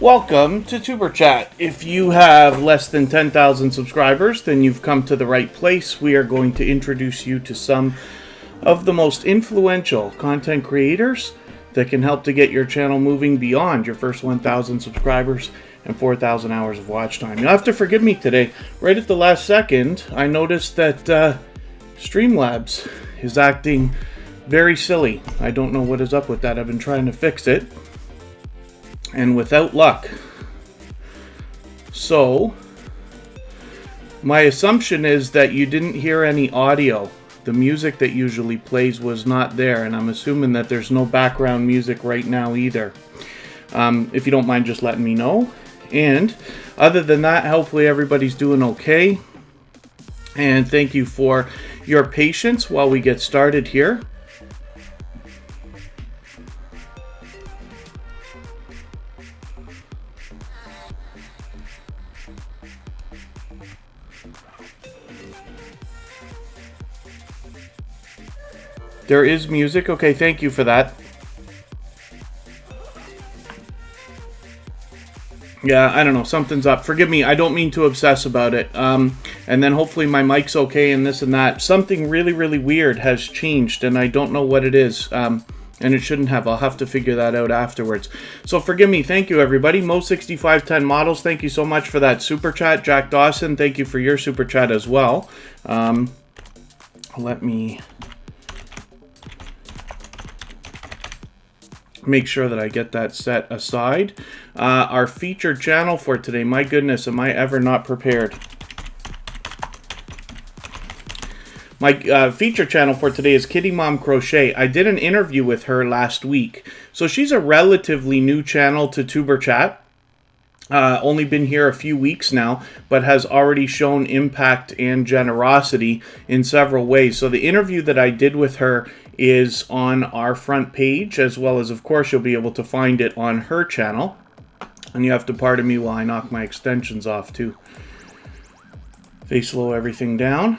Welcome to Tuber Chat. If you have less than 10,000 subscribers, then you've come to the right place. We are going to introduce you to some of the most influential content creators that can help to get your channel moving beyond your first 1,000 subscribers and 4,000 hours of watch time. You'll have to forgive me today. Right at the last second, I noticed that Streamlabs is acting very silly. I don't know what is up with that. I've been trying to fix it, and without luck. So, my assumption is that you didn't hear any audio. The music that usually plays was not there, and I'm assuming that there's no background music right now either. If you don't mind just letting me know. And other than that, hopefully everybody's doing okay. And thank you for your patience while we get started here. There is music. Okay, thank you for that. Yeah, I don't know. Something's up. Forgive me. I don't mean to obsess about it. And then hopefully my mic's okay and this and that. Something really, really weird has changed, and I don't know what it is. And it shouldn't have. I'll have to figure that out afterwards. So forgive me. Thank you, everybody. Mo6510 Models, thank you so much for that super chat. Jack Dawson, thank you for your super chat as well. Let me make sure that I get that set aside. Our featured channel for today, my goodness, am I ever not prepared. My featured channel for today is Kitty Mom Crochet. I did an interview with her last week. So she's a relatively new channel to Tuber Chat. Only been here a few weeks now, but has already shown impact and generosity in several ways. So the interview that I did with her is on our front page, as well as, of course, you'll be able to find it on her channel. And you have to pardon me while I knock my extensions off, too. They slow everything down.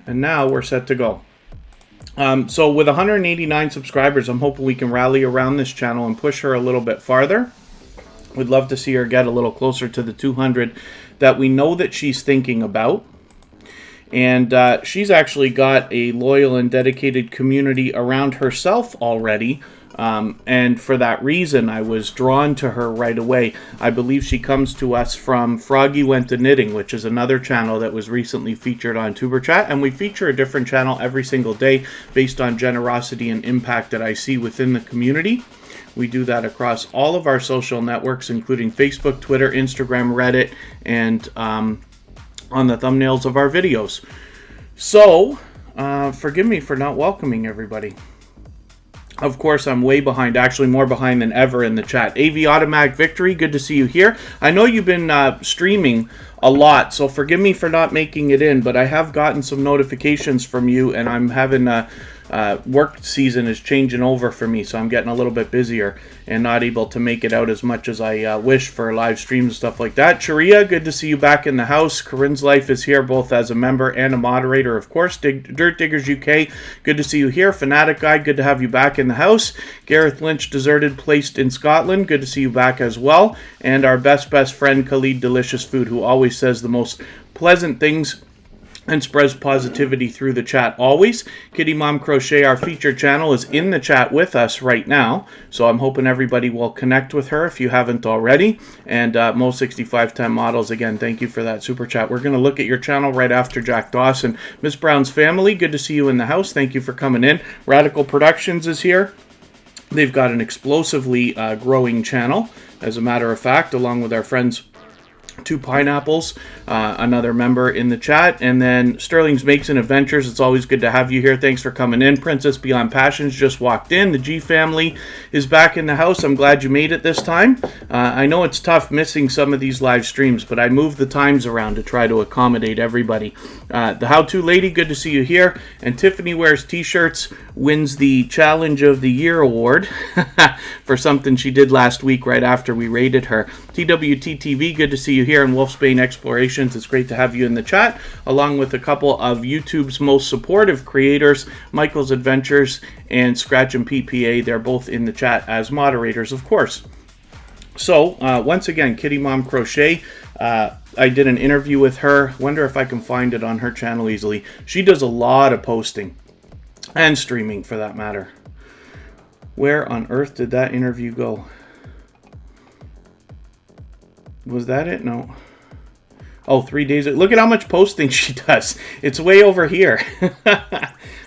And now we're set to go. So with 189 subscribers, I'm hoping we can rally around this channel and push her a little bit farther. We'd love to see her get a little closer to the 200 that we know that she's thinking about. And she's actually got a loyal and dedicated community around herself already. And for that reason, I was drawn to her right away. I believe she comes to us from Froggy Went to Knitting, which is another channel that was recently featured on Tuber Chat. And we feature a different channel every single day based on generosity and impact that I see within the community. We do that across all of our social networks, including Facebook, Twitter, Instagram, Reddit, and on the thumbnails of our videos. So, forgive me for not welcoming everybody. Of course, I'm way behind, actually more behind than ever in the chat. AV Automatic Victory, good to see you here. I know you've been streaming a lot, so forgive me for not making it in, but I have gotten some notifications from you, and I'm having work season is changing over for me, so I'm getting a little bit busier and not able to make it out as much as I wish for live streams and stuff like that. Sharia, good to see you back in the house. Corinne's Life is here, both as a member and a moderator, of course. Dirt Diggers UK, good to see you here. Fanatic Guy, good to have you back in the house. Gareth Lynch, Deserted, placed in Scotland, good to see you back as well. And our best friend, Khalid Delicious Food, who always says the most pleasant things and spreads positivity through the chat always. Kitty Mom Crochet, our featured channel, is in the chat with us right now, so I'm hoping everybody will connect with her if you haven't already. And Mo6510 Models, again, thank you for that super chat. We're going to look at your channel right after Jack Dawson. Miss Brown's Family, good to see you in the house. Thank you for coming in. Radical Productions is here. They've got an explosively growing channel, as a matter of fact, along with our friends Two Pineapples, another member in the chat, and then Sterling's Makes and Adventures. It's always good to have you here. Thanks for coming in. Princess Beyond Passions just walked in. The G family is back in the house. I'm glad you made it this time. I know it's tough missing some of these live streams, but I moved the times around to try to accommodate everybody. The How To Lady, good to see you here. And Tiffany Wears T-Shirts wins the Challenge of the Year award for something she did last week right after we rated her. TWTTV, good to see you here. And Wolfsbane Explorations, it's great to have you in the chat, along with a couple of YouTube's most supportive creators, Michael's Adventures and Scratch and PPA. They're both in the chat as moderators, of course. So, once again, Kitty Mom Crochet, I did an interview with her. Wonder if I can find it on her channel easily. She does a lot of posting and streaming, for that matter. Where on earth did that interview go? Was that it? No. Oh, 3 days. Look at how much posting she does. It's way over here.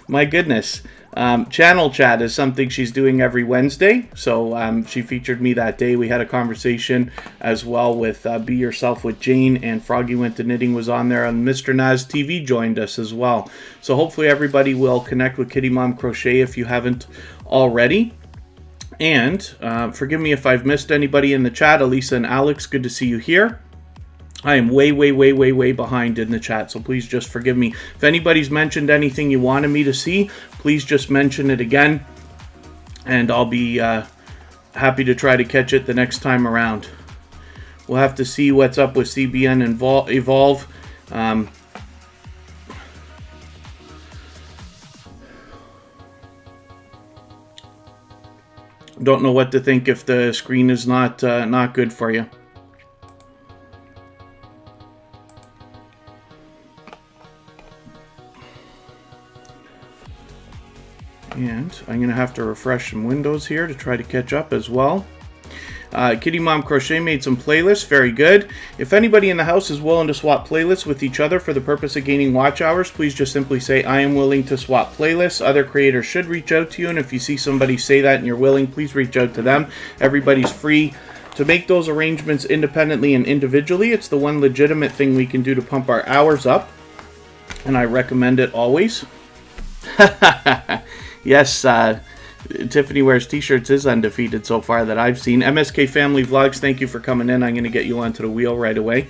My goodness. Channel chat is something she's doing every Wednesday. So she featured me that day. We had a conversation as well with Be Yourself with Jane, and Froggy Went to Knitting was on there, and Mr. Naz TV joined us as well. So hopefully everybody will connect with Kitty Mom Crochet if you haven't already. And forgive me if I've missed anybody in the chat. Elisa and Alex, good to see you here. I am way behind in the chat, so please just forgive me. If anybody's mentioned anything you wanted me to see, please just mention it again, and I'll be happy to try to catch it the next time around. We'll have to see what's up with CBN and Evolve. Don't know what to think if the screen is not good for you. And I'm going to have to refresh some windows here to try to catch up as well. Kitty Mom Crochet made some playlists. Very good. If anybody in the house is willing to swap playlists with each other for the purpose of gaining watch hours, please just simply say, I am willing to swap playlists. Other creators should reach out to you, and if you see somebody say that and you're willing, please reach out to them. Everybody's free to make those arrangements independently and individually. It's the one legitimate thing we can do to pump our hours up, and I recommend it always. Yes, Tiffany Wears T-Shirts is undefeated so far that I've seen. MSK Family Vlogs, thank you for coming in. I'm going to get you onto the wheel right away.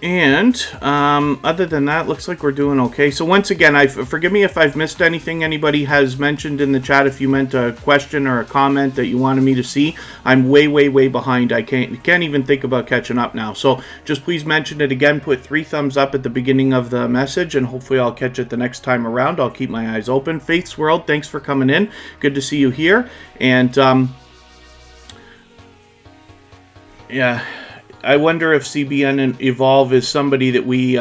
And other than that, looks like we're doing okay. So once again, forgive me if I've missed anything anybody has mentioned in the chat. If you meant a question or a comment that you wanted me to see, I'm way behind. I can't even think about catching up now. So just please mention it again. Put 3 thumbs up at the beginning of the message, and hopefully I'll catch it the next time around. I'll keep my eyes open. Faith's World, thanks for coming in. Good to see you here. And yeah. I wonder if CBN and Evolve is somebody that we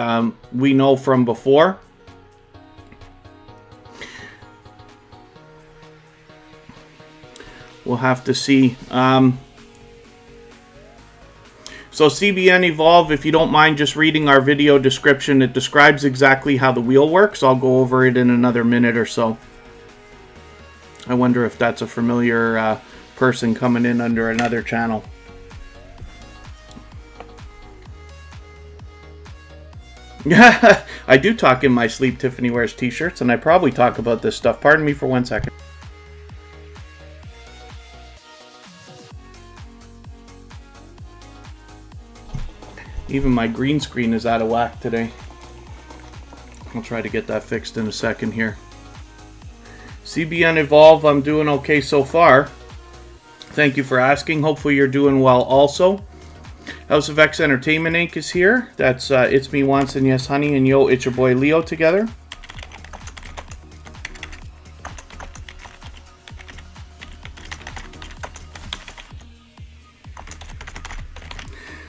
know from before. We'll have to see. So CBN Evolve, if you don't mind just reading our video description, it describes exactly how the wheel works. I'll go over it in another minute or so. I wonder if that's a familiar person coming in under another channel. Yeah, I do talk in my sleep. Tiffany Wears T-shirts, and I probably talk about this stuff. Pardon me for 1 second. Even my green screen is out of whack today. I'll try to get that fixed in a second here. CBN Evolve, I'm doing okay so far. Thank you for asking. Hopefully you're doing well also. House of X Entertainment Inc. is here. That's It's Me Once and Yes Honey and Yo, It's Your Boy Leo together.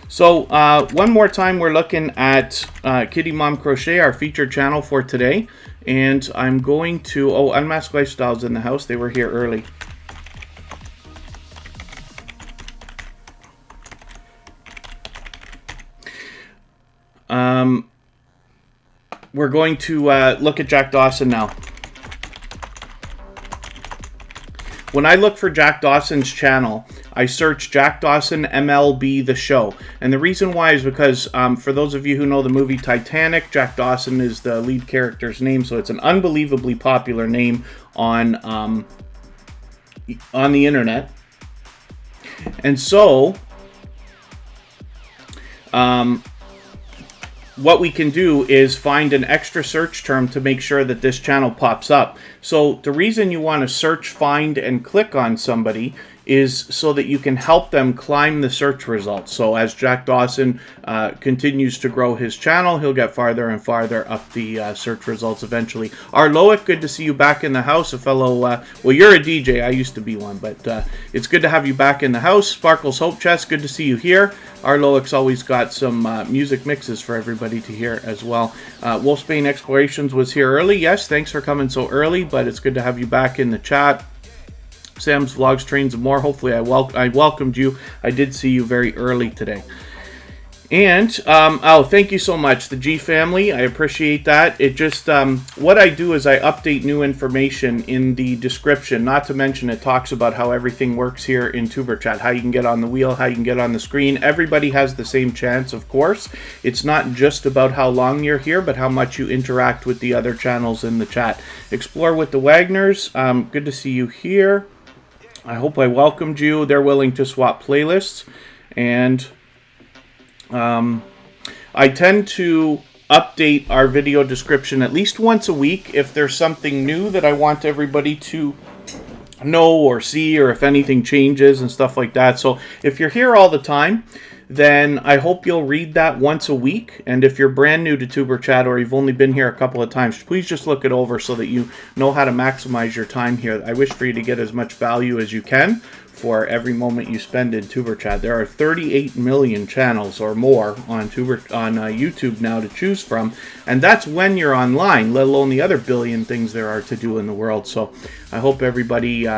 So one more time, we're looking at Kitty Mom Crochet, our featured channel for today. And I'm going to... Oh, Unmasked Lifestyles in the house. They were here early. We're going to look at Jack Dawson now. When I look for Jack Dawson's channel, I search Jack Dawson MLB The Show. And the reason why is because for those of you who know the movie Titanic, Jack Dawson is the lead character's name. So it's an unbelievably popular name on the internet. And so... what we can do is find an extra search term to make sure that this channel pops up. So the reason you want to search, find, and click on somebody is so that you can help them climb the search results. So as Jack Dawson continues to grow his channel, he'll get farther and farther up the search results eventually. Arloic, good to see you back in the house. A fellow, well, you're a DJ. I used to be one, but it's good to have you back in the house. Sparkles Hope Chest, good to see you here. Arloic's always got some music mixes for everybody to hear as well. Wolfsbane Explorations was here early. Yes, thanks for coming so early, but it's good to have you back in the chat. Sam's Vlogs, Trains, and More. Hopefully I welcomed you. I did see you very early today. And, oh, thank you so much, the G family. I appreciate that. It just, what I do is I update new information in the description. Not to mention it talks about how everything works here in Tuber Chat. How you can get on the wheel, how you can get on the screen. Everybody has the same chance, of course. It's not just about how long you're here, but how much you interact with the other channels in the chat. Explore with the Wagners. Good to see you here. I hope I welcomed you. They're willing to swap playlists. And I tend to update our video description at least once a week if there's something new that I want everybody to know or see, or if anything changes and stuff like that. So if you're here all the time, then I hope you'll read that once a week. And if you're brand new to Tuber Chat, or you've only been here a couple of times, please just look it over so that you know how to maximize your time here. I wish for you to get as much value as you can for every moment you spend in Tuber Chat. There are 38 million channels or more on YouTube now to choose from, and that's when you're online, let alone the other billion things there are to do in the world. So I hope everybody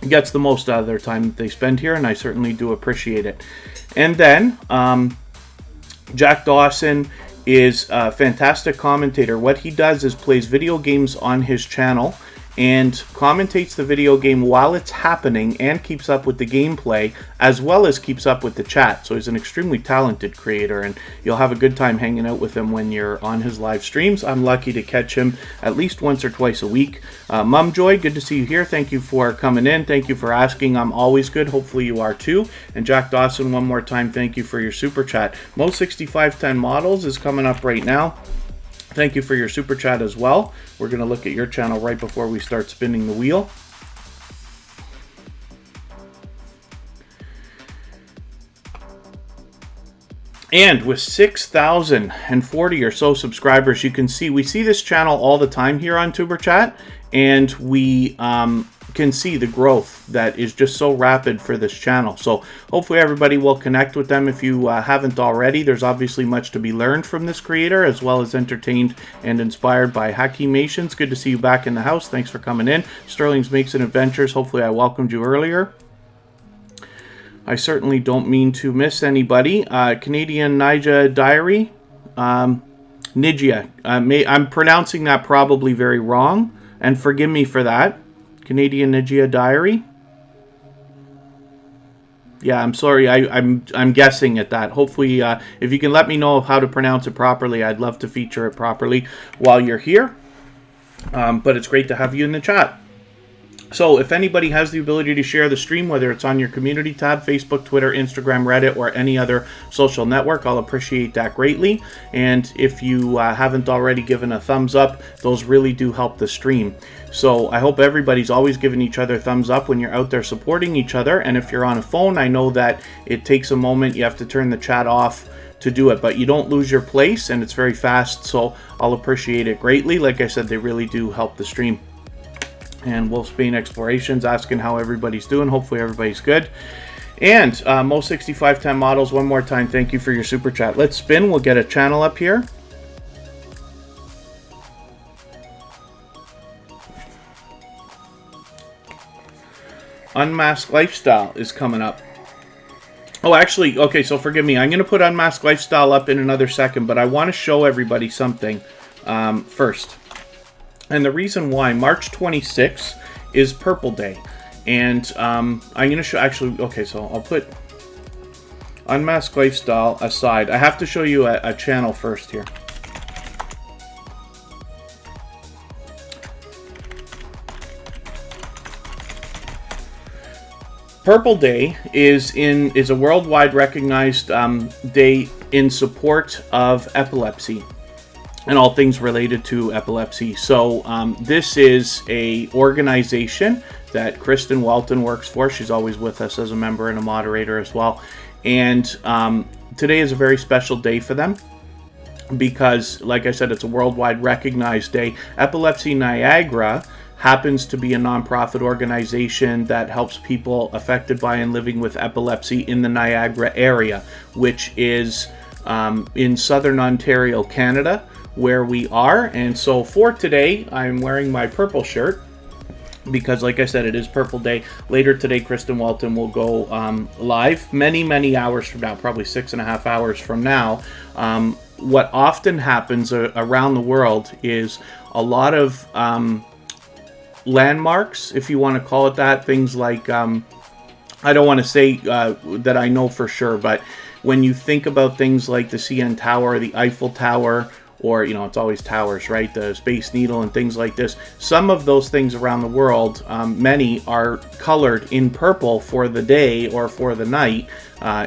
gets the most out of their time that they spend here, and I certainly do appreciate it. And then Jack Dawson is a fantastic commentator. What he does is plays video games on his channel and commentates the video game while it's happening and keeps up with the gameplay as well as keeps up with the chat. So he's an extremely talented creator, and you'll have a good time hanging out with him when you're on his live streams. I'm lucky to catch him at least once or twice a week. Mumjoy, good to see you here. Thank you for coming in. Thank you for asking. I'm always good. Hopefully you are too. And Jack Dawson, one more time, thank you for your super chat. Mo 6510 Models is coming up right now. Thank you for your super chat as well. We're going to look at your channel right before we start spinning the wheel. And with 6,040 or so subscribers, you can see, we see this channel all the time here on Tuber Chat, and we can see the growth that is just so rapid for this channel. So hopefully everybody will connect with them if you haven't already. There's obviously much to be learned from this creator, as well as entertained and inspired by Hakimations. Good to see you back in the house. Thanks for coming in. Sterling's Makes and Adventures. Hopefully I welcomed you earlier. I certainly don't mean to miss anybody. Canadian Nija Diary. Nigia. I'm pronouncing that probably very wrong, and forgive me for that. Canadian Nigia Diary. Yeah, I'm sorry. I'm guessing at that. Hopefully, if you can let me know how to pronounce it properly, I'd love to feature it properly while you're here. But it's great to have you in the chat. So if anybody has the ability to share the stream, whether it's on your community tab, Facebook, Twitter, Instagram, Reddit, or any other social network, I'll appreciate that greatly. And if you haven't already given a thumbs up, those really do help the stream. So I hope everybody's always giving each other thumbs up when you're out there supporting each other. And if you're on a phone, I know that it takes a moment. You have to turn the chat off to do it, but you don't lose your place, and it's very fast. So I'll appreciate it greatly. Like I said, they really do help the stream. And Wolfsbane Explorations asking how everybody's doing. Hopefully everybody's good. And Mo 6510 Models, one more time, thank you for your super chat. Let's spin. We'll get a channel up here. Unmasked Lifestyle is coming up. Oh, actually, okay, so forgive me. I'm going to put Unmasked Lifestyle up in another second, but I want to show everybody something first. And the reason why, March 26th is Purple Day. And I'm going to show, actually, okay, so I'll put Unmasked Lifestyle aside. I have to show you a channel first here. Purple Day is a worldwide recognized day in support of epilepsy and all things related to epilepsy. So this is a organization that Kristen Walton works for. She's always with us as a member and a moderator as well. And today is a very special day for them because, like I said, it's a worldwide recognized day. Epilepsy Niagara happens to be a nonprofit organization that helps people affected by and living with epilepsy in the Niagara area, which is in southern Ontario, Canada, where we are. And so for today, I'm wearing my purple shirt because, like I said, it is Purple Day. Later today, Kristen Walton will go live many hours from now, probably 6.5 hours from now. What often happens around the world is a lot of landmarks, if you want to call it that, things like I don't want to say that I know for sure, but when you think about things like the CN Tower, the Eiffel Tower, or, you know, it's always towers, right, the Space Needle and things like this, some of those things around the world, many are colored in purple for the day or for the night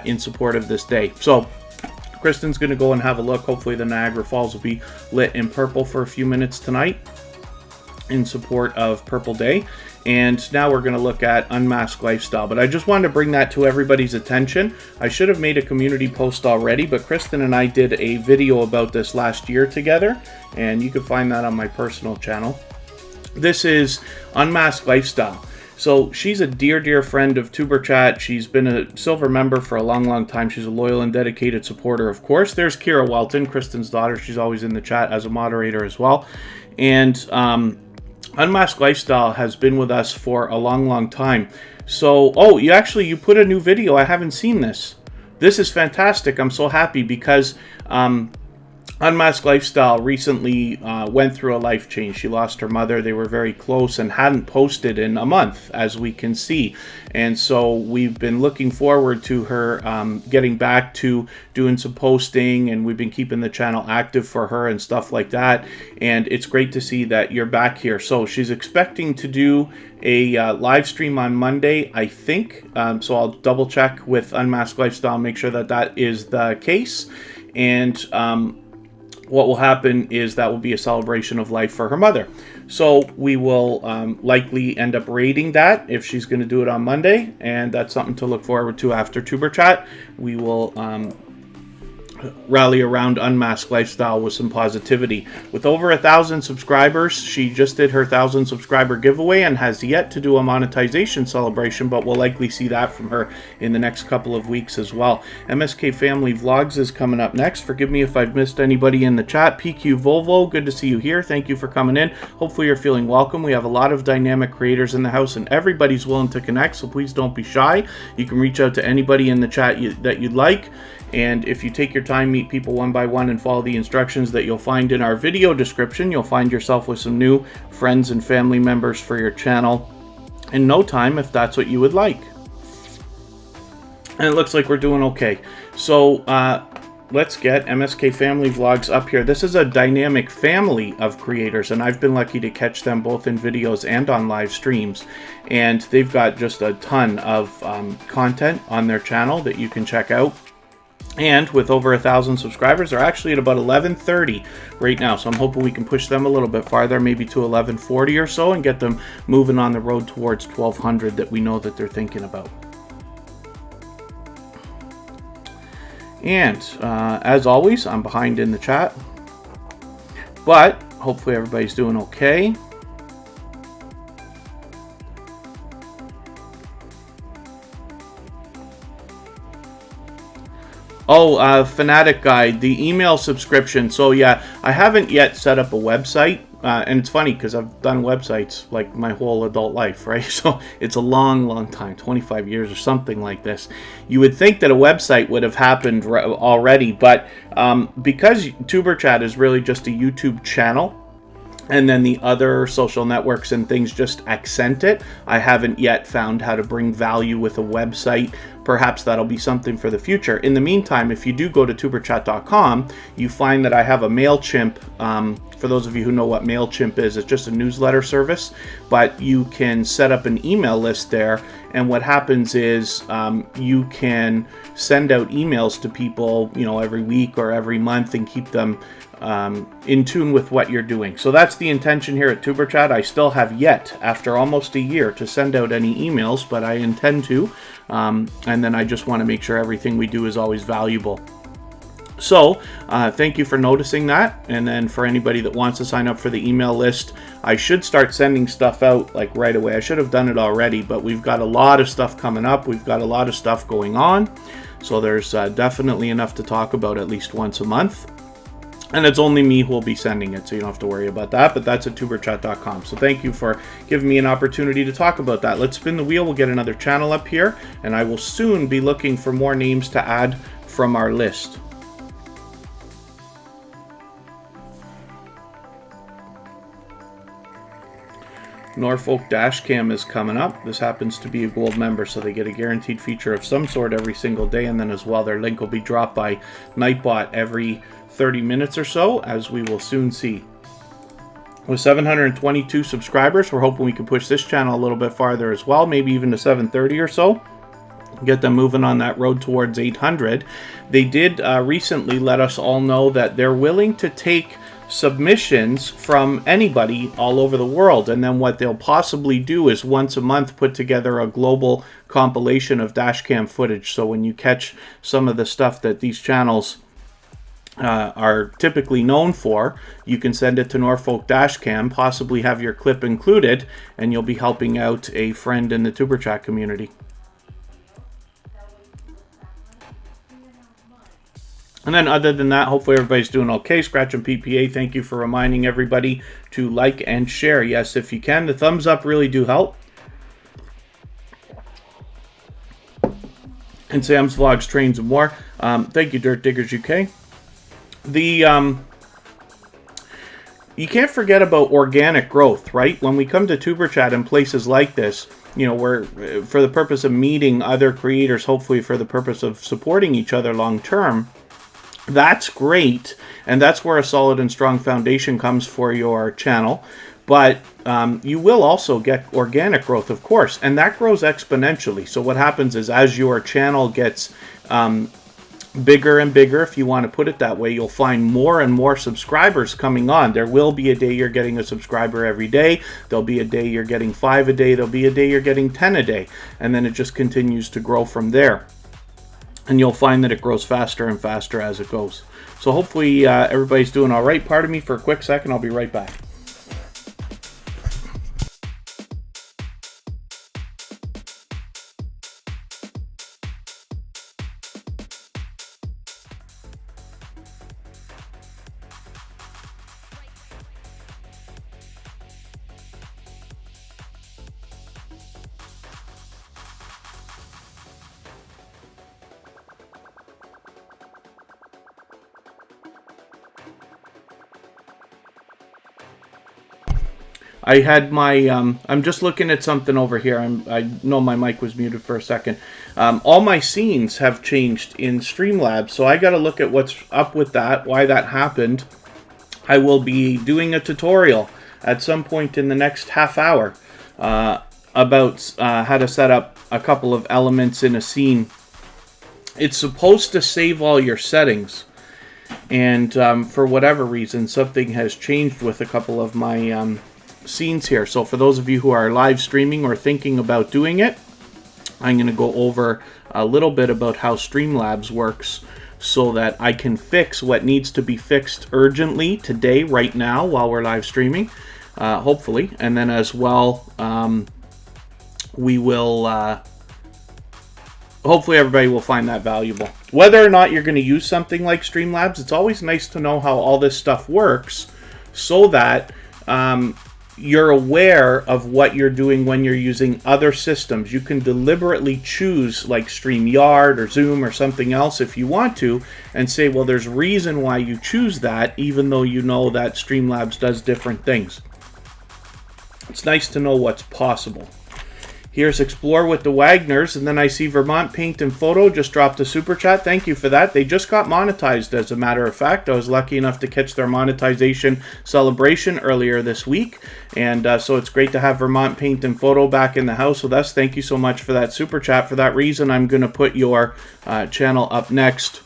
in support of this day. So Kristen's going to go and have a look. Hopefully the Niagara Falls will be lit in purple for a few minutes tonight in support of Purple Day. And now we're going to look at Unmasked Lifestyle. But I just wanted to bring that to everybody's attention. I should have made a community post already, but Kristen and I did a video about this last year together, and you can find that on my personal channel. This is Unmasked Lifestyle. So she's a dear friend of Tuber Chat. She's been a silver member for a long time. She's a loyal and dedicated supporter, of course. There's Kira Walton, Kristen's daughter. She's always in the chat as a moderator as well. And Unmasked Lifestyle has been with us for a long time. So, oh, you put a new video. I haven't seen this. This is fantastic. I'm so happy because Unmasked Lifestyle recently went through a life change. She lost her mother. They were very close and hadn't posted in a month, as we can see. And so we've been looking forward to her getting back to doing some posting, and we've been keeping the channel active for her and stuff like that. And it's great to see that you're back here. So she's expecting to do a live stream on Monday, I think. So I'll double check with Unmasked Lifestyle, make sure that that is the case. And what will happen is that will be a celebration of life for her mother. So we will likely end up rating that if she's going to do it on Monday, and that's something to look forward to after Tuber Chat. We will rally around Unmasked Lifestyle with some positivity. With over 1,000 subscribers, she just did her 1,000 subscriber giveaway and has yet to do a monetization celebration, but we'll likely see that from her in the next couple of weeks as well. MSK Family Vlogs is coming up next. Forgive me if I've missed anybody in the chat. PQ Volvo, good to see you here. Thank you for coming in. Hopefully you're feeling welcome. We have a lot of dynamic creators in the house, and everybody's willing to connect, so please don't be shy. You can reach out to anybody in the chat that you'd like. And if you take your time, meet people one by one, and follow the instructions that you'll find in our video description, you'll find yourself with some new friends and family members for your channel in no time, if that's what you would like. And it looks like we're doing okay. So let's get MSK Family Vlogs up here. This is a dynamic family of creators, and I've been lucky to catch them both in videos and on live streams. And they've got just a ton of content on their channel that you can check out. And with over 1,000 subscribers, they're actually at about 1130 right now. So I'm hoping we can push them a little bit farther, maybe to 1140 or so, and get them moving on the road towards 1,200 that we know that they're thinking about. And as always, I'm behind in the chat, but hopefully everybody's doing okay. Oh, Fanatic Guide, the email subscription. So yeah, I haven't yet set up a website. And it's funny because I've done websites like my whole adult life, right? So it's a long time, 25 years or something like this. You would think that a website would have happened already, but because Tuber Chat is really just a YouTube channel, and then the other social networks and things just accent it, I haven't yet found how to bring value with a website. Perhaps that'll be something for the future. In the meantime, if you do go to tuberchat.com, you find that I have a MailChimp. For those of you who know what MailChimp is, it's just a newsletter service, but you can set up an email list there, And what happens is you can send out emails to people, you know, every week or every month and keep them in tune with what you're doing. So that's the intention here at Tuber Chat. I still have yet, after almost a year, to send out any emails, but I intend to. And then I just want to make sure everything we do is always valuable. So thank you for noticing that. And then for anybody that wants to sign up for the email list, I should start sending stuff out like right away. I should have done it already, but we've got a lot of stuff coming up. We've got a lot of stuff going on. So there's definitely enough to talk about at least once a month. And it's only me who will be sending it, so you don't have to worry about that. But that's at tuberchat.com. So thank you for giving me an opportunity to talk about that. Let's spin the wheel. We'll get another channel up here. And I will soon be looking for more names to add from our list. Norfolk Dashcam is coming up. This happens to be a gold member, so they get a guaranteed feature of some sort every single day. And then as well, their link will be dropped by Nightbot every 30 minutes or so, as we will soon see. With 722 subscribers, we're hoping we can push this channel a little bit farther as well, maybe even to 730 or so. Get them moving on that road towards 800. They did recently let us all know that they're willing to take submissions from anybody all over the world, and then what they'll possibly do is once a month put together a global compilation of dashcam footage. So when you catch some of the stuff that these channels are typically known for, you can send it to Norfolk Dashcam, possibly have your clip included, and you'll be helping out a friend in the Tuber Chat community. And then other than that, hopefully everybody's doing okay. Scratch and PPA, thank you for reminding everybody to like and share. Yes, if you can. The thumbs up really do help. And Sam's Vlogs, Trains, and More. Thank you, Dirt Diggers UK. You can't forget about organic growth, right? When we come to Tuber Chat in places like this, you know, we're for the purpose of meeting other creators, hopefully for the purpose of supporting each other long term. That's great, and that's where a solid and strong foundation comes for your channel. But you will also get organic growth, of course, and that grows exponentially. So what happens is as your channel gets bigger and bigger, if you want to put it that way, you'll find more and more subscribers coming on. There will be a day you're getting a subscriber every day. There'll be a day you're getting 5 a day. There'll be a day you're getting 10 a day. And then it just continues to grow from there. And you'll find that it grows faster and faster as it goes. So hopefully everybody's doing all right. Pardon me for a quick second. I'll be right back. I had my, I'm just looking at something over here. I know my mic was muted for a second. All my scenes have changed in Streamlabs, so I got to look at what's up with that, why that happened. I will be doing a tutorial at some point in the next half hour about how to set up a couple of elements in a scene. It's supposed to save all your settings, and for whatever reason, something has changed with a couple of my scenes here. So for those of you who are live streaming or thinking about doing it, I'm going to go over a little bit about how Streamlabs works so that I can fix what needs to be fixed urgently today, right now, while we're live streaming, hopefully. And then as well, we will hopefully everybody will find that valuable. Whether or not you're going to use something like Streamlabs, it's always nice to know how all this stuff works so that you're aware of what you're doing when you're using other systems. You can deliberately choose like StreamYard or Zoom or something else if you want to, and say, well, there's reason why you choose that, even though you know that Streamlabs does different things. It's nice to know what's possible. Here's Explore with the Wagners, and then I see Vermont Paint and Photo just dropped a super chat. Thank you for that. They just got monetized, as a matter of fact. I was lucky enough to catch their monetization celebration earlier this week, and so it's great to have Vermont Paint and Photo back in the house with us. Thank you so much for that super chat. For that reason, I'm going to put your channel up next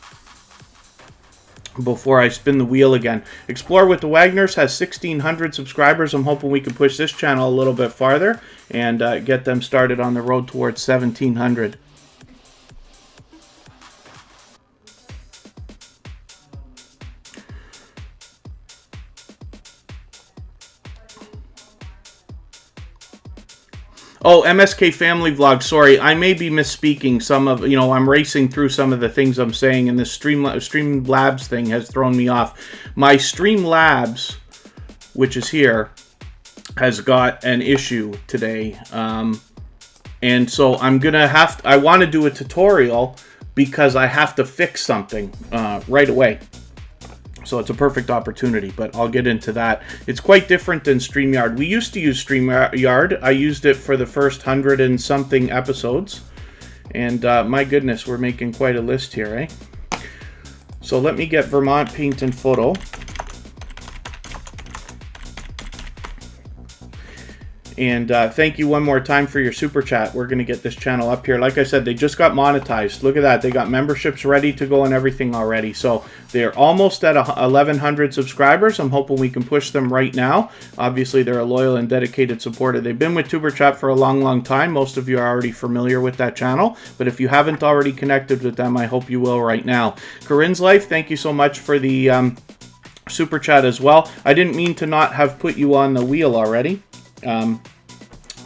before I spin the wheel again. Explore with the Wagners has 1,600 subscribers. I'm hoping we can push this channel a little bit farther and get them started on the road towards 1,700. Oh, MSK Family Vlog. Sorry, I may be misspeaking some of, I'm racing through some of the things I'm saying, and this Streamlabs thing has thrown me off. My Streamlabs, which is here, has got an issue today. And so I'm going to I want to do a tutorial because I have to fix something right away. So it's a perfect opportunity, but I'll get into that. It's quite different than StreamYard. We used to use StreamYard. I used it for the first 100 and something episodes. And my goodness, we're making quite a list here, eh? So let me get Vermont Paint and Photo. And thank you one more time for your super chat. We're going to get this channel up here. Like I said, they just got monetized. Look at that. They got memberships ready to go and everything already. So they're almost at 1,100 subscribers. I'm hoping we can push them right now. Obviously, they're a loyal and dedicated supporter. They've been with Tuber Chat for a long, long time. Most of you are already familiar with that channel. But if you haven't already connected with them, I hope you will right now. Corinne's Life, thank you so much for the super chat as well. I didn't mean to not have put you on the wheel already.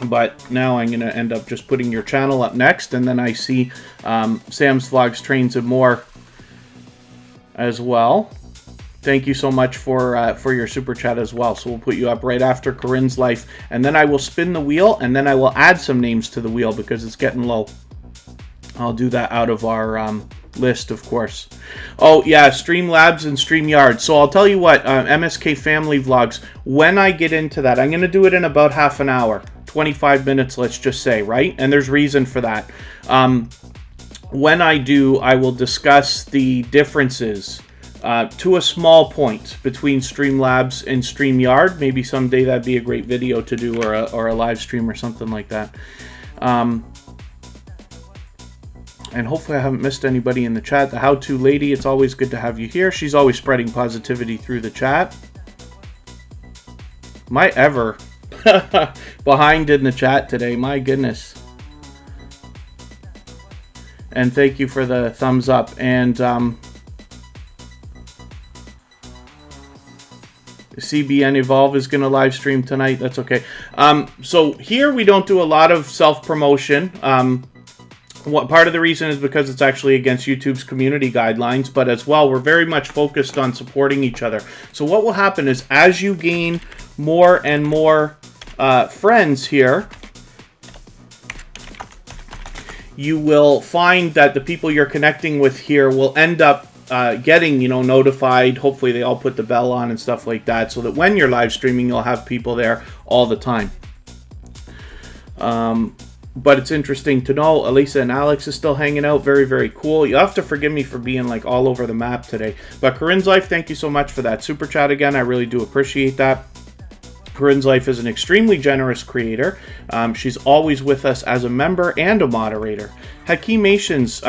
But now I'm going to end up just putting your channel up next, and then I see Sam's Vlogs, Trains, and More as well. Thank you so much for your super chat as well. So we'll put you up right after Corinne's Life, and then I will spin the wheel, and then I will add some names to the wheel because it's getting low. I'll do that out of our list, of course. Oh, yeah, Streamlabs and StreamYard. So I'll tell you what, MSK Family Vlogs, when I get into that, I'm going to do it in about half an hour. 25 minutes, let's just say, right? And there's reason for that. When I do, I will discuss the differences to a small point between Streamlabs and StreamYard. Maybe someday that'd be a great video to do, or a live stream or something like that. And hopefully I haven't missed anybody in the chat. The How-To Lady, it's always good to have you here. She's always spreading positivity through the chat. Am I ever behind in the chat today? My goodness. And thank you for the thumbs up. And CBN Evolve is going to live stream tonight. That's okay. So here we don't do a lot of self-promotion. What part of the reason is because it's actually against YouTube's community guidelines, but as well, we're very much focused on supporting each other. So what will happen is as you gain more and more friends here, you will find that the people you're connecting with here will end up getting, notified. Hopefully they all put the bell on and stuff like that, so that when you're live streaming, you'll have people there all the time. But it's interesting to know Elisa and Alex is still hanging out. Very, very cool. You'll have to forgive me for being like all over the map today. But Corinne's Life, thank you so much for that super chat again. I really do appreciate that. Corinne's Life is an extremely generous creator. She's always with us as a member and a moderator. Hakimations,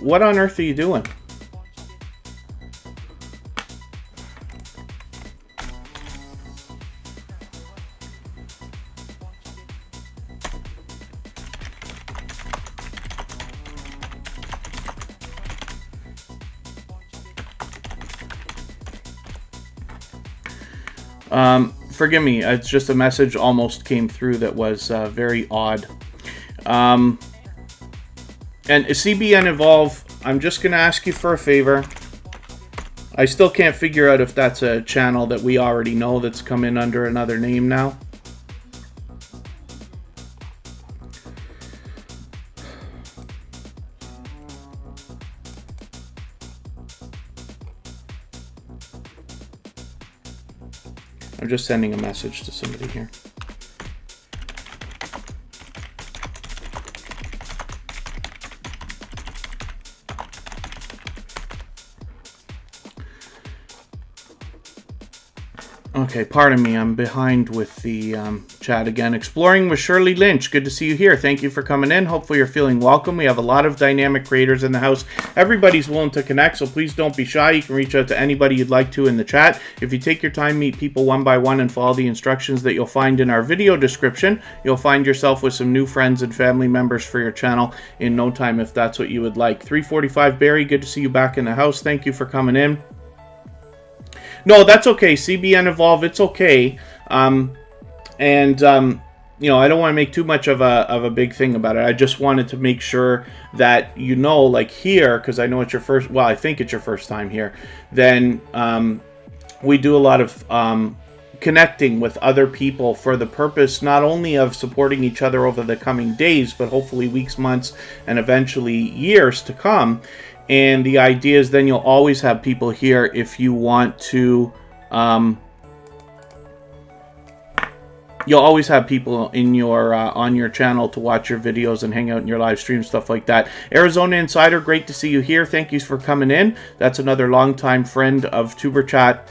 what on earth are you doing? Forgive me, it's just a message almost came through that was very odd. And CBN Evolve, I'm just going to ask you for a favor. I still can't figure out if that's a channel that we already know that's come in under another name now. I'm just sending a message to somebody here. Okay, pardon me, I'm behind with the chat again. Exploring with Shirley Lynch, good to see you here. Thank you for coming in. Hopefully you're feeling welcome. We have a lot of dynamic creators in the house. Everybody's willing to connect, so please don't be shy. You can reach out to anybody you'd like to in the chat. If you take your time, meet people one by one, and follow the instructions that you'll find in our video description, you'll find yourself with some new friends and family members for your channel in no time if that's what you would like. 345 Barry, good to see you back in the house. Thank you for coming in. No, that's okay. CBN Evolve, it's okay. You know, I don't want to make too much of a big thing about it. I just wanted to make sure that, you know, like here, because I know it's your first, well, I think it's your first time here, then we do a lot of connecting with other people for the purpose not only of supporting each other over the coming days, but hopefully weeks, months, and eventually years to come. And the idea is then you'll always have people here if you want to, you'll always have people in your on your channel to watch your videos and hang out in your live stream, stuff like that. Arizona Insider, great to see you here. Thank you for coming in. That's another longtime friend of Tuber Chat,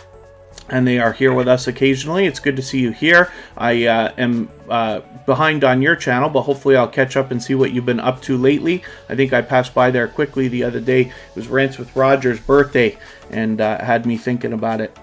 and they are here with us occasionally. It's good to see you here. I am behind on your channel, but hopefully I'll catch up and see what you've been up to lately. I think I passed by there quickly the other day. It was Rants with Roger's birthday, and had me thinking about it.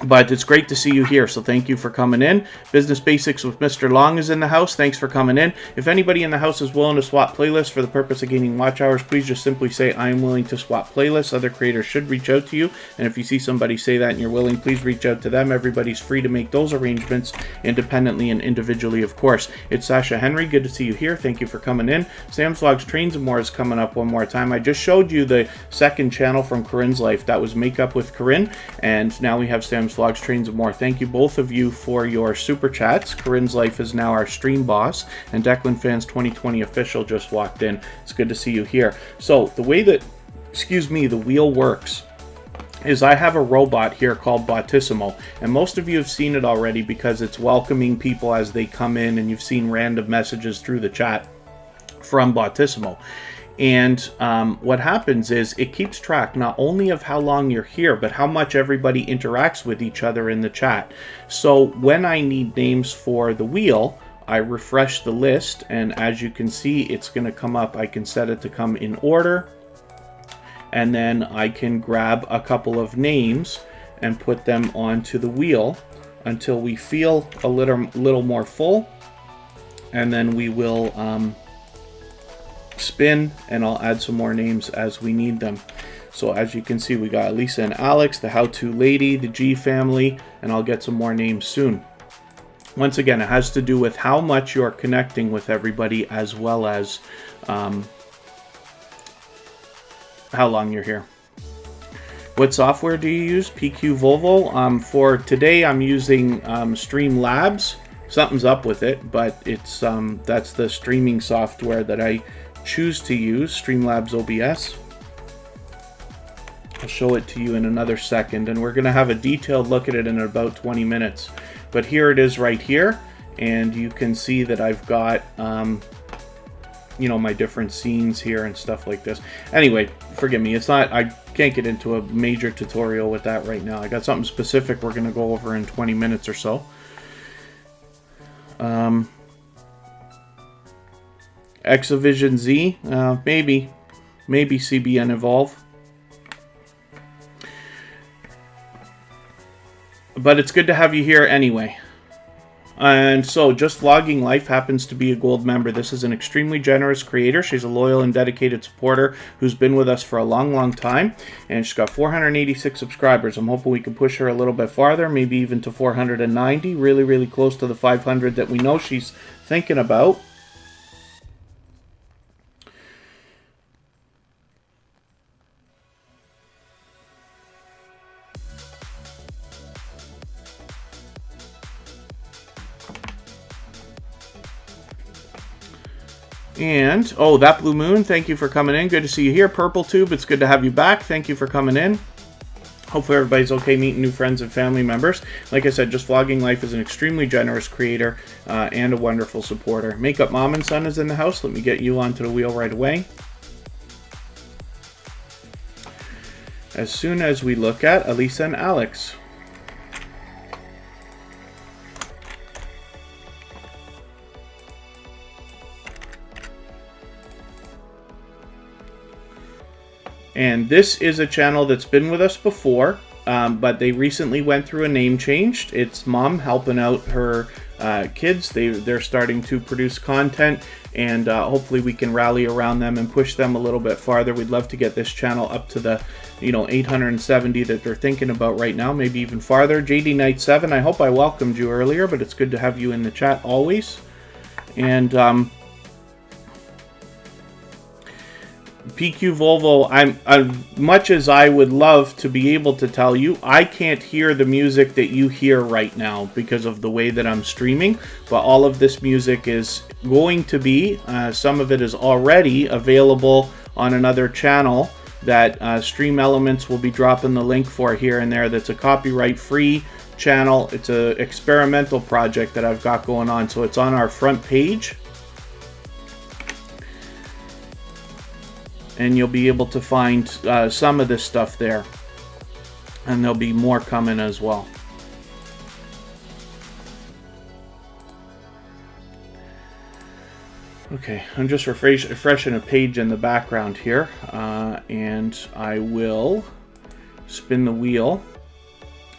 But it's great to see you here, so thank you for coming in. Business Basics with Mr. Long is in the house. Thanks for coming in. If anybody in the house is willing to swap playlists for the purpose of gaining watch hours, please just simply say, I am willing to swap playlists. Other creators should reach out to you, and if you see somebody say that and you're willing, please reach out to them. Everybody's free to make those arrangements independently and individually, of course. It's Sasha Henry. Good to see you here. Thank you for coming in. Sam's Vlogs Trains and More is coming up one more time. I just showed you the second channel from Corinne's life. That was Makeup with Corinne, and now we have Sam's Vlogs Trains and More. Thank you both of you for your super chats. Corinne's Life is now our stream boss, and Declan Fans 2020 official just walked in. It's good to see you here. So the way that, excuse me, the wheel works is I have a robot here called Bottissimo, and most of you have seen it already because it's welcoming people as they come in, and you've seen random messages through the chat from Bottissimo. And what happens is it keeps track not only of how long you're here, but how much everybody interacts with each other in the chat. So when I need names for the wheel, I refresh the list, and as you can see, it's going to come up. I can set it to come in order, and then I can grab a couple of names and put them onto the wheel until we feel a little more full, and then we will spin, and I'll add some more names as we need them. So as you can see, we got Lisa and Alex, the How To Lady, the G family, and I'll get some more names soon. Once again, it has to do with how much you're connecting with everybody, as well as how long you're here. What software do you use? PQ Volvo. For today, I'm using Streamlabs. Something's up with it, but it's that's the streaming software that I choose to use, Streamlabs OBS. I'll show it to you in another second, and we're going to have a detailed look at it in about 20 minutes. But here it is right here, and you can see that I've got you know, my different scenes here and stuff like this. Anyway, forgive me, it's not, I can't get into a major tutorial with that right now. I got something specific we're going to go over in 20 minutes or so. Exavision Z, maybe CBN Evolve. But it's good to have you here anyway. And so, Just Vlogging Life happens to be a gold member. This is an extremely generous creator. She's a loyal and dedicated supporter who's been with us for a long, long time. And she's got 486 subscribers. I'm hoping we can push her a little bit farther, maybe even to 490. Really, really close to the 500 that we know she's thinking about. And, oh, That Blue Moon, thank you for coming in. Good to see you here. Purple Tube, it's good to have you back. Thank you for coming in. Hopefully everybody's okay meeting new friends and family members. Like I said, Just Vlogging Life is an extremely generous creator and a wonderful supporter. Makeup Mom and Son is in the house. Let me get you onto the wheel right away. As soon as we look at Elisa and Alex. And this is a channel that's been with us before, but they recently went through a name change. It's Mom helping out her kids. They're starting to produce content, and hopefully we can rally around them and push them a little bit farther. We'd love to get this channel up to the 870 that they're thinking about right now, maybe even farther. JD Knight 7, I hope I welcomed you earlier, but it's good to have you in the chat always. And PQ Volvo, I'm much as I would love to be able to tell you, I can't hear the music that you hear right now because of the way that I'm streaming, but all of this music is going to be, some of it is already available on another channel that Stream Elements will be dropping the link for here and there. That's a copyright-free channel. It's an experimental project that I've got going on, so it's on our front page. And you'll be able to find some of this stuff there. And there'll be more coming as well. Okay, I'm just refreshing a page in the background here. And I will spin the wheel.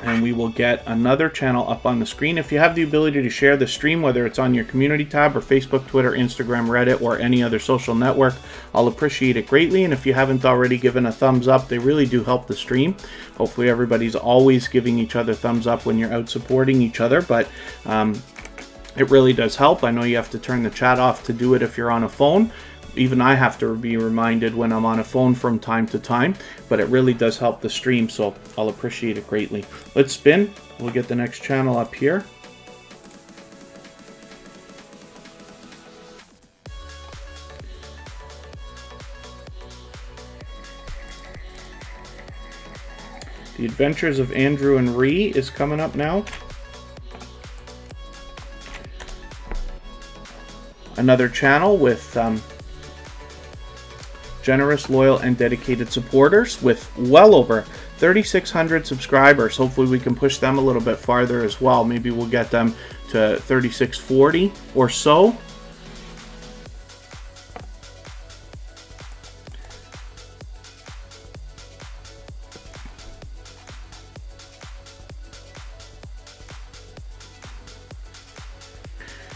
And we will get another channel up on the screen. If you have the ability to share the stream, whether it's on your community tab or Facebook, Twitter, Instagram, Reddit, or any other social network, I'll appreciate it greatly. And if you haven't already given a thumbs up, they really do help the stream. Hopefully everybody's always giving each other thumbs up when you're out supporting each other, but it really does help. I know you have to turn the chat off to do it if you're on a phone. Even I have to be reminded when I'm on a phone from time to time, but it really does help the stream, so I'll appreciate it greatly. Let's spin. We'll get the next channel up here. The Adventures of Andrew and Ree is coming up now. Another channel with generous, loyal, and dedicated supporters with well over 3,600 subscribers. Hopefully we can push them a little bit farther as well. Maybe we'll get them to 3,640 or so.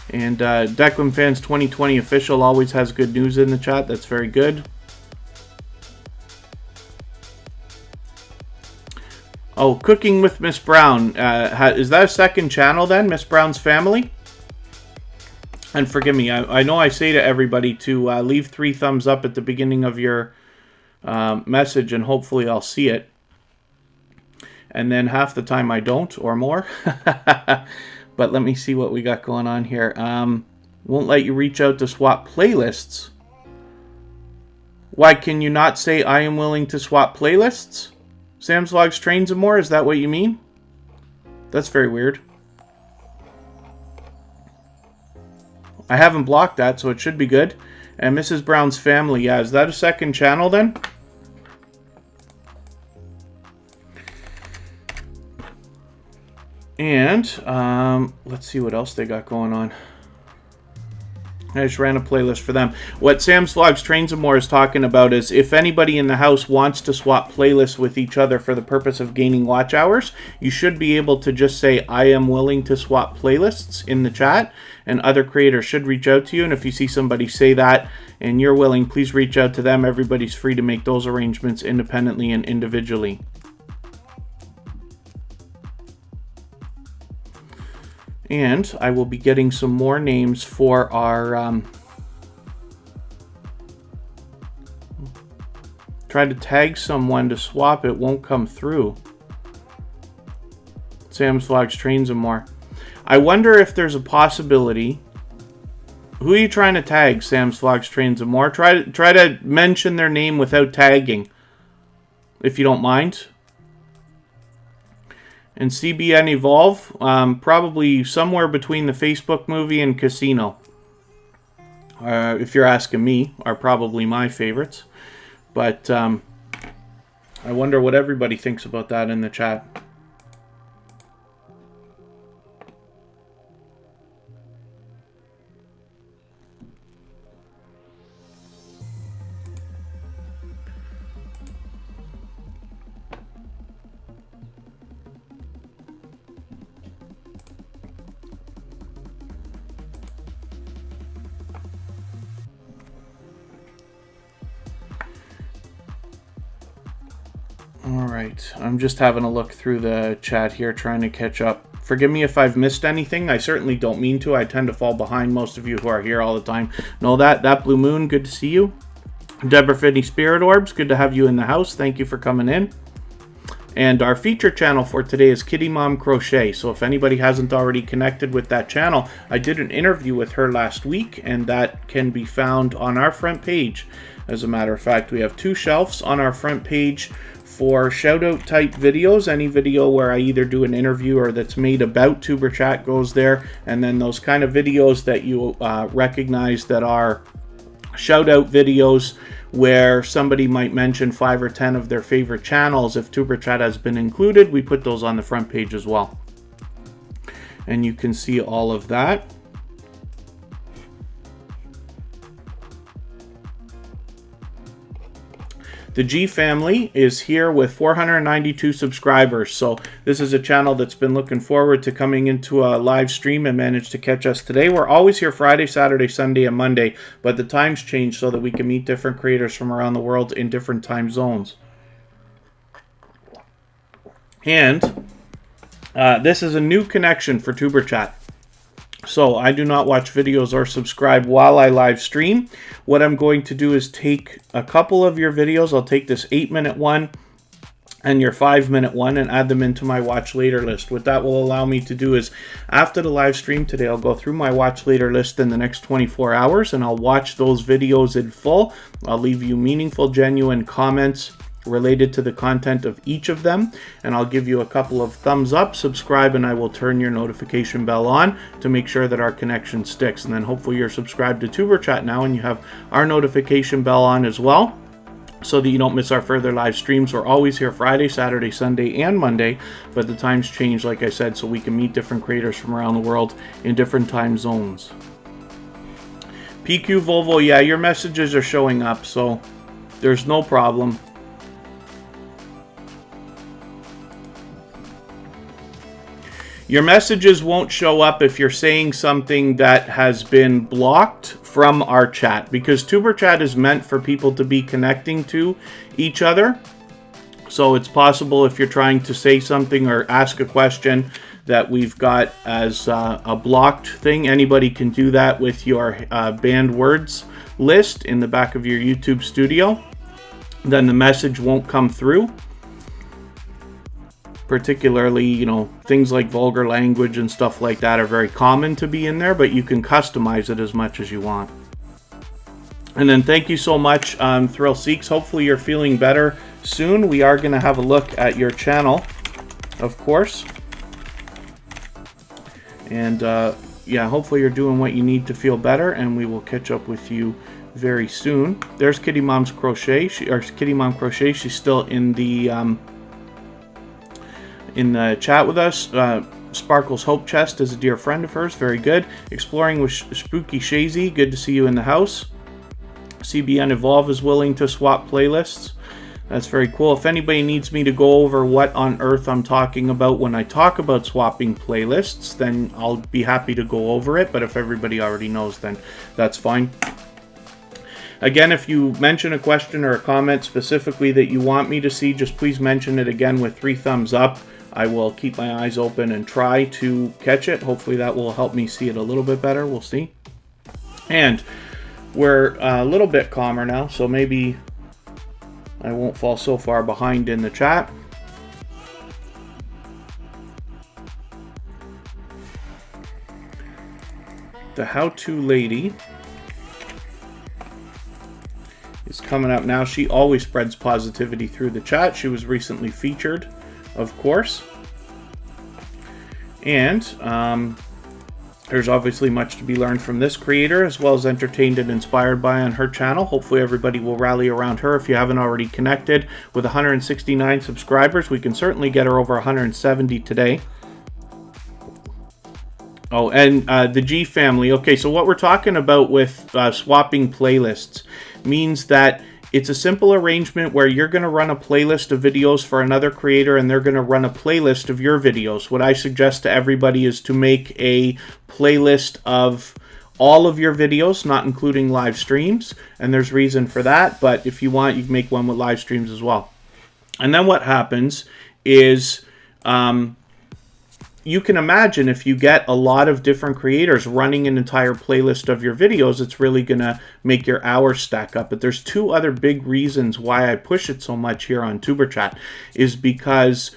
And Declan Fans 2020 Official always has good news in the chat. That's very good. Oh, Cooking with Miss Brown. Is that a second channel then, Miss Brown's Family? And forgive me, I know I say to everybody to leave 3 thumbs up at the beginning of your message, and hopefully I'll see it. And then half the time I don't, or more. But let me see what we got going on here. Won't let you reach out to swap playlists. Why can you not say I am willing to swap playlists? Sam's Vlogs, Trains, and More? Is that what you mean? That's very weird. I haven't blocked that, so it should be good. And Mrs. Brown's Family, yeah, is that a second channel then? And let's see what else they got going on. I just ran a playlist for them. What Sam's Vlogs, Trains, and More is talking about is if anybody in the house wants to swap playlists with each other for the purpose of gaining watch hours, you should be able to just say, I am willing to swap playlists in the chat, and other creators should reach out to you. And if you see somebody say that and you're willing, please reach out to them. Everybody's free to make those arrangements independently and individually. And I will be getting some more names for our... try to tag someone to swap, it won't come through. Sam's Vlogs, Trains, and More. I wonder if there's a possibility... Who are you trying to tag, Sam's Vlogs, Trains, and More? Try to mention their name without tagging, if you don't mind. And CBN Evolve, probably somewhere between the Facebook movie and Casino. If you're asking me, are probably my favorites. But I wonder what everybody thinks about that in the chat. All right, I'm just having a look through the chat here, trying to catch up. Forgive me if I've missed anything. I certainly don't mean to. I tend to fall behind most of you who are here all the time. Know that. That Blue Moon, good to see you. Deborah Finney Spirit Orbs, good to have you in the house. Thank you for coming in. And our feature channel for today is Kitty Mom Crochet. So if anybody hasn't already connected with that channel, I did an interview with her last week, and that can be found on our front page. As a matter of fact, we have 2 shelves on our front page for shout-out type videos. Any video where I either do an interview or that's made about Tuber Chat goes there. And then those kind of videos that you recognize that are shout-out videos where somebody might mention 5 or 10 of their favorite channels. If Tuber Chat has been included, we put those on the front page as well. And you can see all of that. The G family is here with 492 subscribers. So this is a channel that's been looking forward to coming into a live stream and managed to catch us today. We're always here Friday, Saturday, Sunday, and Monday, but the times change so that we can meet different creators from around the world in different time zones. And this is a new connection for Tuber Chat. So I do not watch videos or subscribe while I live stream. What I'm going to do is take a couple of your videos. I'll take this 8-minute one and your 5-minute one and add them into my watch later list. What that will allow me to do is after the live stream today, I'll go through my watch later list in the next 24 hours and I'll watch those videos in full. I'll leave you meaningful, genuine comments related to the content of each of them, and I'll give you a couple of thumbs up, subscribe, and I will turn your notification bell on to make sure that our connection sticks. And then hopefully you're subscribed to Tuber Chat now and you have our notification bell on as well, so that you don't miss our further live streams. We're always here Friday, Saturday, Sunday, and Monday, but the times change, like I said, so we can meet different creators from around the world in different time zones. PQ Volvo, yeah, your messages are showing up, so there's no problem. Your messages won't show up if you're saying something that has been blocked from our chat, because Tuber Chat is meant for people to be connecting to each other. So it's possible if you're trying to say something or ask a question that we've got as a blocked thing. Anybody can do that with your banned words list in the back of your YouTube studio. Then the message won't come through. Particularly, you know, things like vulgar language and stuff like that are very common to be in there, but you can customize it as much as you want. And then thank you so much, Thrill Seeks. Hopefully you're feeling better soon. We are going to have a look at your channel, of course. And yeah, hopefully you're doing what you need to feel better, and we will catch up with you very soon. There's Kitty Mom's Crochet, Kitty Mom Crochet. She's still in the chat with us. Sparkle's Hope Chest is a dear friend of hers. Very good. Exploring with Spooky Shazy. Good to see you in the house. CBN Evolve is willing to swap playlists. That's very cool. If anybody needs me to go over what on earth I'm talking about when I talk about swapping playlists, then I'll be happy to go over it. But if everybody already knows, then that's fine. Again, if you mention a question or a comment specifically that you want me to see, just please mention it again with 3 thumbs up. I will keep my eyes open and try to catch it. Hopefully that will help me see it a little bit better. We'll see. And we're a little bit calmer now, so maybe I won't fall so far behind in the chat. The How-To Lady is coming up now. She always spreads positivity through the chat. She was recently featured, of course. And there's obviously much to be learned from this creator, as well as entertained and inspired by on her channel. Hopefully everybody will rally around her. If you haven't already connected, with 169 subscribers, we can certainly get her over 170 today. Oh, and the G family. Okay, so what we're talking about with swapping playlists means that it's a simple arrangement where you're going to run a playlist of videos for another creator and they're going to run a playlist of your videos. What I suggest to everybody is to make a playlist of all of your videos, not including live streams, and there's reason for that, but if you want, you can make one with live streams as well. And then what happens is you can imagine if you get a lot of different creators running an entire playlist of your videos, it's really going to make your hours stack up. But there's two other big reasons why I push it so much here on Tuber Chat, is because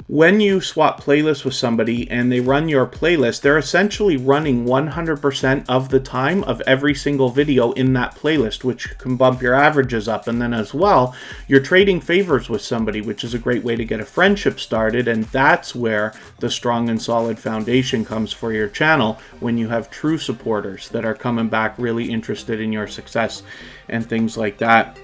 when you swap playlists with somebody and they run your playlist, they're essentially running 100% of the time of every single video in that playlist, which can bump your averages up. And then as well, you're trading favors with somebody, which is a great way to get a friendship started. And that's where the strong and solid foundation comes for your channel, when you have true supporters that are coming back really interested in your success and things like that.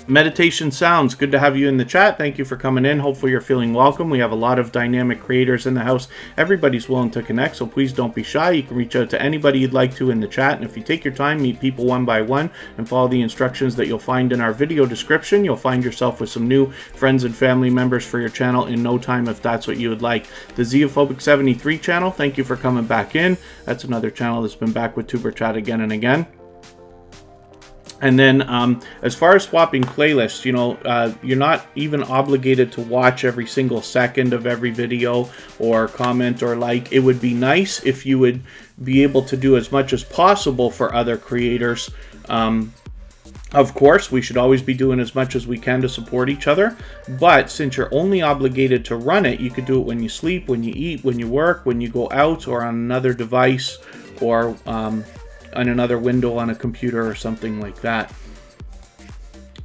Meditation Sounds, good to have you in the chat. Thank you for coming in. Hopefully you're feeling welcome. We have a lot of dynamic creators in the house. Everybody's willing to connect, so please don't be shy. You can reach out to anybody you'd like to in the chat, and if you take your time, meet people one by one, and follow the instructions that you'll find in our video description, you'll find yourself with some new friends and family members for your channel in no time, if that's what you would like. The Zeophobic 73 channel, thank you for coming back in. That's another channel that's been back with Tuber Chat again and again. And then as far as swapping playlists, you know, you're not even obligated to watch every single second of every video or comment or like. It would be nice if you would be able to do as much as possible for other creators. Of course, we should always be doing as much as we can to support each other. But since you're only obligated to run it, you could do it when you sleep, when you eat, when you work, when you go out, or on another device, or on another window on a computer or something like that.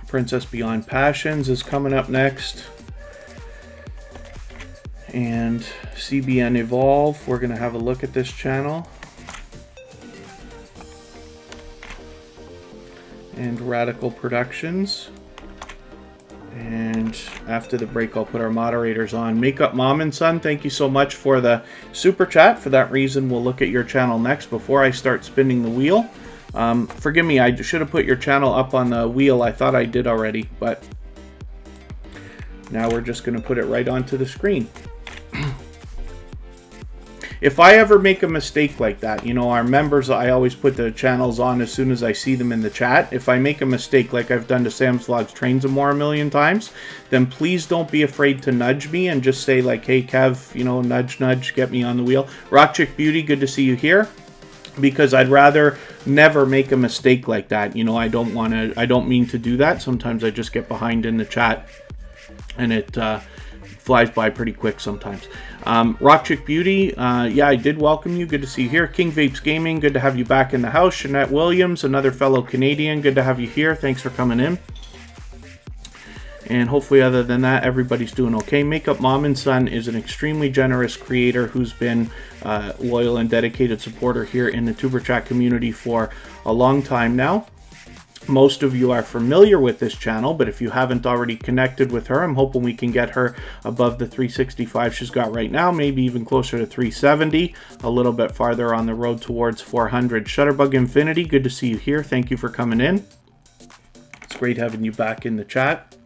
Princess Beyond Passions is coming up next. And CBN Evolve, we're going to have a look at this channel. And Radical Productions. And after the break, I'll put our moderators on. Makeup Mom and Son, thank you so much for the super chat. For that reason, we'll look at your channel next before I start spinning the wheel. Forgive me, I should have put your channel up on the wheel. I thought I did already, but now we're just going to put it right onto the screen. If I ever make a mistake like that, you know, our members, I always put the channels on as soon as I see them in the chat. If I make a mistake like I've done to Sam's Vlogs Trains and More a million times, then please don't be afraid to nudge me and just say like, hey Kev, you know, nudge, nudge, get me on the wheel. Rock Chick Beauty, good to see you here. Because I'd rather never make a mistake like that. You know, I don't mean to do that. Sometimes I just get behind in the chat and it flies by pretty quick sometimes. Rock Chick Beauty, yeah, I did welcome you. Good to see you here. King Vapes Gaming, good to have you back in the house. Jeanette Williams, another fellow Canadian, good to have you here. Thanks for coming in. And hopefully other than that, everybody's doing okay. Makeup Mom and Son is an extremely generous creator who's been a loyal and dedicated supporter here in the Tuber Chat community for a long time now. Most of you are familiar with this channel, but if you haven't already connected with her, I'm hoping we can get her above the 365 she's got right now, maybe even closer to 370, a little bit farther on the road towards 400. Shutterbug Infinity, good to see you here. Thank you for coming in. It's great having you back in the chat.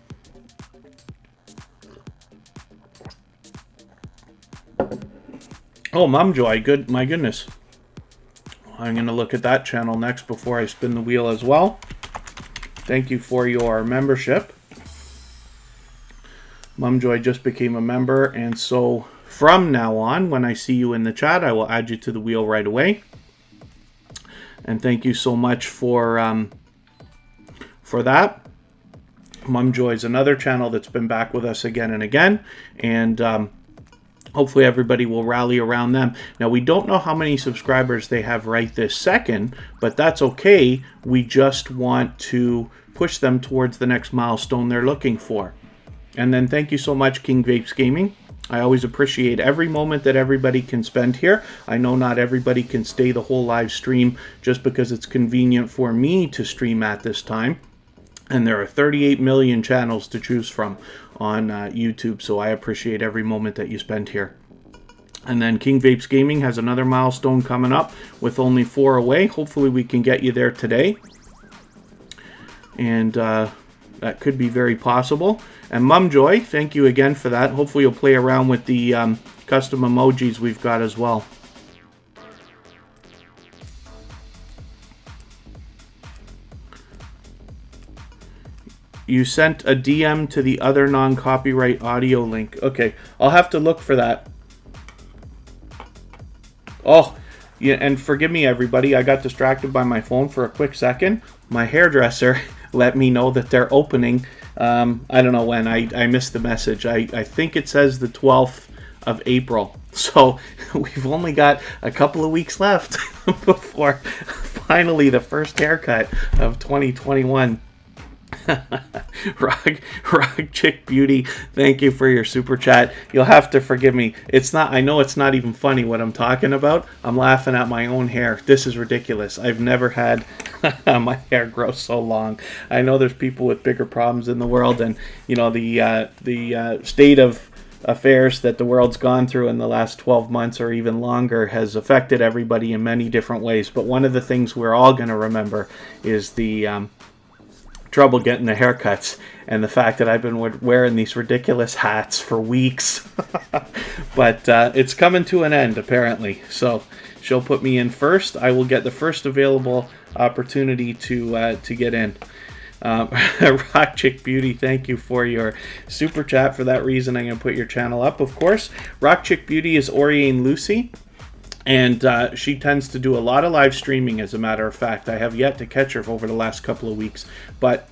Oh, Mumjoy, good, my goodness. I'm going to look at that channel next before I spin the wheel as well. Thank you for your membership. Mumjoy just became a member, and so from now on, when I see you in the chat, I will add you to the wheel right away. And thank you so much for that. Mumjoy is another channel that's been back with us again and again, and hopefully everybody will rally around them. Now, we don't know how many subscribers they have right this second, but that's okay. We just want to push them towards the next milestone they're looking for. And then thank you so much, King Vapes Gaming. I always appreciate every moment that everybody can spend here. I know not everybody can stay the whole live stream just because it's convenient for me to stream at this time. And there are 38 million channels to choose from on YouTube, so I appreciate every moment that you spend here. And then King Vapes Gaming has another milestone coming up with only 4 away. Hopefully we can get you there today. And that could be very possible. And Mumjoy, thank you again for that. Hopefully you'll play around with the custom emojis we've got as well. You sent a DM to the other non-copyright audio link. Okay, I'll have to look for that. Oh, yeah, and forgive me, everybody. I got distracted by my phone for a quick second. My hairdresser let me know that they're opening. I don't know when. I missed the message. I think it says the 12th of April. So we've only got a couple of weeks left before finally the first haircut of 2021. Rock Chick Beauty, thank you for your super chat. You'll have to forgive me. It's not, I know it's not even funny what I'm talking about. I'm laughing at my own hair. This is ridiculous. I've never had my hair grow so long. I know there's people with bigger problems in the world, and you know the state of affairs that the world's gone through in the last 12 months or even longer has affected everybody in many different ways. But one of the things we're all going to remember is the trouble getting the haircuts, and the fact that I've been wearing these ridiculous hats for weeks. But it's coming to an end, apparently. So she'll put me in first. I will get the first available opportunity to get in. Rock Chick Beauty, thank you for your super chat. For that reason, I'm going to put your channel up, of course. Rock Chick Beauty is Oriane Lucy. And she tends to do a lot of live streaming, as a matter of fact. I have yet to catch her over the last couple of weeks. But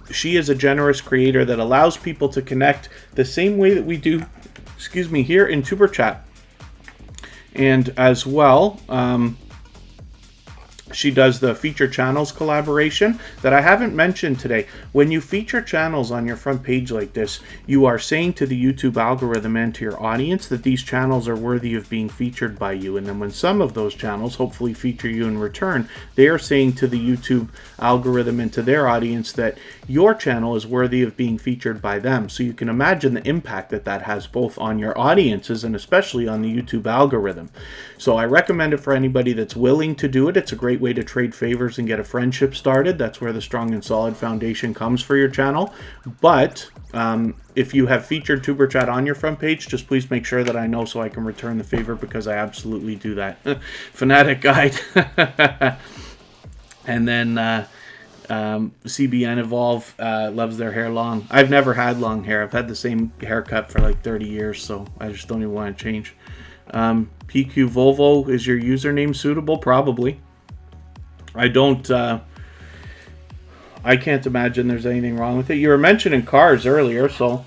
she is a generous creator that allows people to connect the same way that we do, here in Tuber Chat. And as well, she does the feature channels collaboration that I haven't mentioned today. When you feature channels on your front page like this, you are saying to the YouTube algorithm and to your audience that these channels are worthy of being featured by you. And then when some of those channels hopefully feature you in return, they are saying to the YouTube algorithm and to their audience that your channel is worthy of being featured by them. So you can imagine the impact that that has both on your audiences and especially on the YouTube algorithm. So I recommend it for anybody that's willing to do it. It's a great way to trade favors and get a friendship started. That's where the strong and solid foundation comes for your channel. But if you have featured Tuber Chat on your front page, just please make sure that I know so I can return the favor, because I absolutely do that. Fanatic Guide. And then CBN Evolve loves their hair long. I've never had long hair. I've had the same haircut for like 30 years, so I just don't even want to change. PQ Volvo, is your username suitable? Probably. I don't, I can't imagine there's anything wrong with it. You were mentioning cars earlier, so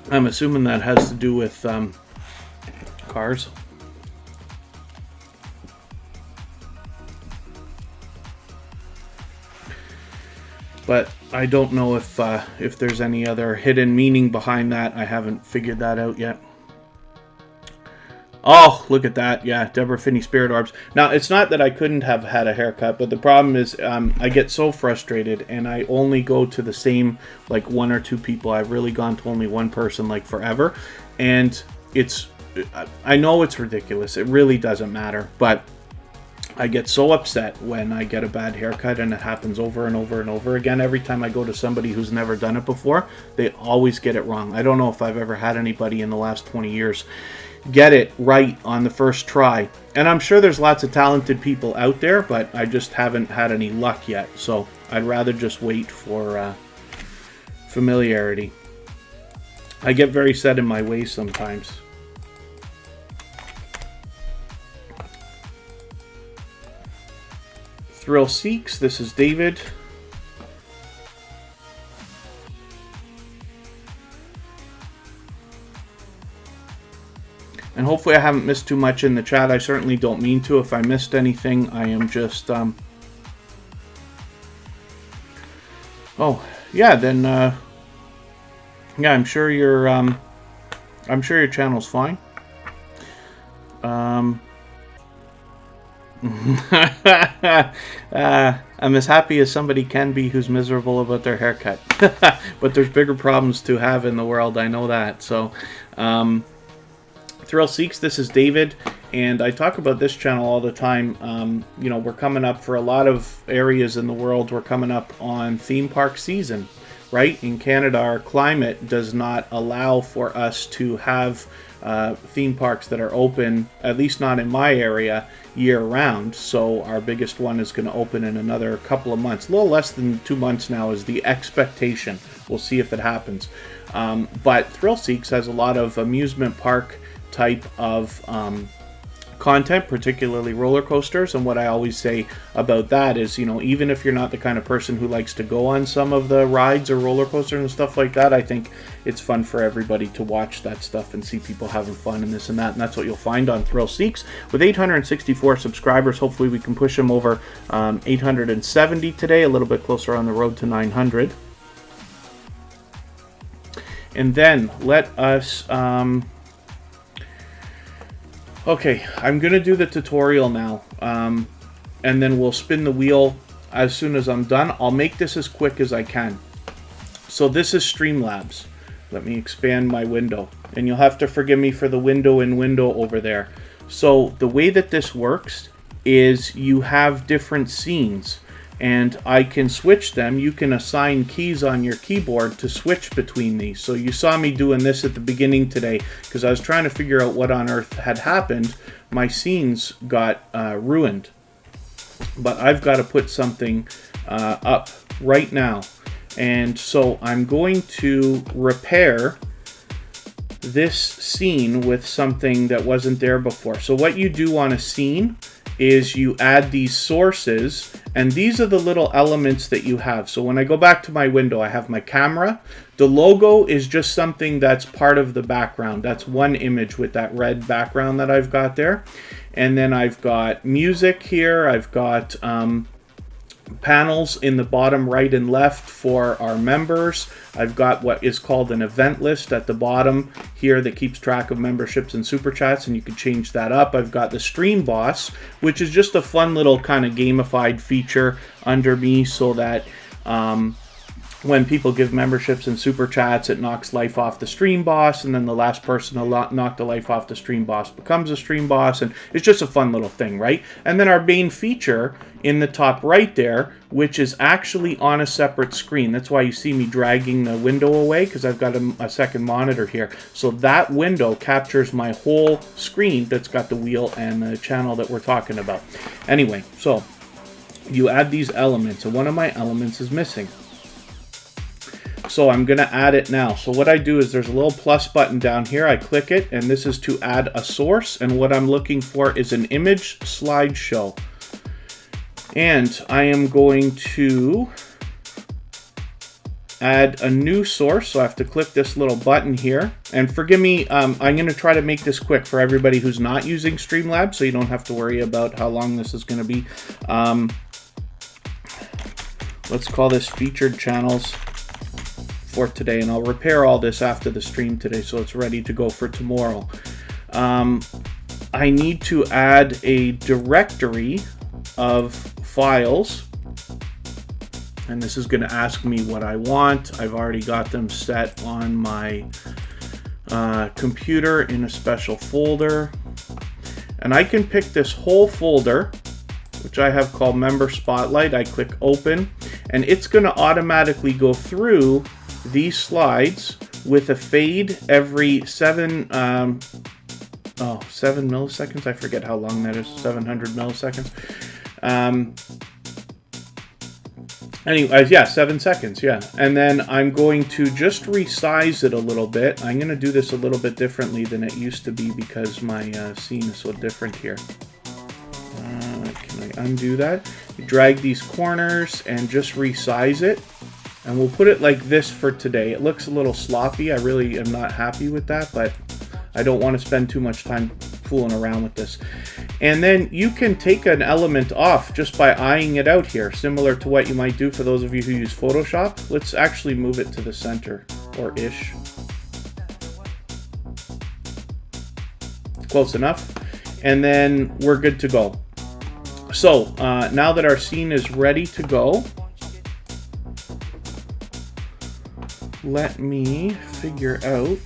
I'm assuming that has to do with cars. But I don't know if there's any other hidden meaning behind that. I haven't figured that out yet. Oh, look at that. Yeah, Deborah Finney Spirit Orbs. Now, it's not that I couldn't have had a haircut, but the problem is I get so frustrated, and I only go to the same, like, one or two people. I've really gone to only one person, like, forever. And it's, I know it's ridiculous. It really doesn't matter. But I get so upset when I get a bad haircut, and it happens over and over and over again. Every time I go to somebody who's never done it before, they always get it wrong. I don't know if I've ever had anybody in the last 20 years get it right on the first try. And I'm sure there's lots of talented people out there, but I just haven't had any luck yet. So I'd rather just wait for familiarity. I get very set in my ways sometimes. Thrill Seeks, this is David. And hopefully I haven't missed too much in the chat. I certainly don't mean to. If I missed anything, I am just... Oh, yeah, then... Yeah, I'm sure your channel's fine. I'm as happy as somebody can be who's miserable about their haircut. But there's bigger problems to have in the world, I know that. So, Thrill Seeks, this is David, and I talk about this channel all the time. You know, we're coming up for a lot of areas in the world. We're coming up on theme park season. right? In Canada, our climate does not allow for us to have theme parks that are open, at least not in my area, year round. So our biggest one is going to open in another couple of months. A little less than 2 months now is the expectation. We'll see if it happens. But Thrill Seeks has a lot of amusement park type of content, particularly roller coasters. And what I always say about that is, you know, even if you're not the kind of person who likes to go on some of the rides or roller coasters and stuff like that, I think it's fun for everybody to watch that stuff and see people having fun and this and that. And that's what you'll find on Thrill Seeks. With 864 subscribers, hopefully we can push them over 870 today, a little bit closer on the road to 900. And then let us okay, I'm going to do the tutorial now, and then we'll spin the wheel as soon as I'm done. I'll make this as quick as I can. So this is Streamlabs. Let me expand my window, and you'll have to forgive me for the window in window over there. So the way that this works is you have different scenes, and I can switch them. You can assign keys on your keyboard to switch between these. So you saw me doing this at the beginning today because I was trying to figure out what on earth had happened. My scenes got ruined, but I've got to put something up right now. And so I'm going to repair this scene with something that wasn't there before. So what you do on a scene is you add these sources, and these are the little elements that you have. So when I go back to my window, I have my camera. The logo is just something that's part of the background. That's one image with that red background that I've got there. And then I've got music here. I've got panels in the bottom right and left for our members. I've got what is called an event list at the bottom here that keeps track of memberships and super chats, and you can change that up. I've got the Stream Boss, which is just a fun little kind of gamified feature under me so that when people give memberships and super chats, it knocks life off the Stream Boss, and then the last person to knock the life off the Stream Boss becomes a Stream Boss, and it's just a fun little thing, right? And then our main feature in the top right there, which is actually on a separate screen. That's why you see me dragging the window away, because I've got a second monitor here. So that window captures my whole screen that's got the wheel and the channel that we're talking about. Anyway, so you add these elements, and one of my elements is missing. So I'm going to add it now. So what I do is there's a little plus button down here. I click it, and this is to add a source. And what I'm looking for is an image slideshow. And I am going to add a new source. So I have to click this little button here. And forgive me, I'm going to try to make this quick for everybody who's not using Streamlabs, so you don't have to worry about how long this is going to be. Let's call this featured channels for today, and I'll repair all this after the stream today so it's ready to go for tomorrow. I need to add a directory of files, and this is going to ask me what I want. I've already got them set on my computer in a special folder, and I can pick this whole folder, which I have called Member Spotlight. I click open, and it's going to automatically go through these slides with a fade every 7 milliseconds. I forget how long that is. 700 milliseconds. Anyways, yeah, 7 seconds, yeah. And then I'm going to just resize it a little bit. I'm going to do this a little bit differently than it used to be because my scene is so different here. Can I undo that? You drag these corners and just resize it. And we'll put it like this for today. It looks a little sloppy. I really am not happy with that, but I don't want to spend too much time fooling around with this. And then you can take an element off just by eyeing it out here, similar to what you might do for those of you who use Photoshop. Let's actually move it to the center, or ish. Close enough. And then we're good to go. So now that our scene is ready to go, let me figure out,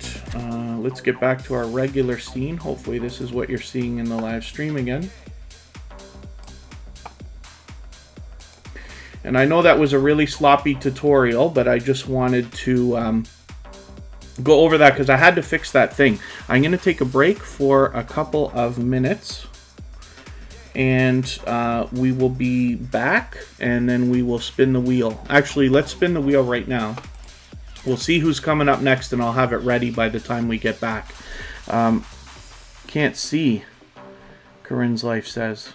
let's get back to our regular scene. Hopefully this is what you're seeing in the live stream again. And I know that was a really sloppy tutorial, but I just wanted to go over that because I had to fix that thing. I'm going to take a break for a couple of minutes, and we will be back, and then we will spin the wheel. Actually, let's spin the wheel right now. We'll see who's coming up next, and I'll have it ready by the time we get back. Can't see, Corinne's Life says.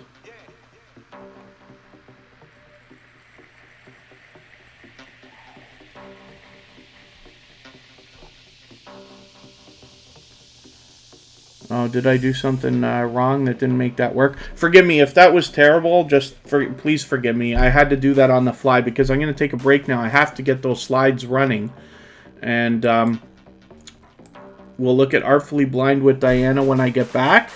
Oh, did I do something wrong that didn't make that work? Forgive me if that was terrible. Please forgive me. I had to do that on the fly because I'm going to take a break now. I have to get those slides running. And we'll look at Artfully Blind with Diana when I get back.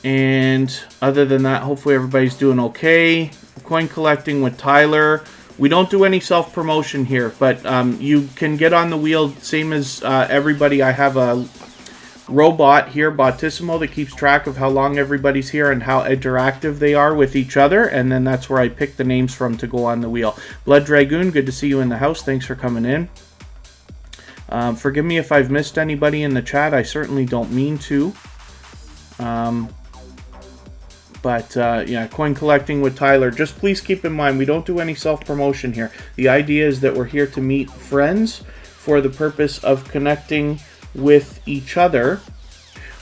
And other than that, hopefully everybody's doing okay. Coin collecting with Tyler. We don't do any self-promotion here, but you can get on the wheel, same as everybody. I have a robot here, Bottissimo, that keeps track of how long everybody's here and how interactive they are with each other, and then that's where I pick the names from to go on the wheel. Blood Dragoon, good to see you in the house. Thanks for coming in. Forgive me if I've missed anybody in the chat. I certainly don't mean to. Yeah, coin collecting with Tyler. Just please keep in mind, we don't do any self-promotion here. The idea is that we're here to meet friends for the purpose of connecting with each other.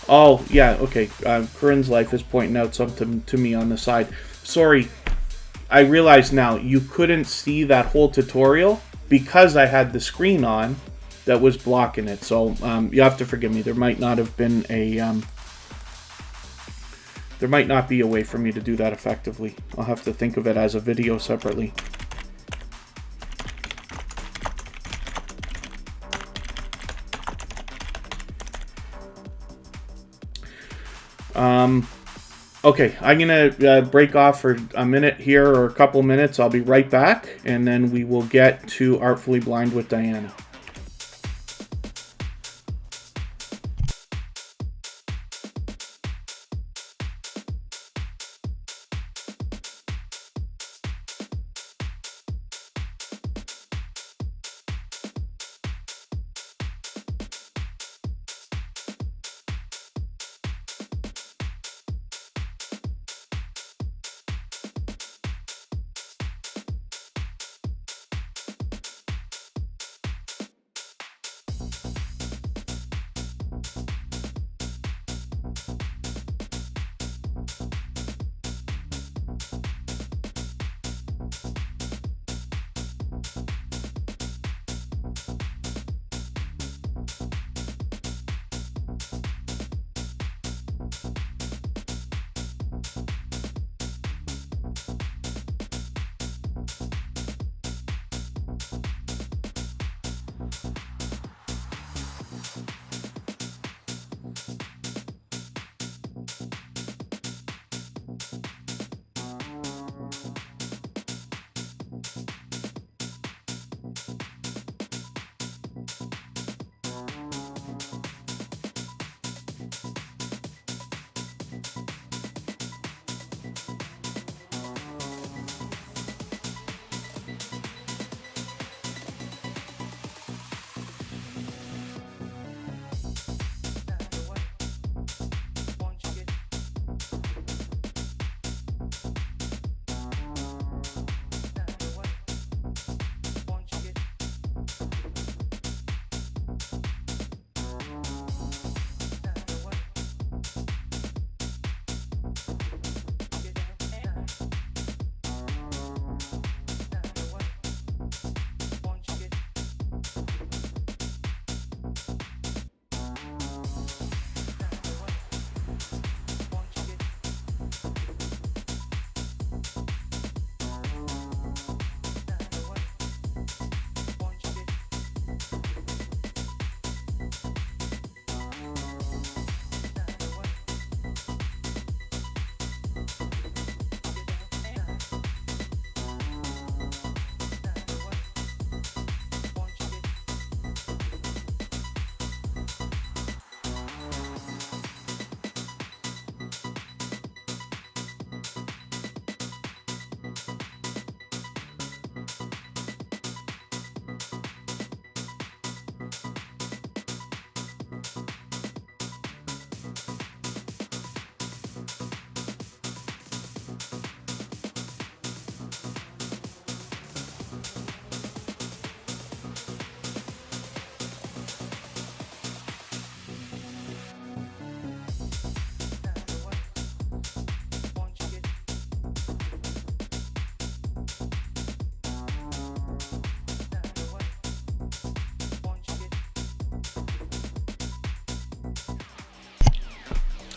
Oh, yeah, okay. Corinne's Life is pointing out something to me on the side. Sorry, I realize now you couldn't see that whole tutorial because I had the screen on that was blocking it. So you have to forgive me. There might not have been a... there might not be a way for me to do that effectively. I'll have to think of it as a video separately. Okay, I'm gonna break off for a minute here, or a couple minutes. I'll be right back, and then we will get to Artfully Blind with Diana.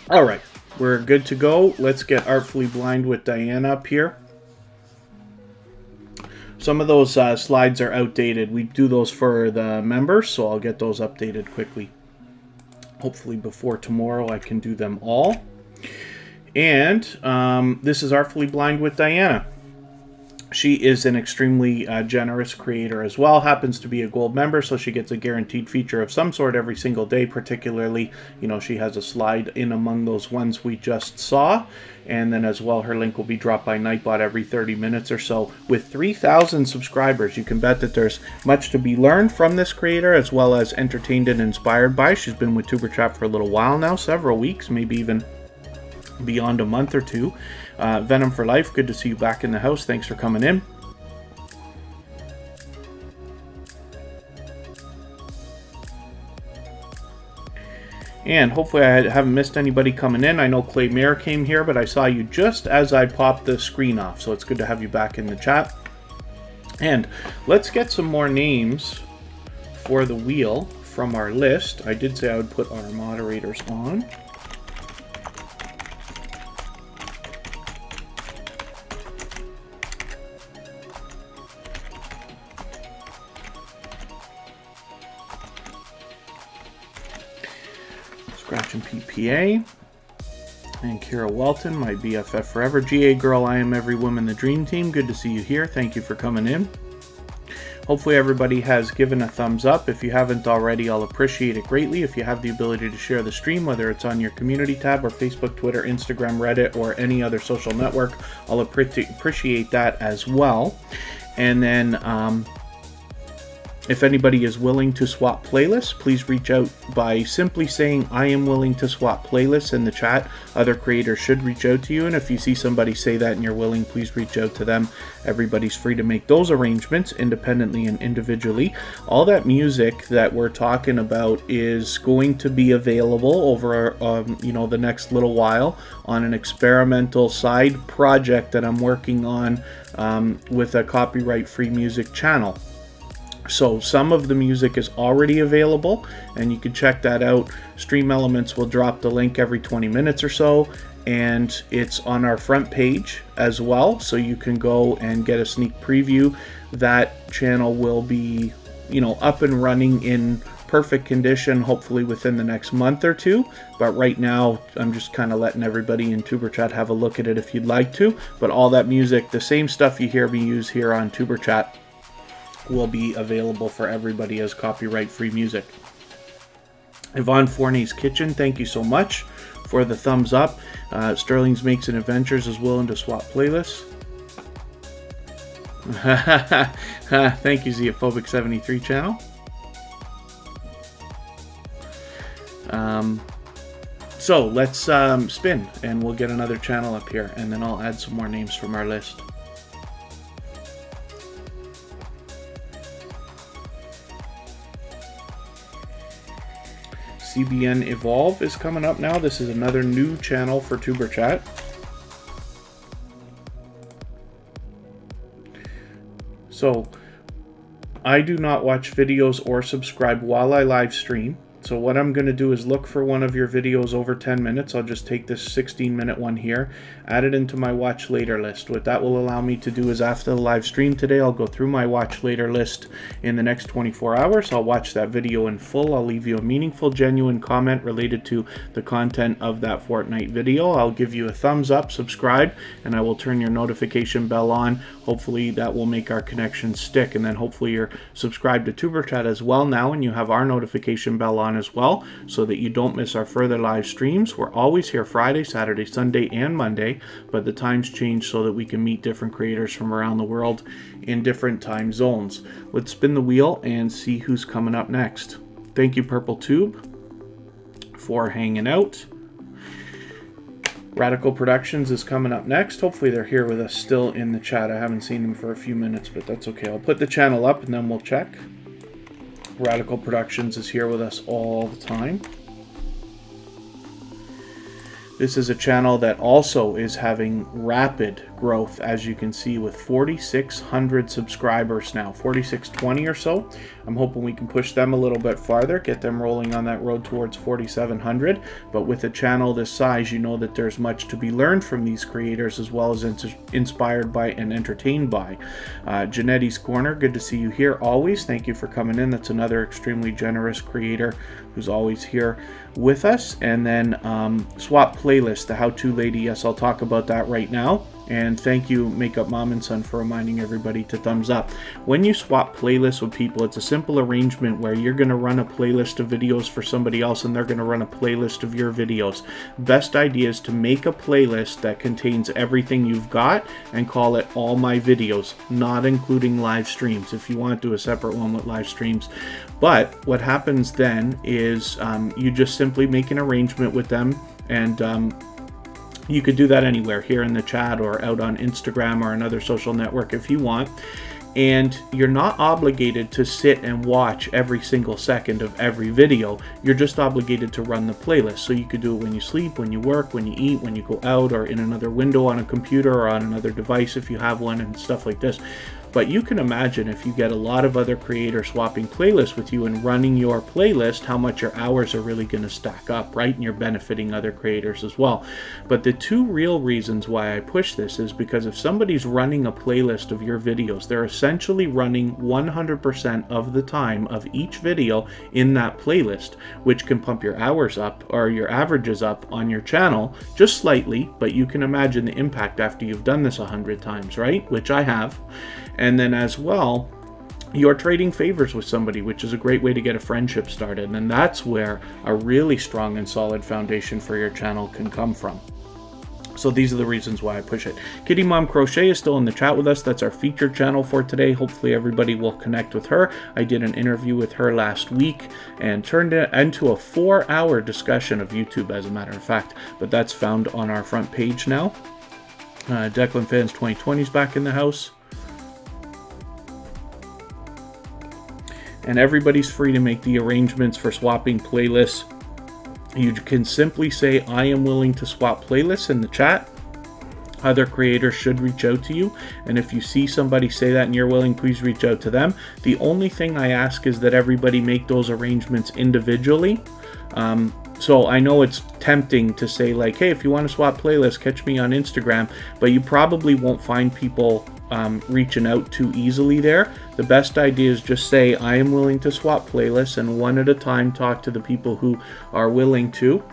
All right, we're good to go. Let's get Artfully Blind with Diana up here. Some of those slides are outdated. We do those for the members, so I'll get those updated quickly. Hopefully before tomorrow I can do them all. And this is Artfully Blind with Diana. She is an extremely generous creator as well, happens to be a gold member, so she gets a guaranteed feature of some sort every single day. Particularly, you know, she has a slide in among those ones we just saw. And then as well, her link will be dropped by Nightbot every 30 minutes or so. With 3,000 subscribers, you can bet that there's much to be learned from this creator, as well as entertained and inspired by. She's been with Tuber Chat for a little while now, several weeks, maybe even beyond a month or two. Venom for Life, good to see you back in the house. Thanks for coming in. And hopefully I haven't missed anybody coming in. I know Clay Mayer came here, but I saw you just as I popped the screen off. So it's good to have you back in the chat. And let's get some more names for the wheel from our list. I did say I would put our moderators on. Scratch and PPA. And Kira Welton, my BFF forever. GA Girl, I Am Every Woman, the Dream Team. Good to see you here. Thank you for coming in. Hopefully everybody has given a thumbs up. If you haven't already, I'll appreciate it greatly. If you have the ability to share the stream, whether it's on your community tab or Facebook, Twitter, Instagram, Reddit, or any other social network, I'll appreciate that as well. And then if anybody is willing to swap playlists, please reach out by simply saying, I am willing to swap playlists in the chat. Other creators should reach out to you. And if you see somebody say that and you're willing, please reach out to them. Everybody's free to make those arrangements independently and individually. All that music that we're talking about is going to be available over, the next little while on an experimental side project that I'm working on with a copyright-free music channel. So some of the music is already available, and you can check that out. Stream Elements will drop the link every 20 minutes or so, and it's on our front page as well, so you can go and get a sneak preview. That channel will be, up and running in perfect condition, hopefully within the next month or two. But right now, I'm just kind of letting everybody in Tuber Chat have a look at it if you'd like to. But all that music, the same stuff you hear me use here on Tuber Chat, will be available for everybody as copyright-free music. Yvonne Fournier's Kitchen, thank you so much for the thumbs up. Sterling's Makes and Adventures is willing to swap playlists. Thank you, Xeophobic73 channel. So let's spin, and we'll get another channel up here, and then I'll add some more names from our list. CBN Evolve is coming up now. This is another new channel for Tuber Chat. So, I do not watch videos or subscribe while I live stream. So what I'm going to do is look for one of your videos over 10 minutes. I'll just take this 16-minute one here, add it into my watch later list. What that will allow me to do is after the live stream today, I'll go through my watch later list in the next 24 hours. I'll watch that video in full. I'll leave you a meaningful, genuine comment related to the content of that Fortnite video. I'll give you a thumbs up, subscribe, and I will turn your notification bell on. Hopefully that will make our connection stick. And then hopefully you're subscribed to Tuber Chat as well now, and you have our notification bell on as well, so that you don't miss our further live streams. We're always here Friday, Saturday, Sunday, and Monday, but the times change so that we can meet different creators from around the world in different time zones. Let's spin the wheel and see who's coming up next. Thank you, Purple Tube, for hanging out. Radical Productions is coming up next. Hopefully they're here with us still in the chat. I haven't seen them for a few minutes, but that's okay. I'll put the channel up and then we'll check. Radical Productions is here with us all the time. This is a channel that also is having rapid growth, as you can see, with 4,600 subscribers now, 4,620 or so. I'm hoping we can push them a little bit farther, get them rolling on that road towards 4,700. But with a channel this size, you know that there's much to be learned from these creators, as well as inspired by and entertained by. Janetti's Corner, good to see you here always. Thank you for coming in. That's another extremely generous creator who's always here with us. And then Swap Playlist, the how-to lady. Yes, I'll talk about that right now. And thank you, Makeup Mom and Son, for reminding everybody to thumbs up. When you swap playlists with people, it's a simple arrangement where you're going to run a playlist of videos for somebody else and they're going to run a playlist of your videos. Best idea is to make a playlist that contains everything you've got and call it All My Videos, not including live streams, if you want to do a separate one with live streams. But what happens then is you just simply make an arrangement with them, and you could do that anywhere, here in the chat or out on Instagram or another social network if you want. And you're not obligated to sit and watch every single second of every video. You're just obligated to run the playlist. So you could do it when you sleep, when you work, when you eat, when you go out, or in another window on a computer or on another device if you have one, and stuff like this. But you can imagine if you get a lot of other creators swapping playlists with you and running your playlist, how much your hours are really going to stack up, right? And you're benefiting other creators as well. But the two real reasons why I push this is because if somebody's running a playlist of your videos, they're essentially running 100% of the time of each video in that playlist, which can pump your hours up or your averages up on your channel just slightly. But you can imagine the impact after you've done this 100 times, right? Which I have. And then as well, you're trading favors with somebody, which is a great way to get a friendship started. And that's where a really strong and solid foundation for your channel can come from. So these are the reasons why I push it. Kitty Mom Crochet is still in the chat with us. That's our featured channel for today. Hopefully everybody will connect with her. I did an interview with her last week and turned it into a 4-hour discussion of YouTube, as a matter of fact. But that's found on our front page now. Declan Fans 2020 is back in the house. And everybody's free to make the arrangements for swapping playlists. You can simply say, I am willing to swap playlists in the chat. Other creators should reach out to you. And if you see somebody say that and you're willing, please reach out to them. The only thing I ask is that everybody make those arrangements individually. So I know it's tempting to say like, hey, if you want to swap playlists, catch me on Instagram. But you probably won't find people reaching out too easily there. The best idea is just say, I am willing to swap playlists, and one at a time talk to the people who are willing to.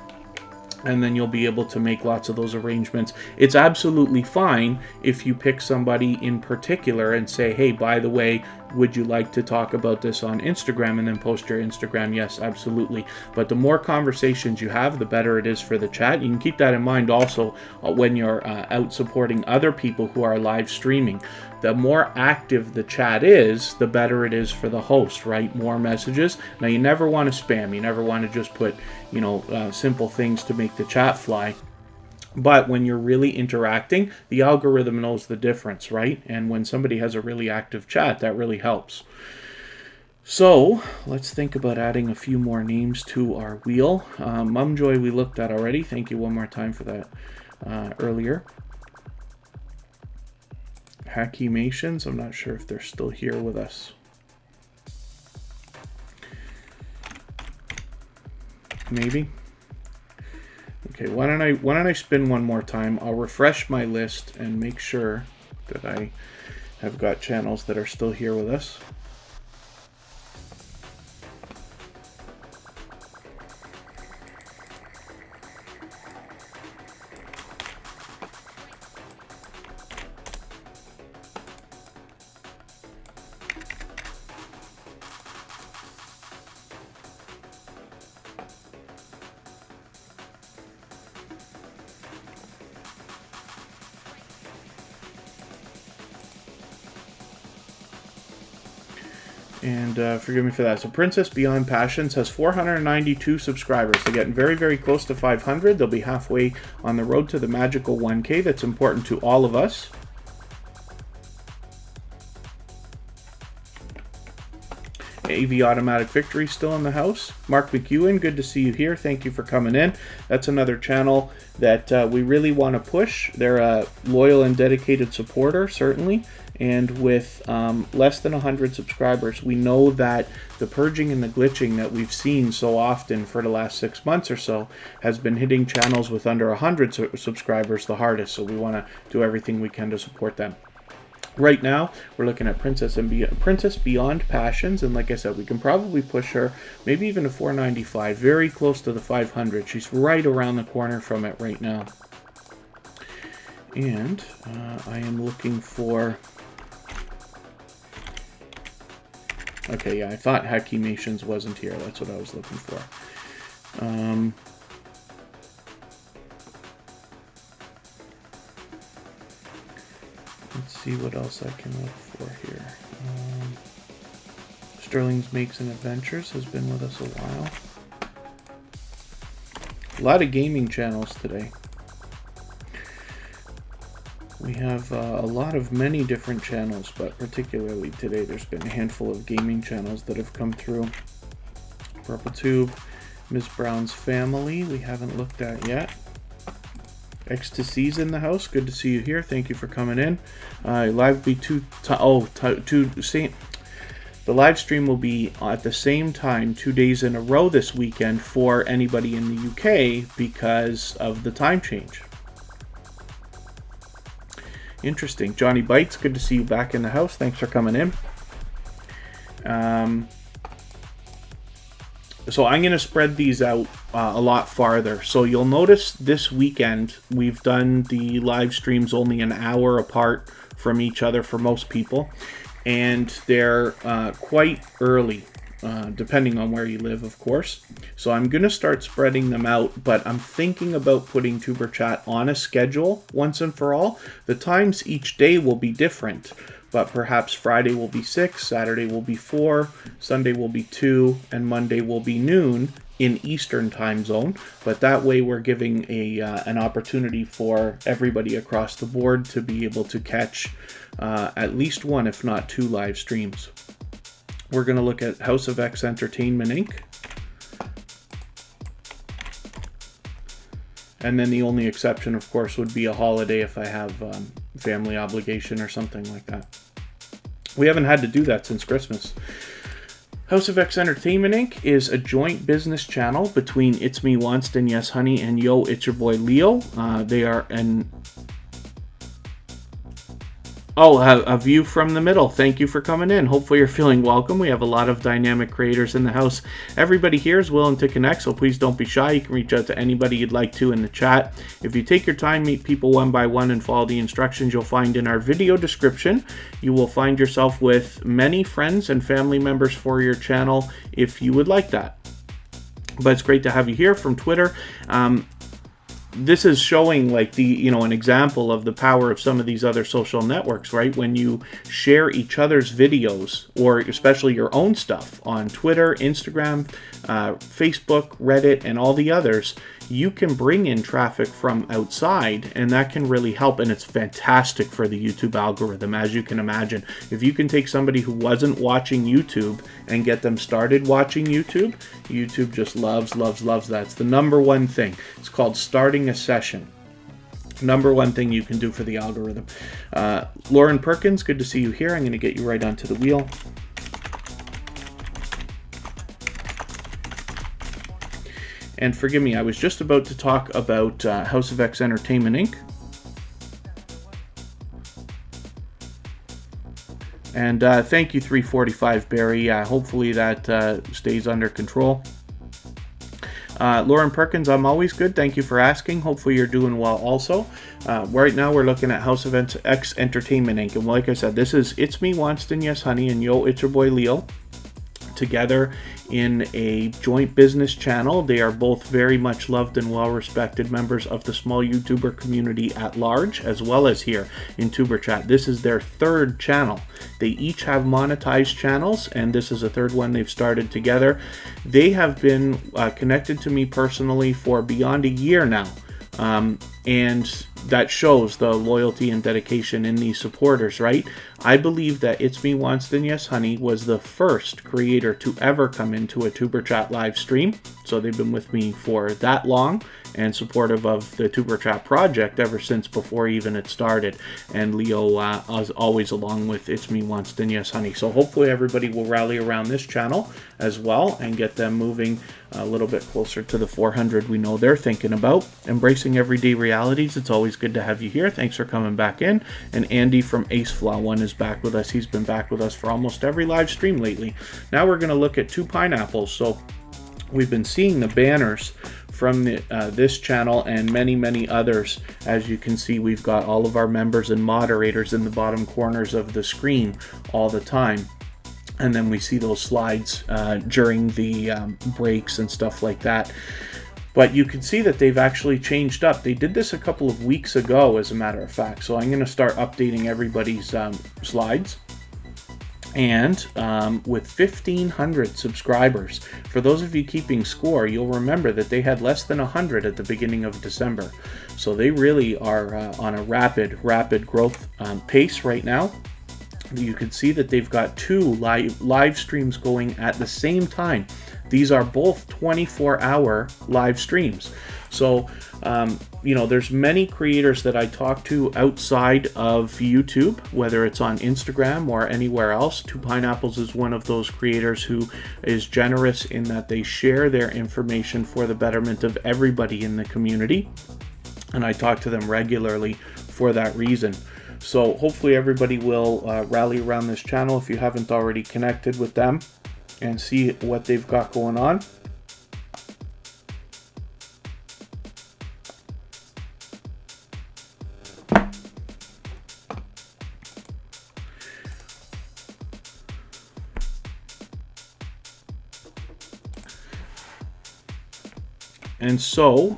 And then you'll be able to make lots of those arrangements. It's absolutely fine if you pick somebody in particular and say, hey, by the way, would you like to talk about this on Instagram, and then post your Instagram? Yes, absolutely. But the more conversations you have, the better it is for the chat. You can keep that in mind also when you're out supporting other people who are live streaming. The more active the chat is, the better it is for the host, right? More messages. Now, you never want to spam. You never want to just put, simple things to make the chat fly. But when you're really interacting, the algorithm knows the difference, right? And when somebody has a really active chat, that really helps. So let's think about adding a few more names to our wheel. Mumjoy we looked at already. Thank you one more time for that earlier. Hackimations, I'm not sure if they're still here with us. Maybe. Okay, why don't I spin one more time? I'll refresh my list and make sure that I have got channels that are still here with us. And forgive me for that. So Princess Beyond Passions has 492 subscribers. They're getting very, very close to 500. They'll be halfway on the road to the magical 1K. That's important to all of us. AV Automatic Victory still in the house. Mark McEwen, good to see you here. Thank you for coming in. That's another channel that we really want to push. They're a loyal and dedicated supporter, certainly. And with less than 100 subscribers, we know that the purging and the glitching that we've seen so often for the last 6 months or so has been hitting channels with under 100 subscribers the hardest. So we want to do everything we can to support them. Right now, we're looking at Princess Beyond Passions, and like I said, we can probably push her maybe even to 495, very close to the 500. She's right around the corner from it right now. And I am looking for... Okay, yeah, I thought Hakimations wasn't here. That's what I was looking for. Let's see what else I can look for here. Sterling's Makes and Adventures has been with us a while. A lot of gaming channels today. We have a lot of many different channels, but particularly today there's been a handful of gaming channels that have come through. Purple Tube, Ms. Brown's Family, we haven't looked at yet. Ecstasy's in the house, good to see you here. Thank you for coming in. Live be the live stream will be at the same time 2 days in a row this weekend for anybody in the UK because of the time change. Interesting. Johnny Bites, good to see you back in the house. Thanks for coming in. So I'm going to spread these out a lot farther. So you'll notice this weekend we've done the live streams only an hour apart from each other for most people. And they're quite early, depending on where you live, of course. So I'm going to start spreading them out, but I'm thinking about putting Tuber Chat on a schedule once and for all. The times each day will be different, but perhaps Friday will be 6, Saturday will be 4, Sunday will be 2, and Monday will be noon in Eastern time zone. But that way we're giving an opportunity for everybody across the board to be able to catch at least one, if not 2 live streams. We're going to look at House of X Entertainment Inc. And then the only exception, of course, would be a holiday if I have family obligation or something like that. We haven't had to do that since Christmas. House of X Entertainment Inc. is a joint business channel between It's Me Wanston, Yes Honey, and Yo, It's Your Boy Leo. They are an... Oh, a view from the middle. Thank you for coming in. Hopefully you're feeling welcome. We have a lot of dynamic creators in the house. Everybody here is willing to connect, so please don't be shy. You can reach out to anybody you'd like to in the chat. If you take your time, meet people one by one, and follow the instructions you'll find in our video description, you will find yourself with many friends and family members for your channel if you would like that. But it's great to have you here from Twitter. This is showing like an example of the power of some of these other social networks, right? When you share each other's videos, or especially your own stuff on Twitter, Instagram, Facebook, Reddit, and all the others, you can bring in traffic from outside, and that can really help. And it's fantastic for the YouTube algorithm, as you can imagine. If you can take somebody who wasn't watching YouTube and get them started watching YouTube, YouTube just loves that. It's the number one thing. It's called starting a session. Number one thing you can do for the algorithm. Lauren Perkins, good to see you here. I'm going to get you right onto the wheel. And forgive me, I was just about to talk about House of X Entertainment Inc. And thank you, 345 Barry. Hopefully that stays under control. Lauren Perkins, I'm always good. Thank you for asking. Hopefully you're doing well also. Right now we're looking at House of X Entertainment Inc. And like I said, this is It's Me Wanston, Yes Honey, and Yo, It's Your Boy Leo, together in a joint business channel. They are both very much loved and well-respected members of the small YouTuber community at large, as well as here in Tuber Chat. This is their third channel. They each have monetized channels, and this is a third one they've started together. They have been connected to me personally for beyond a year now. And that shows the loyalty and dedication in these supporters, right? I believe that It's Me Wanston Yes Honey was the first creator to ever come into a Tuber Chat live stream. So they've been with me for that long and supportive of the Tuber Chat project ever since before even it started. And Leo was always along with It's Me Wanston Yes Honey. So hopefully everybody will rally around this channel as well and get them moving a little bit closer to the 400 we know they're thinking about. Embracing everyday realities. It's always good to have you here. Thanks for coming back in. And Andy from AceFlaw1 is back with us. He's been back with us for almost every live stream lately. Now we're going to look at two pineapples. So we've been seeing the banners from this channel and many others. As you can see, we've got all of our members and moderators in the bottom corners of the screen all the time. And then we see those slides during the breaks and stuff like that. But you can see that they've actually changed up. They did this a couple of weeks ago, as a matter of fact. So I'm going to start updating everybody's slides. And with 1,500 subscribers, for those of you keeping score, you'll remember that they had less than 100 at the beginning of December. So they really are on a rapid growth pace right now. You can see that they've got two live streams going at the same time. These are both 24-hour live streams. So, you know, there's many creators that I talk to outside of YouTube, whether it's on Instagram or anywhere else. Two Pineapples is one of those creators who is generous in that they share their information for the betterment of everybody in the community. And I talk to them regularly for that reason. So hopefully everybody will rally around this channel if you haven't already connected with them and see what they've got going on. And so,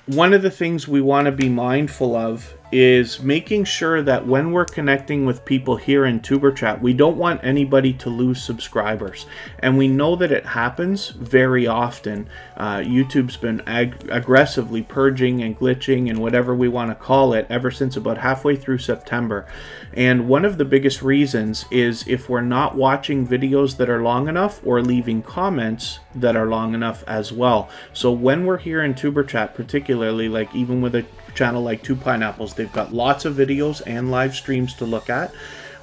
one of the things we want to be mindful of is making sure that when we're connecting with people here in Tuber Chat, we don't want anybody to lose subscribers. And we know that it happens very often. YouTube's been aggressively purging and glitching and whatever we want to call it ever since about halfway through September. And one of the biggest reasons is if we're not watching videos that are long enough or leaving comments that are long enough as well. So when we're here in Tuber Chat, particularly, like even with a channel like Two Pineapples, they've got lots of videos and live streams to look at.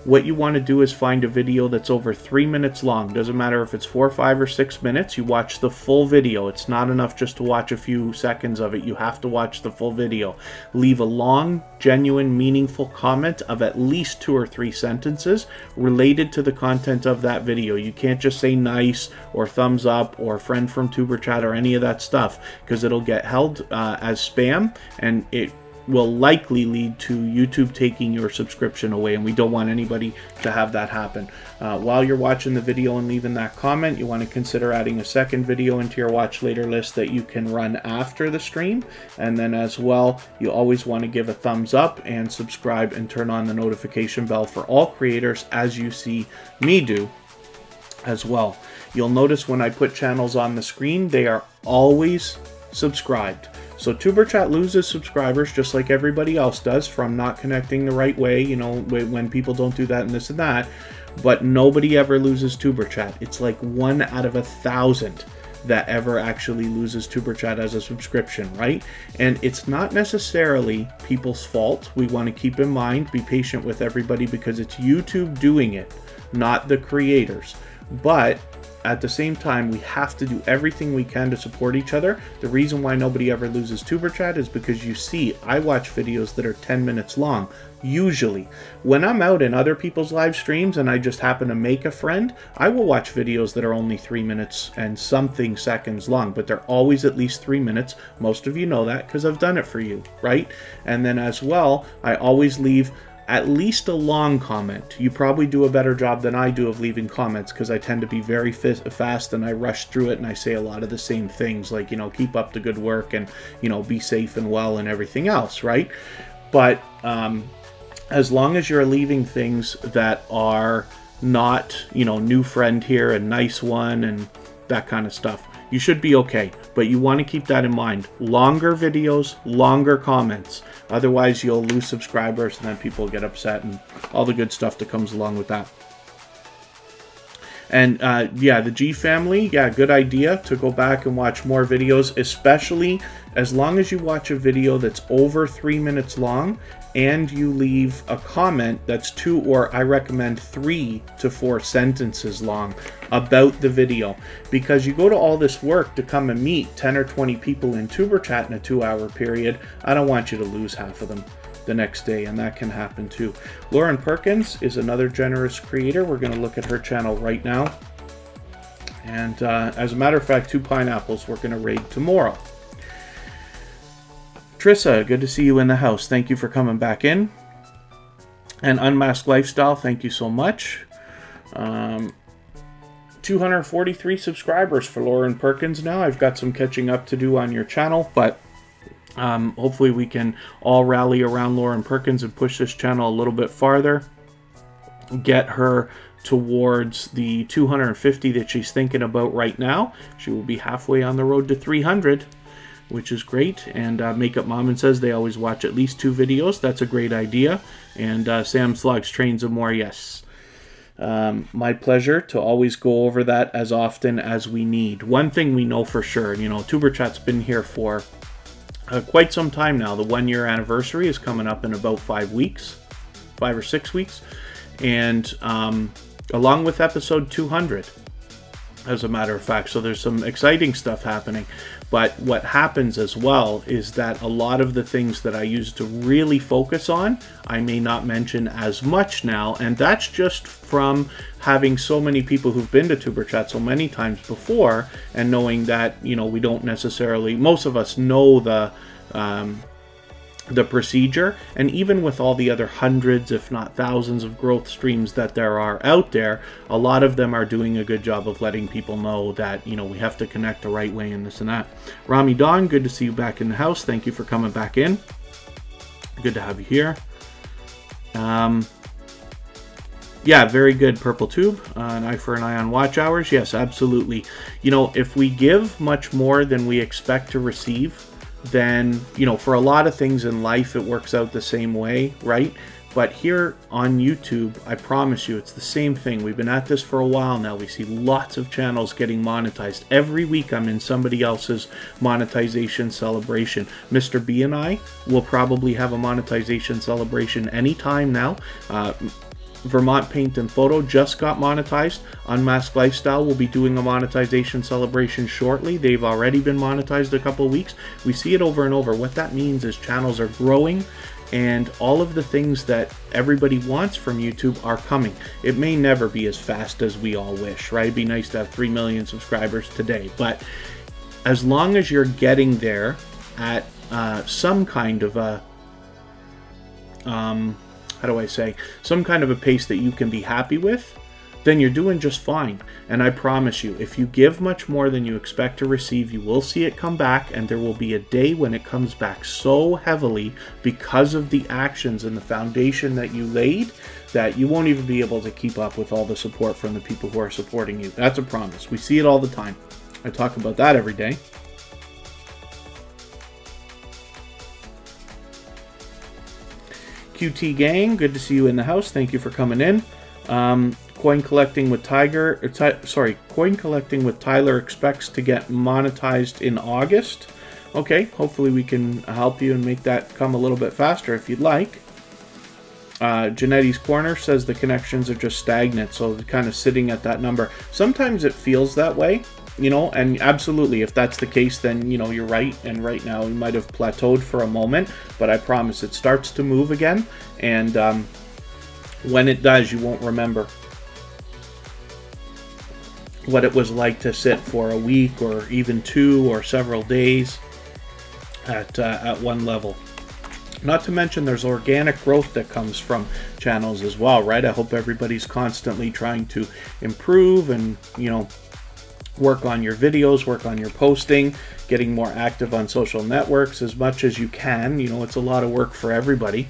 What you want to do is find a video that's over 3 minutes long. Doesn't matter if it's 4, 5, or 6 minutes. You watch the full video. It's not enough just to watch a few seconds of it. You have to watch the full video. Leave a long, genuine, meaningful comment of at least 2 or 3 sentences related to the content of that video. You can't just say nice or thumbs up or friend from Tuber Chat or any of that stuff, because it'll get held as spam, and it will likely lead to YouTube taking your subscription away, and we don't want anybody to have that happen. While you're watching the video and leaving that comment, you want to consider adding a second video into your watch later list that you can run after the stream. And then as well, you always want to give a thumbs up and subscribe and turn on the notification bell for all creators, as you see me do as well. You'll notice when I put channels on the screen, they are always subscribed. So Tuber Chat loses subscribers just like everybody else does from not connecting the right way, you know, when people don't do that and this and that. But nobody ever loses Tuber Chat. It's like 1 out of 1,000 that ever actually loses Tuber Chat as a subscription, right? And it's not necessarily people's fault. We want to keep in mind, be patient with everybody, because it's YouTube doing it, not the creators. But at the same time, we have to do everything we can to support each other. The reason why nobody ever loses Tuber Chat is because you see, I watch videos that are 10 minutes long. Usually, when I'm out in other people's live streams and I just happen to make a friend, I will watch videos that are only 3 minutes and something seconds long, but they're always at least 3 minutes. Most of you know that because I've done it for you, right? And then as well, I always leave at least a long comment. You probably do a better job than I do of leaving comments, because I tend to be very fast and I rush through it and I say a lot of the same things, like, you know, keep up the good work and, you know, be safe and well and everything else, right? But as long as you're leaving things that are not, you know, new friend here and nice one and that kind of stuff, you should be okay. But you want to keep that in mind. Longer videos, longer comments. Otherwise, you'll lose subscribers, and then people get upset, and all the good stuff that comes along with that. And yeah, the G family, yeah, good idea to go back and watch more videos, especially as long as you watch a video that's over 3 minutes long and you leave a comment that's 2, or I recommend 3 to 4 sentences long about the video. Because you go to all this work to come and meet 10 or 20 people in Tuber Chat in a 2-hour period. I don't want you to lose half of them the next day, and that can happen too. Lauren Perkins is another generous creator. We're going to look at her channel right now. And as a matter of fact, 2 pineapples we're going to raid tomorrow. Trissa, good to see you in the house. Thank you for coming back in. And Unmasked Lifestyle, thank you so much. 243 subscribers for Lauren Perkins now. I've got some catching up to do on your channel, but hopefully we can all rally around Lauren Perkins and push this channel a little bit farther. Get her towards the 250 that she's thinking about right now. She will be halfway on the road to 300, which is great. And Makeup Mom says they always watch at least 2 videos. That's a great idea. And Sam Slugs trains them more. Yes. My pleasure to always go over that as often as we need. One thing we know for sure, you know, Tuber Chat's been here for quite some time now. The 1-year anniversary is coming up in about 5 or 6 weeks. And along with episode 200, as a matter of fact. So there's some exciting stuff happening. But what happens as well is that a lot of the things that I used to really focus on, I may not mention as much now. And that's just from having so many people who've been to Tuber Chat so many times before, and knowing that, you know, we don't necessarily, most of us know the procedure. And even with all the other hundreds, if not thousands of growth streams that there are out there, a lot of them are doing a good job of letting people know that, you know, we have to connect the right way and this and that. Rami Don, good to see you back in the house. Thank you for coming back in. Good to have you here. Yeah, very good, Purple Tube. An eye for an eye on watch hours. Yes, absolutely. You know, if we give much more than we expect to receive, then, you know, for a lot of things in life, it works out the same way, right? But here on YouTube, I promise you, it's the same thing. We've been at this for a while now. We see lots of channels getting monetized. Every week I'm in somebody else's monetization celebration. Mr. B and I will probably have a monetization celebration anytime now. Vermont Paint and Photo just got monetized. Unmasked Lifestyle will be doing a monetization celebration shortly. They've already been monetized a couple of weeks. We see it over and over. What that means is channels are growing, and all of the things that everybody wants from YouTube are coming. It may never be as fast as we all wish, right? It'd be nice to have 3 million subscribers today, but as long as you're getting there at some kind of a how do I say, some kind of a pace that you can be happy with, then you're doing just fine. And I promise you, if you give much more than you expect to receive, you will see it come back, and there will be a day when it comes back so heavily because of the actions and the foundation that you laid, that you won't even be able to keep up with all the support from the people who are supporting you. That's a promise. We see it all the time. I talk about that every day. QT Gang, good to see you in the house. Thank you for coming in. Coin collecting with Coin collecting with Tyler expects to get monetized in August. Okay, hopefully we can help you and make that come a little bit faster if you'd like. Janetti's Corner says the connections are just stagnant, so they're kind of sitting at that number. Sometimes it feels that way, you know, and absolutely, if that's the case, then, you know, you're right. And right now, you might have plateaued for a moment, but I promise it starts to move again. And when it does, you won't remember what it was like to sit for a week or even 2 or several days at one level. Not to mention there's organic growth that comes from channels as well, right? I hope everybody's constantly trying to improve and, you know, work on your videos, work on your posting, getting more active on social networks as much as you can. You know, it's a lot of work for everybody.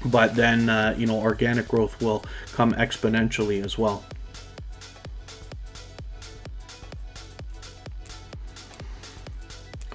But then, you know, organic growth will come exponentially as well.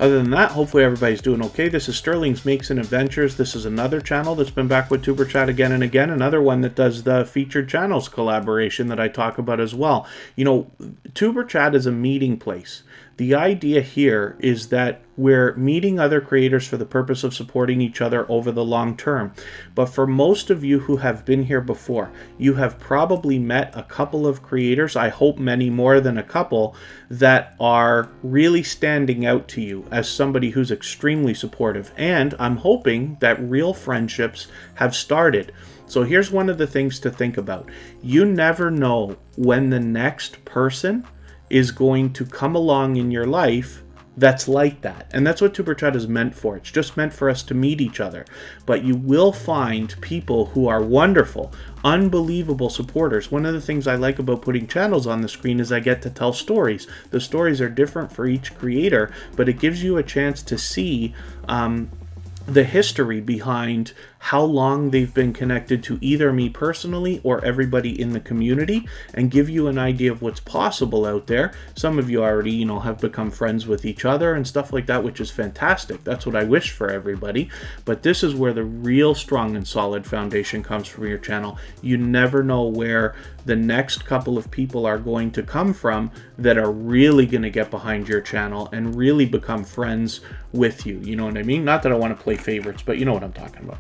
Other than that, hopefully everybody's doing okay. This is Sterling's Makes and Adventures. This is another channel that's been back with Tuber Chat again and again. Another one that does the featured channels collaboration that I talk about as well. You know, Tuber Chat is a meeting place. The idea here is that we're meeting other creators for the purpose of supporting each other over the long term. But for most of you who have been here before, you have probably met a couple of creators, I hope many more than a couple, that are really standing out to you as somebody who's extremely supportive. And I'm hoping that real friendships have started. So here's one of the things to think about. You never know when the next person is going to come along in your life that's like that. And that's what Tuber Chat is meant for. It's just meant for us to meet each other. But you will find people who are wonderful, unbelievable supporters. One of the things I like about putting channels on the screen is I get to tell stories. The stories are different for each creator, but it gives you a chance to see the history behind how long they've been connected to either me personally or everybody in the community, and give you an idea of what's possible out there. Some of you already, you know, have become friends with each other and stuff like that, which is fantastic. That's what I wish for everybody. But this is where the real strong and solid foundation comes from your channel. You never know where the next couple of people are going to come from that are really going to get behind your channel and really become friends with you. You know what I mean? Not that I want to play favorites, but you know what I'm talking about.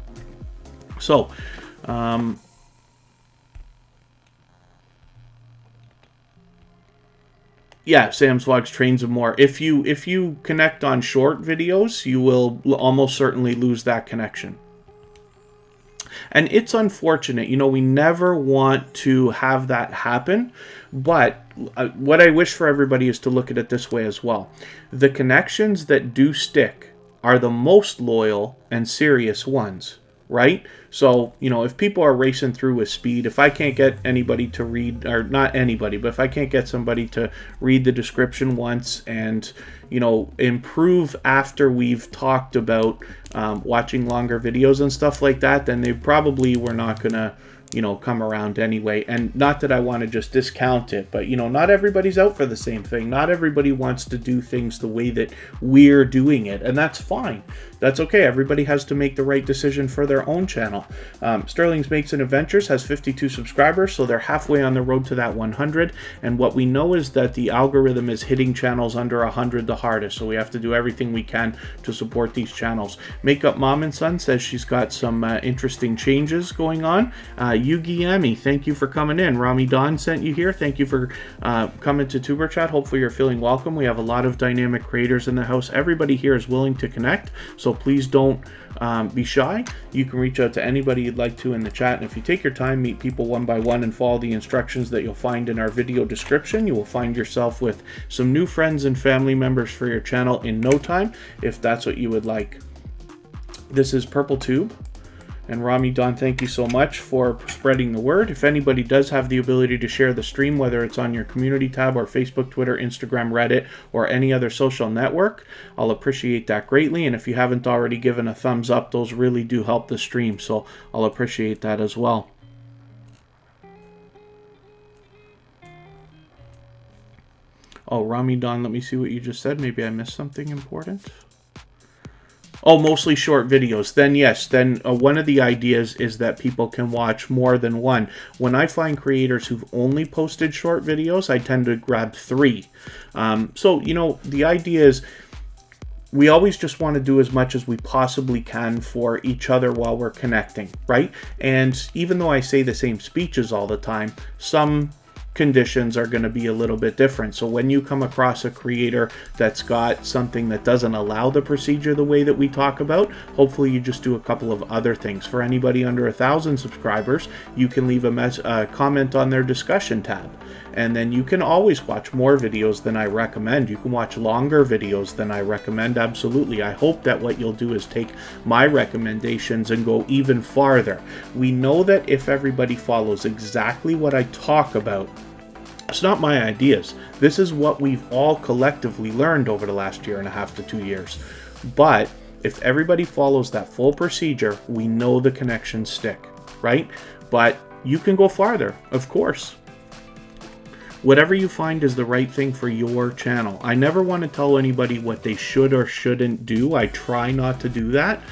So, yeah, Sam's Vlogs, Trains and More. If you connect on short videos, you will almost certainly lose that connection. And it's unfortunate. You know, we never want to have that happen. But what I wish for everybody is to look at it this way as well. The connections that do stick are the most loyal and serious ones, right? So, you know, if people are racing through with speed, if I can't get anybody to read, or not anybody, but if I can't get somebody to read the description once and, you know, improve after we've talked about watching longer videos and stuff like that, then they probably were not going to, you know, come around anyway. And not that I want to just discount it, but, you know, not everybody's out for the same thing. Not everybody wants to do things the way that we're doing it, and that's fine. That's okay. Everybody has to make the right decision for their own channel. Sterling's Makes and Adventures has 52 subscribers, so they're halfway on the road to that 100. And what we know is that the algorithm is hitting channels under 100 the hardest, so we have to do everything we can to support these channels. Makeup Mom and Son says she's got some interesting changes going on. Yugi Ami, thank you for coming in. Rami Don sent you here. Thank you for coming to Tuber Chat. Hopefully you're feeling welcome. We have a lot of dynamic creators in the house. Everybody here is willing to connect, so please don't be shy. You can reach out to anybody you'd like to in the chat, and if you take your time, meet people one by one, and follow the instructions that you'll find in our video description, you will find yourself with some new friends and family members for your channel in no time, if that's what you would like. This is Purple Tube. And Rami Don, thank you so much for spreading the word. If anybody does have the ability to share the stream, whether it's on your community tab or Facebook, Twitter, Instagram, Reddit, or any other social network, I'll appreciate that greatly. And if you haven't already given a thumbs up, those really do help the stream, so I'll appreciate that as well. Oh, Rami Don, let me see what you just said. Maybe I missed something important. Oh, mostly short videos. Then yes, then one of the ideas is that people can watch more than one. When I find creators who've only posted short videos, I tend to grab 3. So, you know, the idea is we always just want to do as much as we possibly can for each other while we're connecting, right? And even though I say the same speeches all the time, some conditions are going to be a little bit different. So when you come across a creator that's got something that doesn't allow the procedure the way that we talk about, hopefully you just do a couple of other things. For anybody under 1,000 subscribers, you can leave a comment on their discussion tab. And then you can always watch more videos than I recommend. You can watch longer videos than I recommend, absolutely. I hope that what you'll do is take my recommendations and go even farther. We know that if everybody follows exactly what I talk about, it's not my ideas. This is what we've all collectively learned over the last 1.5 to 2 years. But if everybody follows that full procedure, we know the connections stick, right? But you can go farther, of course. whatever you find is the right thing for your channel. I never want to tell anybody what they should or shouldn't do. I try not to do that.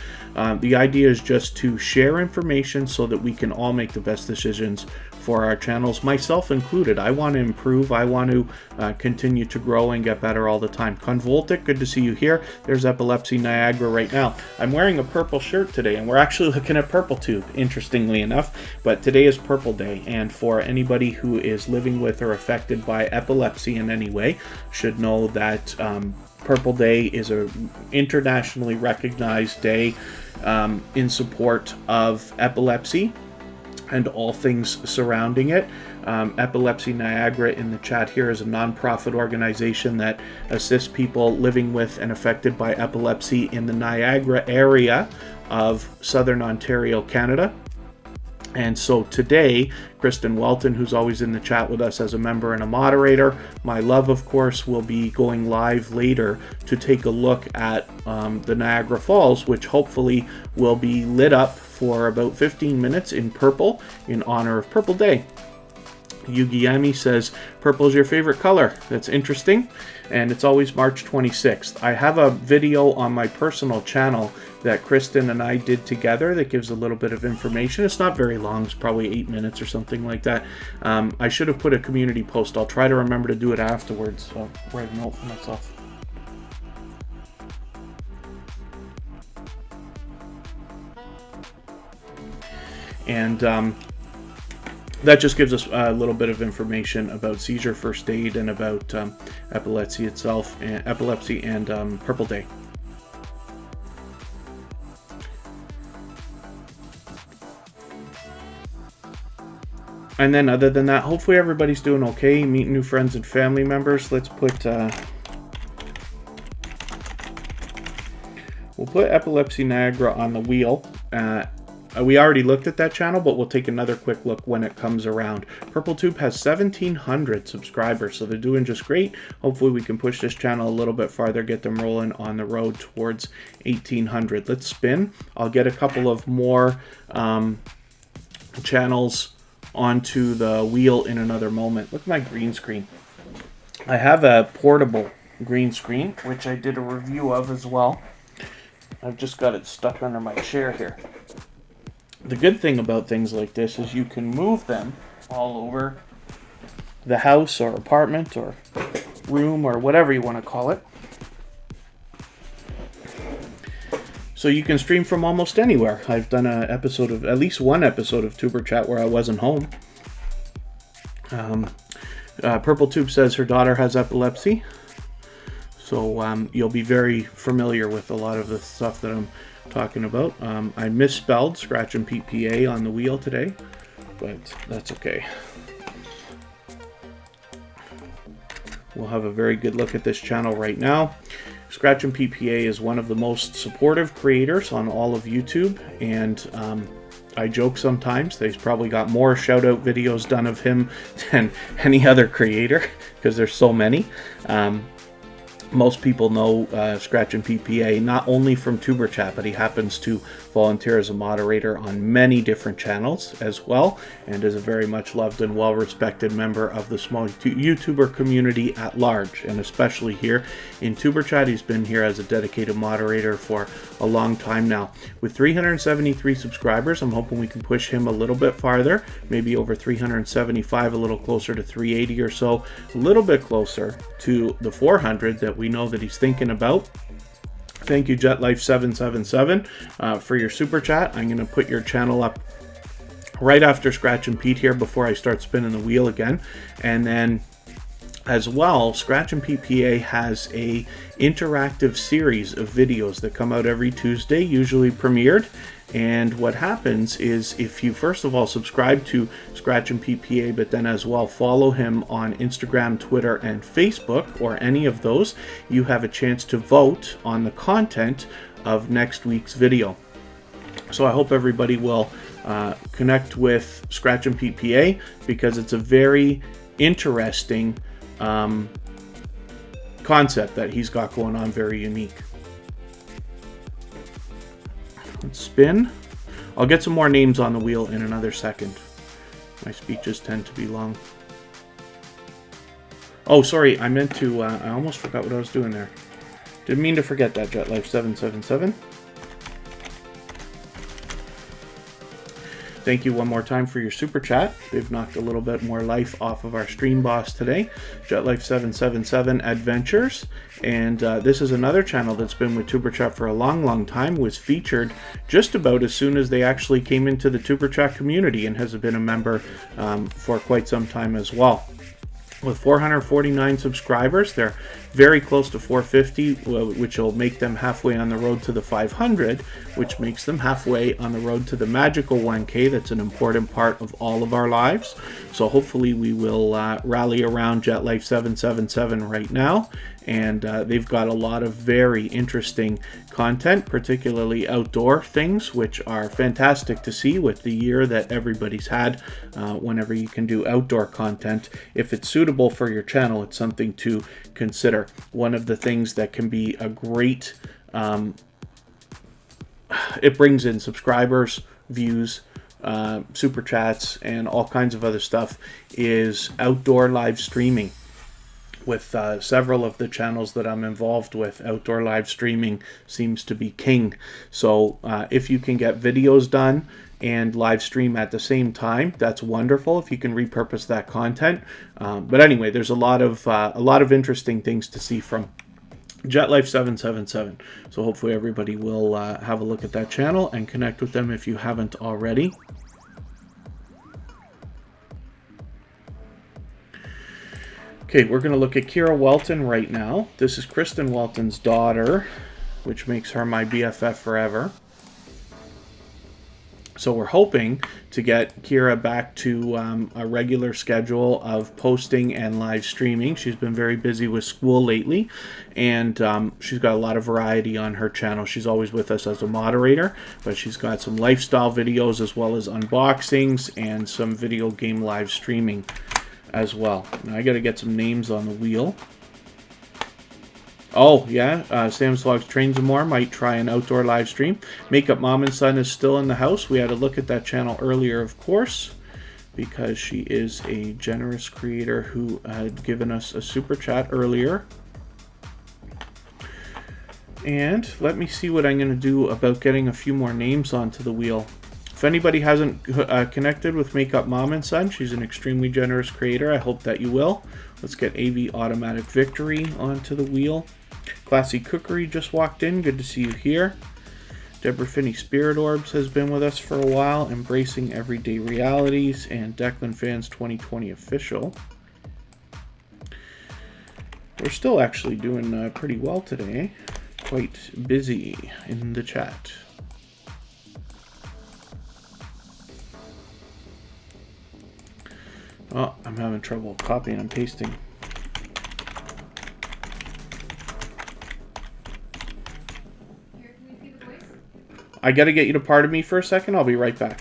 The idea is just to share information so that we can all make the best decisions for our channels, myself included. I want to improve. I want to continue to grow and get better all the time. Convoltic, good to see you here. There's Epilepsy Niagara right now. I'm wearing a purple shirt today, and we're actually looking at Purple Tube, interestingly enough. But today is Purple Day, and for anybody who is living with or affected by epilepsy in any way, should know that Purple Day is a internationally recognized day in support of epilepsy and all things surrounding it. Epilepsy Niagara in the chat here is a non-profit organization that assists people living with and affected by epilepsy in the Niagara area of Southern Ontario, Canada. And so today, Kristen Welton, who's always in the chat with us as a member and a moderator, my love, of course, will be going live later to take a look at the Niagara Falls, which hopefully will be lit up for about 15 minutes in purple in honor of Purple Day. Yugiami says, purple is your favorite color. That's interesting. And it's always March 26th. I have a video on my personal channel that Kristen and I did together that gives a little bit of information. It's not very long. It's probably 8 minutes or something like that. I should have put a community post. I'll try to remember to do it afterwards. So I'll write a note for myself. And that just gives us a little bit of information about seizure first aid and about epilepsy itself, and epilepsy and Purple Day. And then other than that, hopefully everybody's doing okay, meeting new friends and family members. Let's put we'll put Epilepsy Niagara on the wheel. We already looked at that channel, but we'll take another quick look when it comes around. Purple Tube has 1,700 subscribers, so they're doing just great. Hopefully we can push this channel a little bit farther, get them rolling on the road towards 1,800. Let's spin. I'll get a couple of more channels onto the wheel in another moment. Look at my green screen. I have a portable green screen, which I did a review of as well. I've just got it stuck under my chair here. The good thing about things like this is you can move them all over the house or apartment or room or whatever you want to call it. So you can stream from almost anywhere. I've done an episode of, at least one episode of Tuber Chat where I wasn't home. Purple Tube says her daughter has epilepsy. So you'll be very familiar with a lot of the stuff that I'm talking about. I misspelled Scratch and PPA on the wheel today, but that's okay. We'll have a very good look at this channel right now. Scratch and PPA is one of the most supportive creators on all of YouTube, and I joke sometimes that he's probably got more shout out videos done of him than any other creator because there's so many. Most people know Scratch and PPA not only from Tuber Chat, but he happens to volunteer as a moderator on many different channels as well, and is a very much loved and well-respected member of the small YouTuber community at large, and especially here in Tuber Chat. He's been here as a dedicated moderator for a long time now. With 373 subscribers, I'm hoping we can push him a little bit farther, maybe over 375, a little closer to 380 or so, a little bit closer to the 400 that we know that he's thinking about. Thank you, JetLife777, for your super chat. I'm going to put your channel up right after Scratch and Pete here before I start spinning the wheel again. And then as well, Scratch and PPA has a interactive series of videos that come out every Tuesday, usually premiered. And what happens is if you first of all subscribe to Scratch and PPA, but then as well follow him on Instagram, Twitter, and Facebook, or any of those, you have a chance to vote on the content of next week's video. So I hope everybody will connect with Scratch and PPA, because it's a very interesting concept that he's got going on, very unique. Let's spin. I'll get some more names on the wheel in another second. My speeches tend to be long. Oh, sorry, I meant to, I almost forgot what I was doing there. Didn't mean to forget that, JetLife777. Thank you one more time for your super chat. They've knocked a little bit more life off of our stream boss today, JetLife777 Adventures. And this is another channel that's been with Tuber Chat for a long, long time, was featured just about as soon as they actually came into the Tuber Chat community, and has been a member for quite some time as well. With 449 subscribers, they're very close to 450, which will make them halfway on the road to the 500, which makes them halfway on the road to the magical 1K. That's an important part of all of our lives. So hopefully we will rally around JetLife777 right now. And they've got a lot of very interesting content, particularly outdoor things, which are fantastic to see with the year that everybody's had. Whenever you can do outdoor content, if it's suitable for your channel, it's something to consider. One of the things that can be a great, it brings in subscribers, views, super chats, and all kinds of other stuff, is outdoor live streaming. With several of the channels that I'm involved with, outdoor live streaming seems to be king. So if you can get videos done and live stream at the same time, that's wonderful if you can repurpose that content. But anyway, there's a lot of interesting things to see from JetLife777. So hopefully everybody will have a look at that channel and connect with them if you haven't already. Okay, we're going to look at Kira Welton right now. This is Kristen Welton's daughter, which makes her my BFF forever. So we're hoping to get Kira back to a regular schedule of posting and live streaming. She's been very busy with school lately, and she's got a lot of variety on her channel. She's always with us as a moderator, but she's got some lifestyle videos as well as unboxings and some video game live streaming as well. Now I got to get some names on the wheel. Oh yeah, Sam's Vlogs Trains and More might try an outdoor live stream. Makeup Mom and Son is still in the house. We had a look at that channel earlier, of course, because she is a generous creator who had given us a super chat earlier. And let me see what I'm going to do about getting a few more names onto the wheel. If anybody hasn't connected with Makeup Mom and Son, she's an extremely generous creator. I hope that you will. Let's get AV Automatic Victory onto the wheel. Classy Cookery just walked in. Good to see you here. Deborah Finney Spirit Orbs has been with us for a while. Embracing Everyday Realities. And Declan Fans 2020 Official. We're still actually doing pretty well today. Quite busy in the chat. Oh, I'm having trouble copying and pasting. I gotta get you to pardon me for a second. I'll be right back.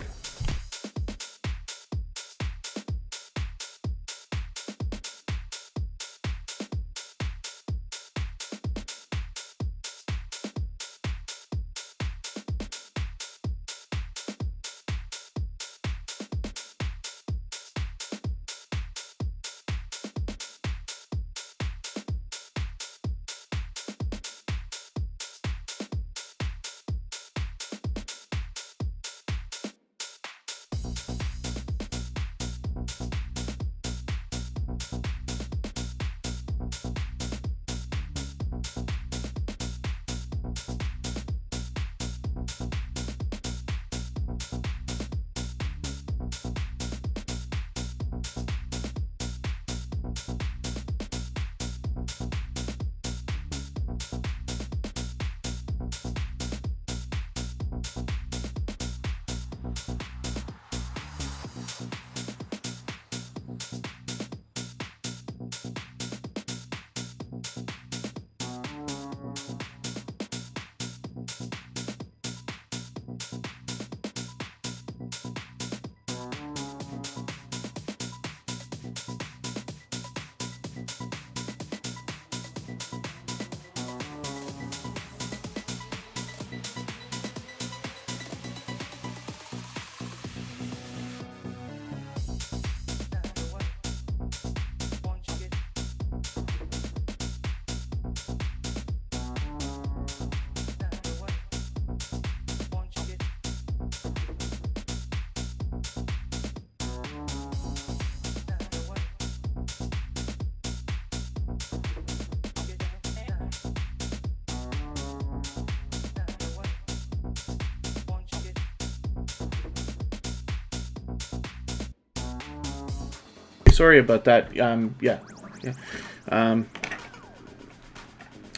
sorry about that. Yeah.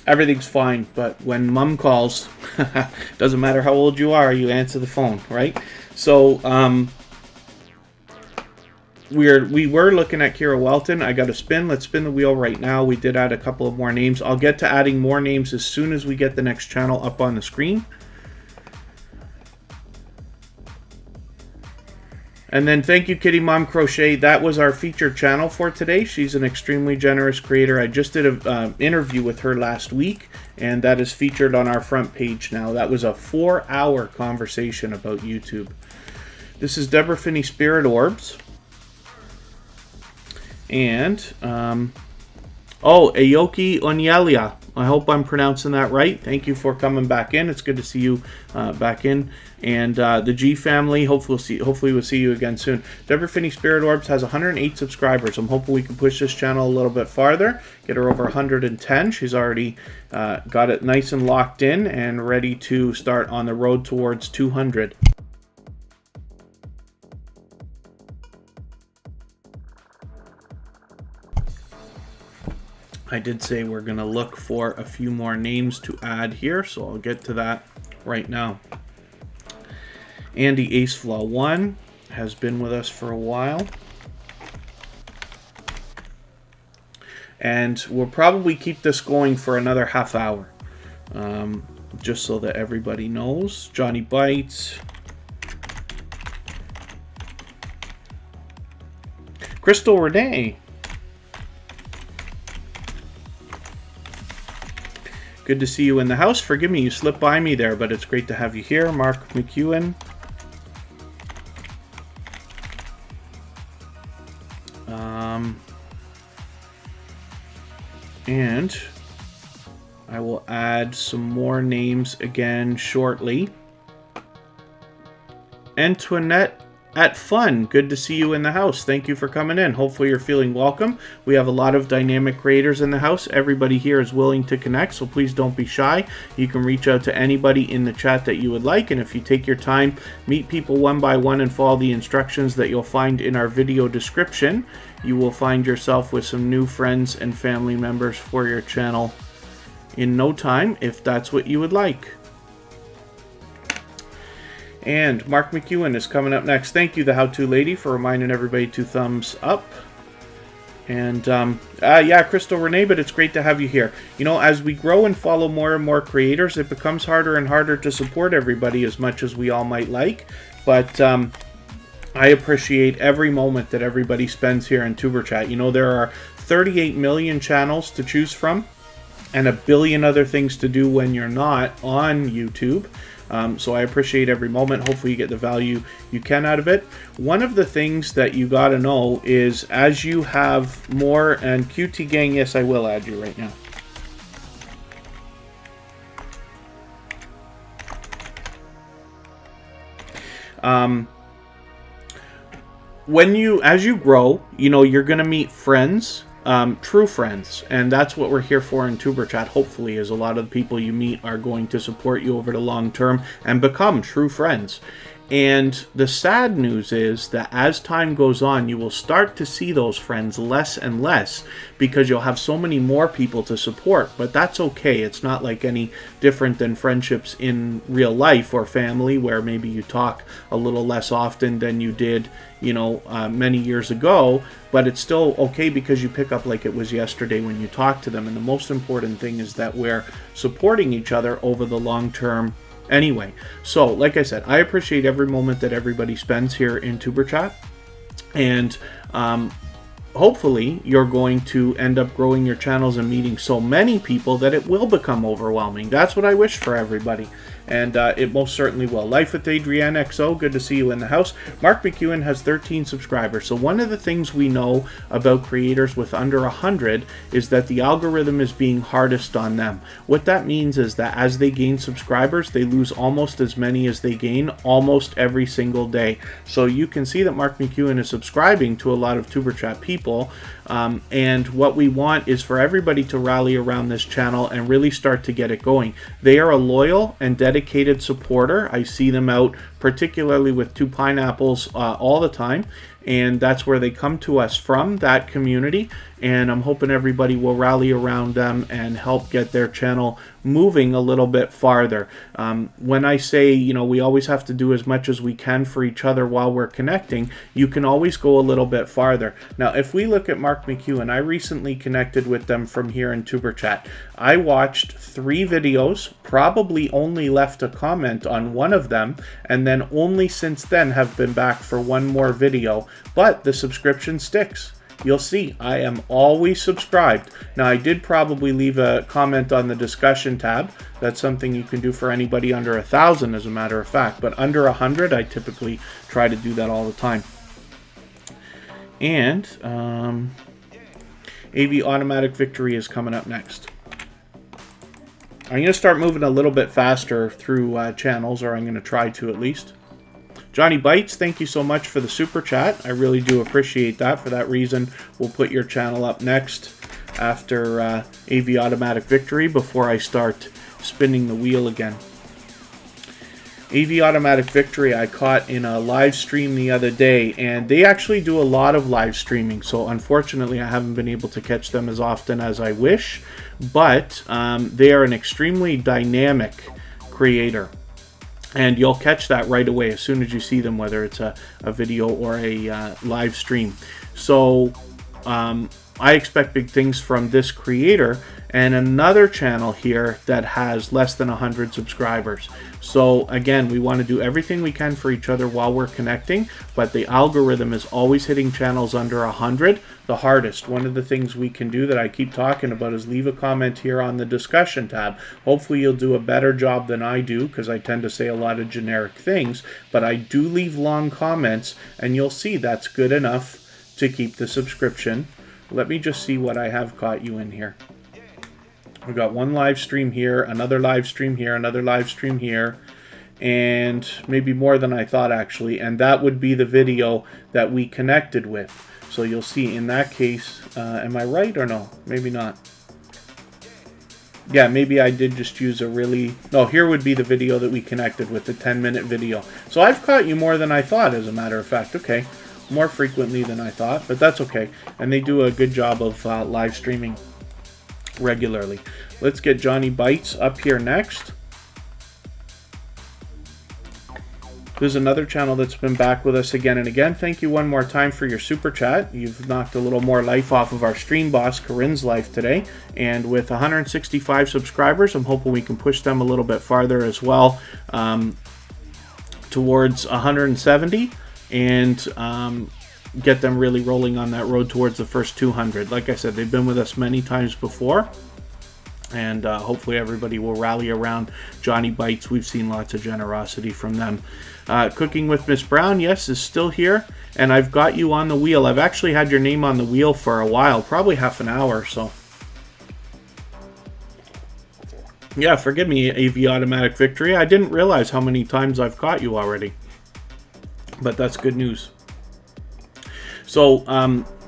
Everything's fine, but when mom calls, doesn't matter how old you are, you answer the phone, right? So, we were looking at Kira Welton. I got a spin. Let's spin the wheel right now. We did add a couple of more names. I'll get to adding more names as soon as we get the next channel up on the screen. And then thank you, Kitty Mom Crochet. That was our featured channel for today. She's an extremely generous creator. I just did an interview with her last week, and that is featured on our front page now. That was a 4-hour conversation about YouTube. This is Deborah Finney Spirit Orbs. And, Aoki Onyelia. I hope I'm pronouncing that right. Thank you for coming back in. It's good to see you back in. And the G family, hopefully we'll see you again soon. Deborah Finney Spirit Orbs has 108 subscribers. I'm hoping we can push this channel a little bit farther, get her over 110. She's already got it nice and locked in and ready to start on the road towards 200. I did say we're going to look for a few more names to add here, so I'll get to that right now. Andy Aceflaw 1 has been with us for a while. And we'll probably keep this going for another half hour, just so that everybody knows. Johnny Bites. Crystal Renee. Good to see you in the house. Forgive me, you slipped by me there, but it's great to have you here. Mark McEwen. And I will add some more names again shortly. Antoinette at Fun, good to see you in the house. Thank you for coming in. Hopefully you're feeling welcome. We have a lot of dynamic creators in the house. Everybody here is willing to connect, so please don't be shy. You can reach out to anybody in the chat that you would like, and if you take your time, meet people one by one and follow the instructions that you'll find in our video description, you will find yourself with some new friends and family members for your channel in no time, if that's what you would like. And Mark McEwen is coming up next. Thank you, the How-To Lady, for reminding everybody to thumbs up. And, yeah, Crystal Renee, but it's great to have you here. You know, as we grow and follow more and more creators, it becomes harder and harder to support everybody as much as we all might like. But I appreciate every moment that everybody spends here in Tuber Chat. You know, there are 38 million channels to choose from and a billion other things to do when you're not on YouTube. So I appreciate every moment. Hopefully you get the value you can out of it. One of the things that you got to know is as you have more, and QT Gang, yes, I will add you right now. As you grow, you know, you're going to meet friends. True friends, and that's what we're here for in Tuber Chat. Hopefully, is a lot of the people you meet are going to support you over the long term and become true friends. And the sad news is that as time goes on, you will start to see those friends less and less because you'll have so many more people to support. But that's okay. It's not like any different than friendships in real life or family, where maybe you talk a little less often than you did, you know, many years ago. But it's still okay because you pick up like it was yesterday when you talk to them. And the most important thing is that we're supporting each other over the long term anyway. So, like I said, I appreciate every moment that everybody spends here in Tuber Chat. And hopefully you're going to end up growing your channels and meeting so many people that it will become overwhelming. That's what I wish for everybody. And it most certainly will. Life with Adrienne XO, good to see you in the house. Mark McEwen has 13 subscribers. So one of the things we know about creators with under 100 is that the algorithm is being hardest on them. What that means is that as they gain subscribers, they lose almost as many as they gain almost every single day. So you can see that Mark McEwen is subscribing to a lot of Tuber Chat people. And what we want is for everybody to rally around this channel and really start to get it going. They are a loyal and dedicated supporter. I see them out, particularly with Two Pineapples, all the time. and that's where they come to us from, that community. And I'm hoping everybody will rally around them and help get their channel moving a little bit farther. When I say, you know, we always have to do as much as we can for each other while we're connecting, you can always go a little bit farther. Now, if we look at Mark McEwen, I recently connected with them from here in Tuber Chat. I watched 3 videos, probably only left a comment on one of them, and then only since then have been back for one more video, but the subscription sticks. You'll see, I am always subscribed. Now, I did probably leave a comment on the discussion tab. That's something you can do for anybody under 1,000, as a matter of fact. But under 100, I typically try to do that all the time. And AV Automatic Victory is coming up next. I'm going to start moving a little bit faster through channels, or I'm going to try to at least. Johnny Bites, thank you so much for the super chat. I really do appreciate that. For that reason, we'll put your channel up next after AV Automatic Victory before I start spinning the wheel again. AV Automatic Victory I caught in a live stream the other day, and they actually do a lot of live streaming, so unfortunately I haven't been able to catch them as often as I wish, but they are an extremely dynamic creator. And you'll catch that right away as soon as you see them, whether it's a video or a live stream. So I expect big things from this creator and another channel here that has less than 100 subscribers. So again, we want to do everything we can for each other while we're connecting, but the algorithm is always hitting channels under 100 the hardest. One of the things we can do that I keep talking about is leave a comment here on the discussion tab. Hopefully you'll do a better job than I do, because I tend to say a lot of generic things, but I do leave long comments, and you'll see that's good enough to keep the subscription. Let me just see what I have caught you in here. We've got one live stream here, another live stream here, another live stream here, and maybe more than I thought, actually. And that would be the video that we connected with. So you'll see in that case, am I right or no? Maybe not. Yeah, maybe I did just use a really... No, here would be the video that we connected with, the 10-minute video. So I've caught you more than I thought, as a matter of fact. Okay, more frequently than I thought, but that's okay. And they do a good job of live streaming regularly. Let's get Johnny Bites up here next. There's another channel that's been back with us again and again. Thank you one more time for your super chat. You've knocked a little more life off of our stream boss, Corinne's life today. And with 165 subscribers, I'm hoping we can push them a little bit farther as well, towards 170, and get them really rolling on that road towards the first 200. Like I said, they've been with us many times before, and hopefully everybody will rally around Johnny Bites. We've seen lots of generosity from them. Cooking with Miss Brown, yes, is still here, and I've got you on the wheel. I've actually had your name on the wheel for a while, probably half an hour or so. Yeah, forgive me, AV Automatic Victory. I didn't realize how many times I've caught you already, but that's good news. So,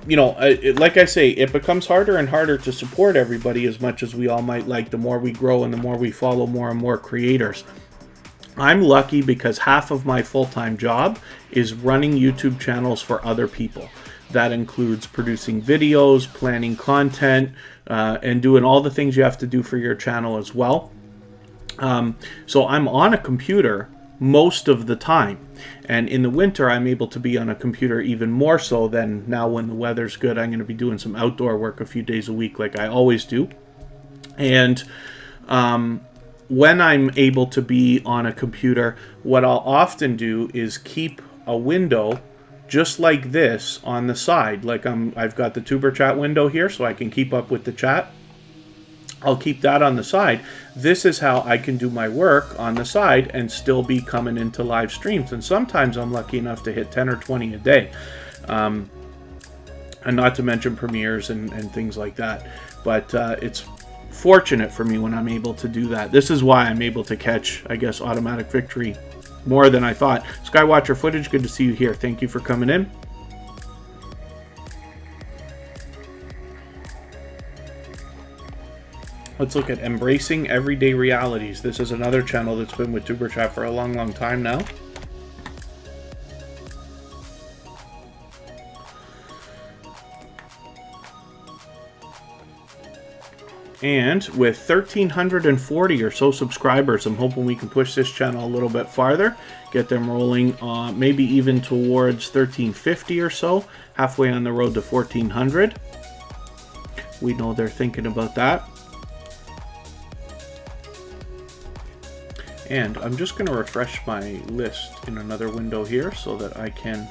you know, like I say, it becomes harder and harder to support everybody as much as we all might like, the more we grow and the more we follow more and more creators. I'm lucky because half of my full-time job is running YouTube channels for other people. That includes producing videos, planning content, and doing all the things you have to do for your channel as well. So I'm on a computer most of the time, and in the winter I'm able to be on a computer even more so than now. When the weather's good, I'm going to be doing some outdoor work a few days a week like I always do. And when I'm able to be on a computer, what I'll often do is keep a window just like this on the side. Like I've got the Tuber chat window here so I can keep up with the chat. I'll keep that on the side. This is how I can do my work on the side and still be coming into live streams. And sometimes I'm lucky enough to hit 10 or 20 a day. And not to mention premieres and things like that. But it's fortunate for me when I'm able to do that. This is why I'm able to catch, I guess, Automatic Victory more than I thought. Skywatcher Footage, good to see you here. Thank you for coming in. Let's look at Embracing Everyday Realities. This is another channel that's been with Tuber Chat for a long, long time now. And with 1,340 or so subscribers, I'm hoping we can push this channel a little bit farther, get them rolling, maybe even towards 1,350 or so, halfway on the road to 1,400. We know they're thinking about that. And I'm just going to refresh my list in another window here so that I can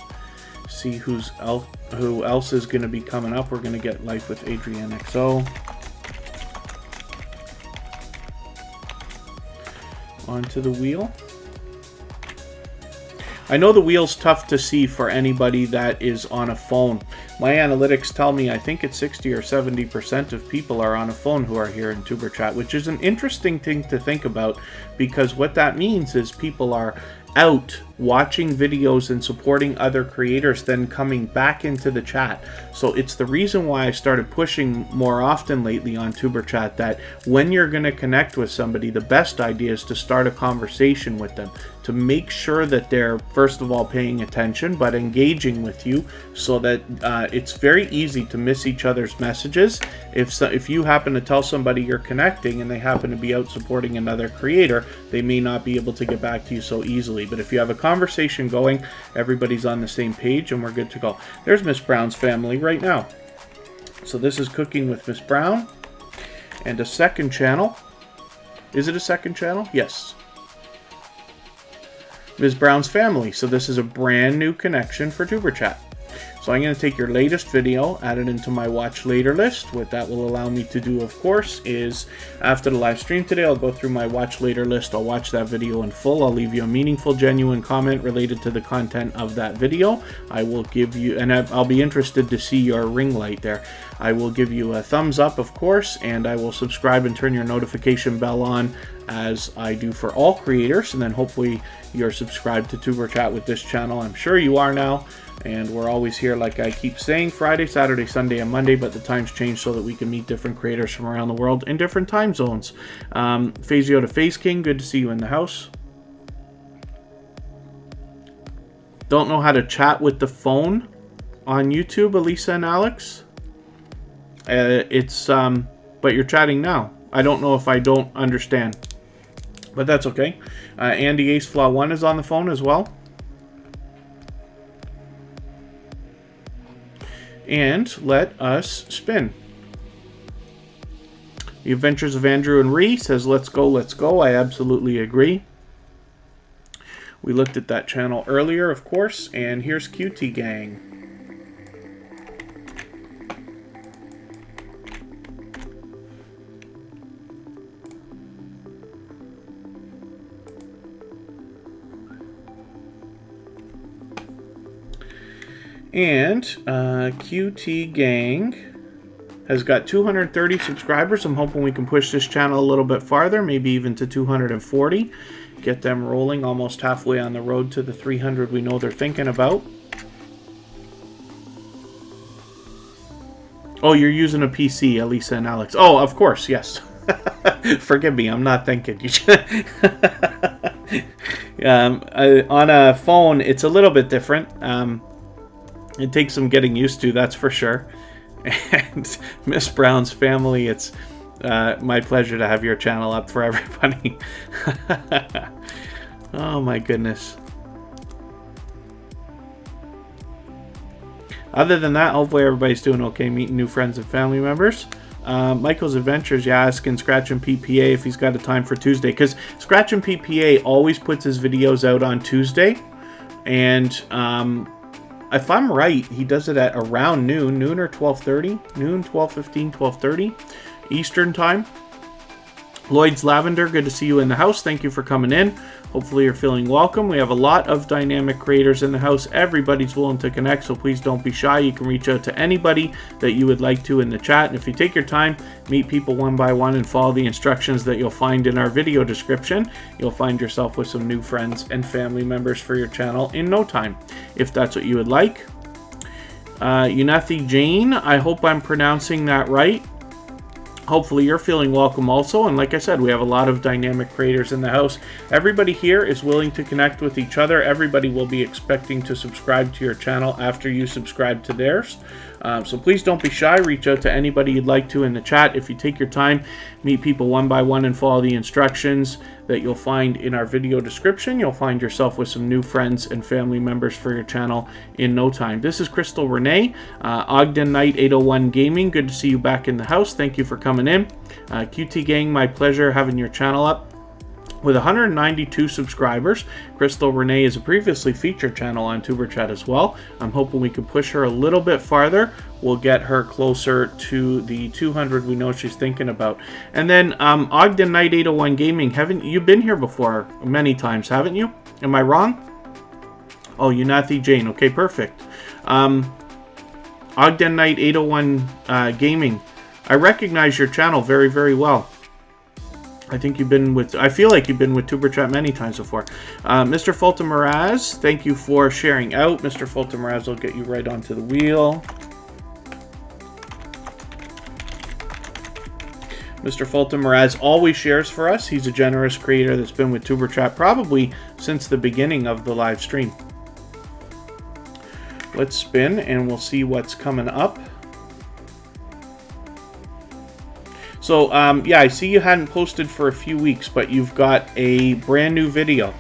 see who else is going to be coming up. We're going to get Life with Adrienne XO. Onto the wheel. I know the wheel's tough to see for anybody that is on a phone. My analytics tell me I think it's 60 or 70% of people are on a phone who are here in Tuber Chat, which is an interesting thing to think about, because what that means is people are out watching videos and supporting other creators, then coming back into the chat. So it's the reason why I started pushing more often lately on Tuber Chat that when you're going to connect with somebody, the best idea is to start a conversation with them, to make sure that they're first of all paying attention but engaging with you, so that it's very easy to miss each other's messages. If you happen to tell somebody you're connecting and they happen to be out supporting another creator, they may not be able to get back to you so easily. But if you have a conversation going, everybody's on the same page and we're good to go. There's Miss Brown's family right now. So this is Cooking with Miss Brown, and a second channel. Is it a second channel? Yes. Ms. Brown's family. So this is a brand new connection for Tuber Chat. So I'm going to take your latest video, add it into my watch later list. What that will allow me to do, of course, is after the live stream today, I'll go through my watch later list. I'll watch that video in full. I'll leave you a meaningful, genuine comment related to the content of that video. I will give you, and I'll be interested to see your ring light there. I will give you a thumbs up, of course, and I will subscribe and turn your notification bell on as I do for all creators. And then hopefully you're subscribed to Tuber Chat with this channel. I'm sure you are now. And we're always here, like I keep saying, Friday, Saturday, Sunday, and Monday, but the times change so that we can meet different creators from around the world in different time zones. Phasio to Phase King, good to see you in the house. Don't know how to chat with the phone on YouTube, Elisa and Alex. But you're chatting now. I don't know if I don't understand, but that's okay. Andy Ace Flaw 1 is on the phone as well. And let us spin. The Adventures of Andrew and Ree says, let's go, let's go. I absolutely agree. We looked at that channel earlier, of course, and here's QT Gang. And QT Gang has got 230 subscribers. I'm hoping we can push this channel a little bit farther, maybe even to 240. Get them rolling, almost halfway on the road to the 300 we know they're thinking about. Oh, you're using a PC, Elisa and Alex. Oh, of course, yes. Forgive me, I'm not thinking. On a phone, it's a little bit different. It takes some getting used to, that's for sure. And Miss Brown's family, it's my pleasure to have your channel up for everybody. Oh my goodness. Other than that, hopefully everybody's doing okay, meeting new friends and family members. Michael's Adventures, yeah, asking Scratch and PPA if he's got a time for Tuesday, because Scratch and PPA always puts his videos out on Tuesday, and if I'm right, he does it at around noon or 12:30, noon, 12:15, 12:30 Eastern time. Lloyd's Lavender, good to see you in the house. Thank you for coming in. Hopefully you're feeling welcome. We have a lot of dynamic creators in the house. Everybody's willing to connect, so please don't be shy. You can reach out to anybody that you would like to in the chat. And if you take your time, meet people one by one and follow the instructions that you'll find in our video description, you'll find yourself with some new friends and family members for your channel in no time, if that's what you would like. Unathi Jane, I hope I'm pronouncing that right. Hopefully you're feeling welcome also, and like I said, we have a lot of dynamic creators in the house. Everybody here is willing to connect with each other. Everybody will be expecting to subscribe to your channel after you subscribe to theirs. So please don't be shy. Reach out to anybody you'd like to in the chat. If you take your time, meet people one by one and follow the instructions that you'll find in our video description, you'll find yourself with some new friends and family members for your channel in no time. This is Crystal Renee, Ogden Knight 801 Gaming. Good to see you back in the house. Thank you for coming in. QT Gang, my pleasure having your channel up. With 192 subscribers, Crystal Renee is a previously featured channel on Tuber Chat as well. I'm hoping we can push her a little bit farther. We'll get her closer to the 200 we know she's thinking about. And then Ogden Knight 801 Gaming, haven't you been here before many times, haven't you? Am I wrong? Oh, Unathi Jane. Okay, perfect. Ogden Knight 801 Gaming, I recognize your channel very, very well. I think you've been with, I feel like you've been with Tuber Chat many times before. Mr. Fulton Miraz, thank you for sharing out. Mr. Fulton Miraz will get you right onto the wheel. Mr. Fulton Miraz always shares for us. He's a generous creator that's been with Tuber Chat probably since the beginning of the live stream. Let's spin and we'll see what's coming up. So, yeah, I see you hadn't posted for a few weeks, but you've got a brand new video.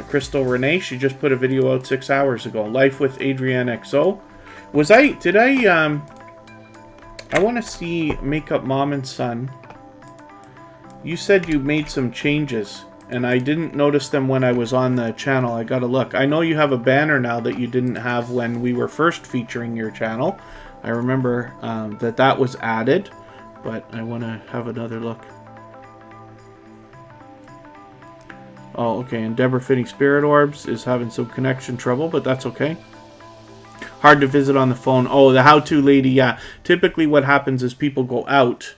Crystal Renee, she just put a video out 6 hours ago. Life with Adrienne XO. I want to see Makeup Mom and Son. You said you made some changes, and I didn't notice them when I was on the channel. I gotta look. I know you have a banner now that you didn't have when we were first featuring your channel. I remember that was added. But I want to have another look. Oh, okay. And Deborah Finney Spirit Orbs is having some connection trouble, but that's okay. Hard to visit on the phone. Oh, the how-to lady, yeah. Typically what happens is people go out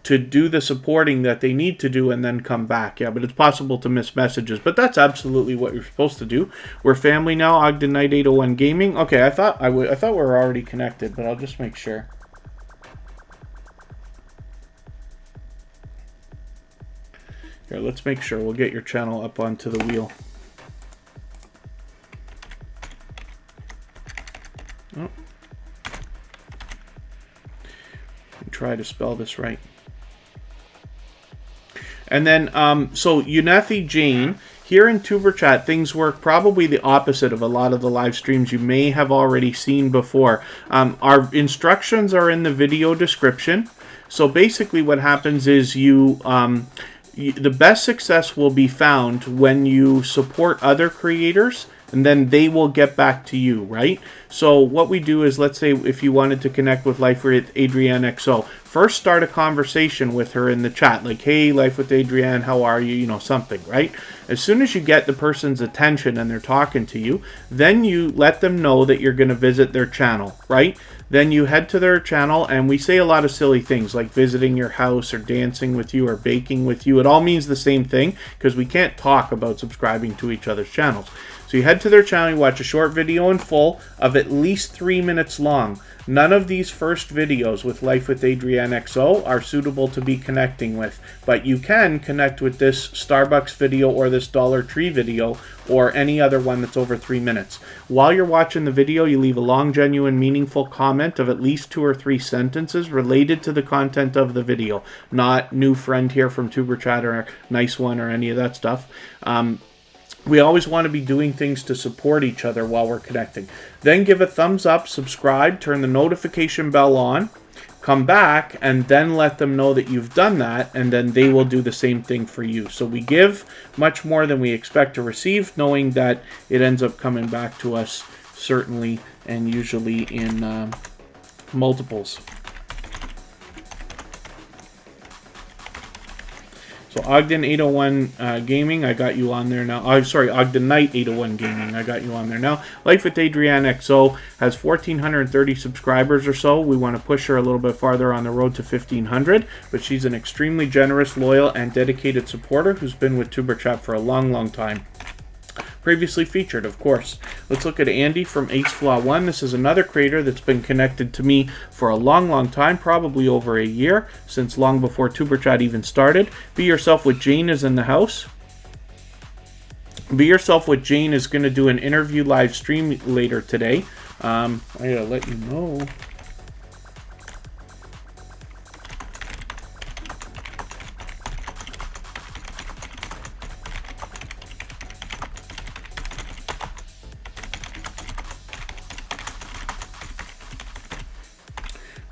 to do the supporting that they need to do and then come back. Yeah, but it's possible to miss messages. But that's absolutely what you're supposed to do. We're family now, Ogden Knight 801 Gaming. Okay, I thought we were already connected, but I'll just make sure. Here, let's make sure. We'll get your channel up onto the wheel. Oh. Try to spell this right. And then, so Unathi Jane, here in Tuber Chat, things work probably the opposite of a lot of the live streams you may have already seen before. Our instructions are in the video description. So basically what happens is the best success will be found when you support other creators and then they will get back to you, right? So what we do is, let's say if you wanted to connect with Life with Adrienne XO, first start a conversation with her in the chat, like, hey, Life with Adrienne, how are you? You know, something, right? As soon as you get the person's attention and they're talking to you, then you let them know that you're going to visit their channel, right? Then you head to their channel, and we say a lot of silly things like visiting your house or dancing with you or baking with you. It all means the same thing because we can't talk about subscribing to each other's channels. So you head to their channel, you watch a short video in full of at least 3 minutes long. None of these first videos with Life with Adrienne XO are suitable to be connecting with, but you can connect with this Starbucks video or this Dollar Tree video or any other one that's over 3 minutes. While you're watching the video, you leave a long, genuine, meaningful comment of at least 2 or 3 sentences related to the content of the video, not new friend here from Tuber Chat or nice one or any of that stuff. We always want to be doing things to support each other while we're connecting. Then give a thumbs up, subscribe, turn the notification bell on, come back, and then let them know that you've done that, and then they will do the same thing for you. So we give much more than we expect to receive, knowing that it ends up coming back to us certainly and usually in multiples. So Ogden 801 Gaming, I got you on there now. Oh, sorry, Ogden Knight 801 Gaming, I got you on there now. Life with Adrienne XO has 1,430 subscribers or so. We want to push her a little bit farther on the road to 1,500, but she's an extremely generous, loyal, and dedicated supporter who's been with Tuber Chat for a long, long time. Previously featured, of course. Let's look at Andy from Ace Flaw 1. This is another creator that's been connected to me for a long, long time, probably over a year, since long before Tuber Chat even started. Be Yourself with Jane is in the house. Be Yourself with Jane is going to do an interview live stream later today. I gotta let you know.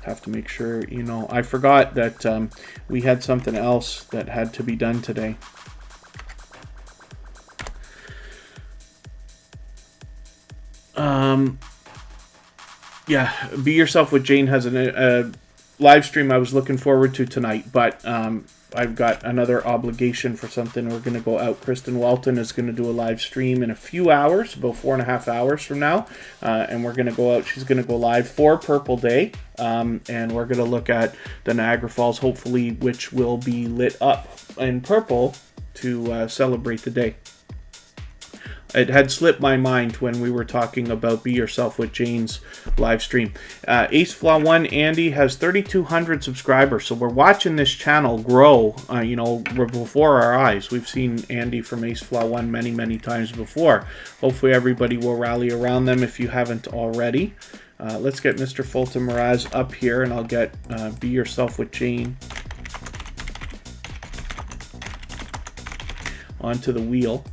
have to make sure, you know, I forgot that we had something else that had to be done today. Yeah, Be Yourself with Jane has a live stream I was looking forward to tonight, but I've got another obligation for something. We're going to go out. Kristen Walton is going to do a live stream in a few hours, about 4.5 hours from now, and we're going to go out. She's going to go live for Purple Day, and we're going to look at the Niagara Falls, hopefully, which will be lit up in purple to celebrate the day. It had slipped my mind when we were talking about Be Yourself with Jane's live stream. Ace Flaw 1 Andy has 3,200 subscribers, so we're watching this channel grow, you know, before our eyes. We've seen Andy from Ace Flaw 1 many, many times before. Hopefully everybody will rally around them if you haven't already. Let's get Mr. Fulton Mraz up here, and I'll get Be Yourself with Jane onto the wheel.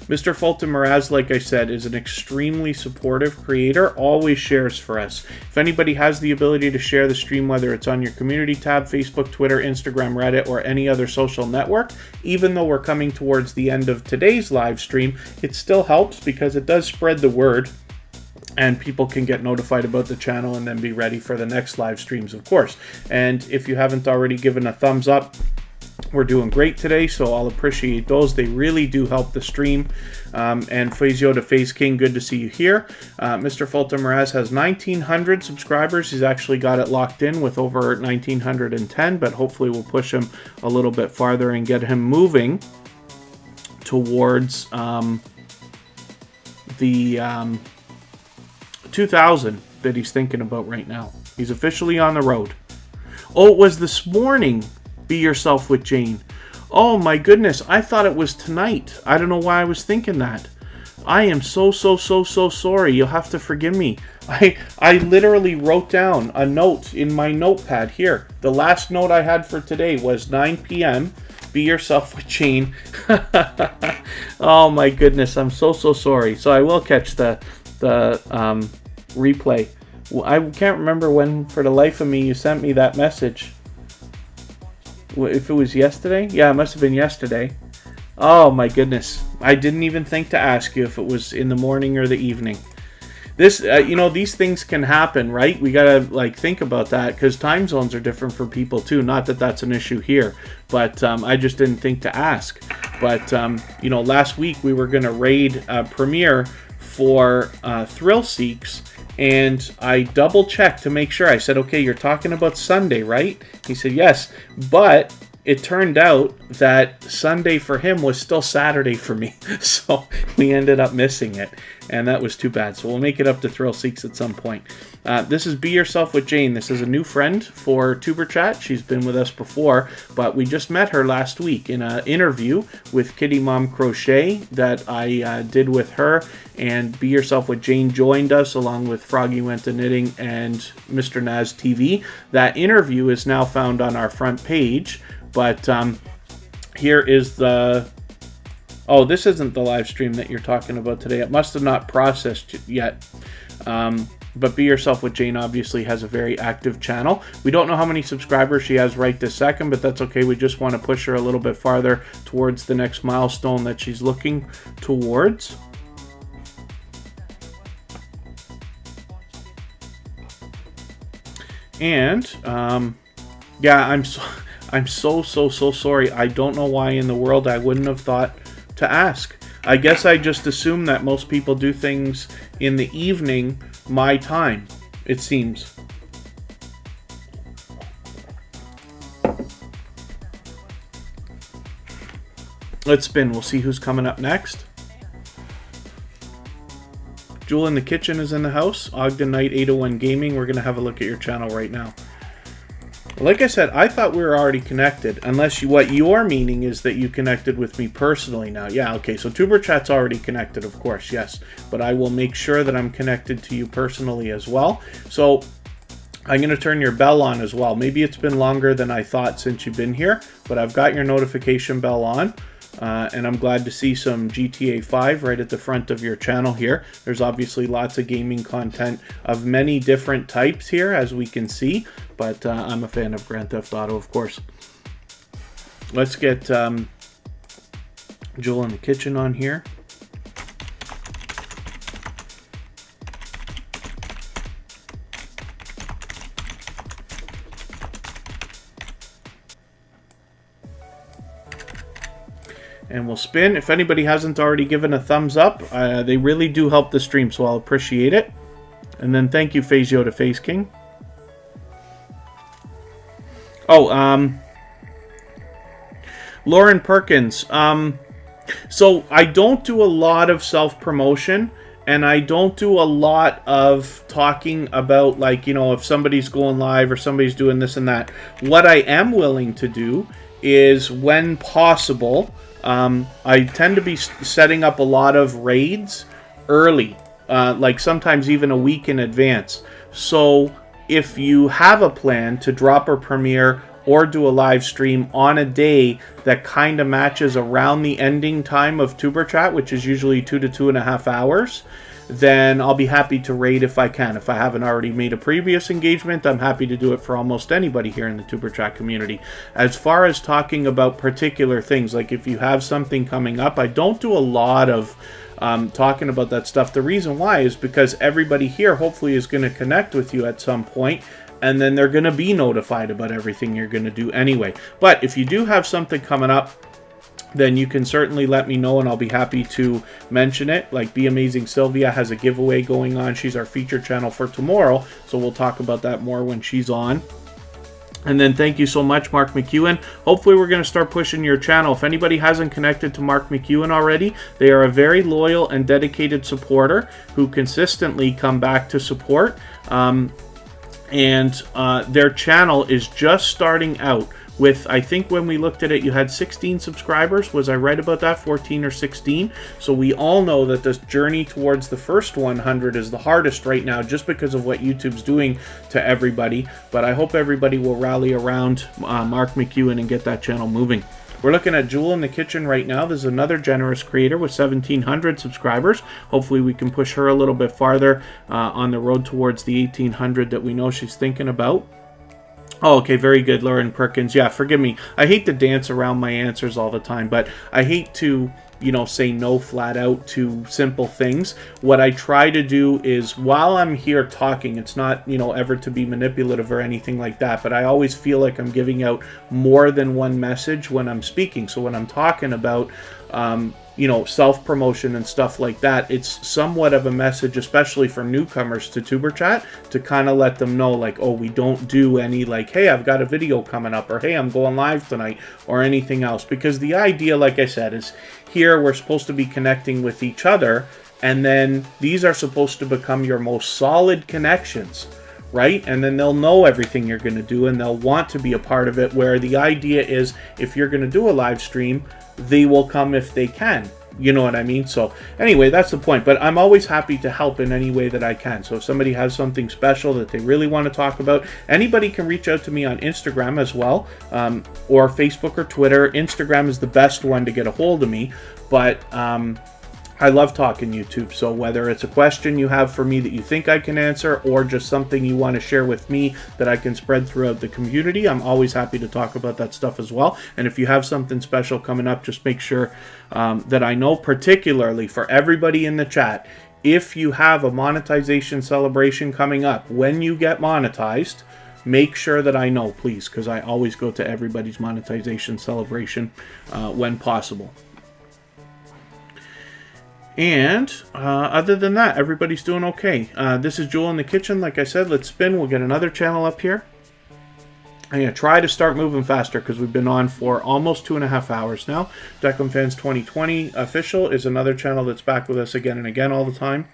Mr. Fulton Mraz, like I said, is an extremely supportive creator, always shares for us. If anybody has the ability to share the stream, whether it's on your community tab, Facebook, Twitter, Instagram, Reddit, or any other social network, even though we're coming towards the end of today's live stream, it still helps because it does spread the word, and people can get notified about the channel and then be ready for the next live streams, of course. And if you haven't already given a thumbs up, we're doing great today, so I'll appreciate those. They really do help the stream. And Fazio to Phase King, good to see you here. Mr. Fulton Mraz has 1,900 subscribers. He's actually got it locked in with over 1,910, but hopefully we'll push him a little bit farther and get him moving towards the 2,000 that he's thinking about right now. He's officially on the road. Oh, it was this morning. Be Yourself with Jane. Oh my goodness, I thought it was tonight. I don't know why I was thinking that. I am so sorry. You'll have to forgive me. I literally wrote down a note in my notepad here. The last note I had for today was 9 p.m. Be Yourself with Jane. Oh my goodness, I'm so sorry. So I will catch the replay. I can't remember when, for the life of me, you sent me that message. If it was yesterday? Yeah, it must have been yesterday. Oh my goodness. I didn't even think to ask you if it was in the morning or the evening. This, you know, these things can happen, right? We gotta, like, think about that, because time zones are different for people too. Not that that's an issue here, but I just didn't think to ask. But, you know, last week we were gonna raid Premiere for Thrill Seeks, and I double checked to make sure. I said, okay, you're talking about Sunday, right? He said, yes, but it turned out that Sunday for him was still Saturday for me. So we ended up missing it, and that was too bad. So we'll make it up to Thrill Seeks at some point. This is Be Yourself with Jane. This is a new friend for Tuber Chat. She's been with us before, but we just met her last week in an interview with Kitty Mom Crochet that I did with her, and Be Yourself with Jane joined us along with Froggy Went to Knitting and Mr. Naz TV. That interview is now found on our front page, but here is the... Oh, this isn't the live stream that you're talking about today. It must have not processed yet. But Be Yourself with Jane obviously has a very active channel. We don't know how many subscribers she has right this second, but that's okay. We just want to push her a little bit farther towards the next milestone that she's looking towards. And yeah, I'm so sorry. I don't know why in the world I wouldn't have thought to ask. I guess I just assume that most people do things in the evening, my time, it seems. Let's spin. We'll see who's coming up next. Jewel in the Kitchen is in the house. Ogden Knight 801 Gaming. We're going to have a look at your channel right now. Like I said, I thought we were already connected, unless what you're meaning is that you connected with me personally now. Yeah, okay, so Tuber Chat's already connected, of course, yes. But I will make sure that I'm connected to you personally as well. So I'm going to turn your bell on as well. Maybe it's been longer than I thought since you've been here, but I've got your notification bell on. And I'm glad to see some GTA 5 right at the front of your channel here. There's obviously lots of gaming content of many different types here, as we can see. But I'm a fan of Grand Theft Auto, of course. Let's get Jewel in the Kitchen on here. And we'll spin. If anybody hasn't already given a thumbs up, they really do help the stream, so I'll appreciate it. And then thank you, Phase Yoda Face King. Oh, Lauren Perkins. So I don't do a lot of self-promotion, and I don't do a lot of talking about, like, you know, if somebody's going live or somebody's doing this and that. What I am willing to do is, when possible, I tend to be setting up a lot of raids early, like sometimes even a week in advance. So if you have a plan to drop a premiere or do a live stream on a day that kind of matches around the ending time of Tuber Chat, which is usually 2 to 2.5 hours, then I'll be happy to raid if I can. If I haven't already made a previous engagement, I'm happy to do it for almost anybody here in the Tuber Chat community. As far as talking about particular things, like if you have something coming up, I don't do a lot of talking about that stuff. The reason why is because everybody here hopefully is going to connect with you at some point, and then they're going to be notified about everything you're going to do anyway. But if you do have something coming up, then you can certainly let me know, and I'll be happy to mention it. Like Be Amazing Sylvia has a giveaway going on. She's our featured channel for tomorrow, so we'll talk about that more when she's on. And then thank you so much, Mark McEwen. Hopefully we're going to start pushing your channel. If anybody hasn't connected to Mark McEwen already, they are a very loyal and dedicated supporter who consistently come back to support. And their channel is just starting out with, I think when we looked at it, you had 16 subscribers. Was I right about that? 14 or 16? So we all know that this journey towards the first 100 is the hardest right now, just because of what YouTube's doing to everybody. But I hope everybody will rally around Mark McEwen and get that channel moving. We're looking at Jewel in the Kitchen right now. There's another generous creator with 1,700 subscribers. Hopefully we can push her a little bit farther on the road towards the 1,800 that we know she's thinking about. Oh, okay, very good, Lauren Perkins. Yeah, forgive me. I hate to dance around my answers all the time, but I hate to, you know, say no flat out to simple things. What I try to do is, while I'm here talking, it's not, you know, ever to be manipulative or anything like that, but I always feel like I'm giving out more than one message when I'm speaking. So when I'm talking about, you know, self-promotion and stuff like that, it's somewhat of a message, especially for newcomers to Tuber Chat, to kind of let them know, like, oh, we don't do any, like, hey, I've got a video coming up, or hey, I'm going live tonight, or anything else. Because the idea, like I said, is here we're supposed to be connecting with each other, and then these are supposed to become your most solid connections, right? And then they'll know everything you're going to do, and they'll want to be a part of it, where the idea is, if you're going to do a live stream, they will come if they can. You know what I mean? So anyway, that's the point. But I'm always happy to help in any way that I can. So if somebody has something special that they really want to talk about, anybody can reach out to me on Instagram as well, or Facebook or Twitter. Instagram is the best one to get a hold of me. But I love talking YouTube, so whether it's a question you have for me that you think I can answer, or just something you want to share with me that I can spread throughout the community, I'm always happy to talk about that stuff as well. And if you have something special coming up, just make sure that I know, particularly for everybody in the chat, if you have a monetization celebration coming up, when you get monetized, make sure that I know, please, because I always go to everybody's monetization celebration when possible. And other than that, everybody's doing okay. This is Jewel in the Kitchen. Like I said, let's spin. We'll get another channel up here. I'm going to try to start moving faster because we've been on for almost 2.5 hours now. Declan Fans 2020 Official is another channel that's back with us again and again all the time.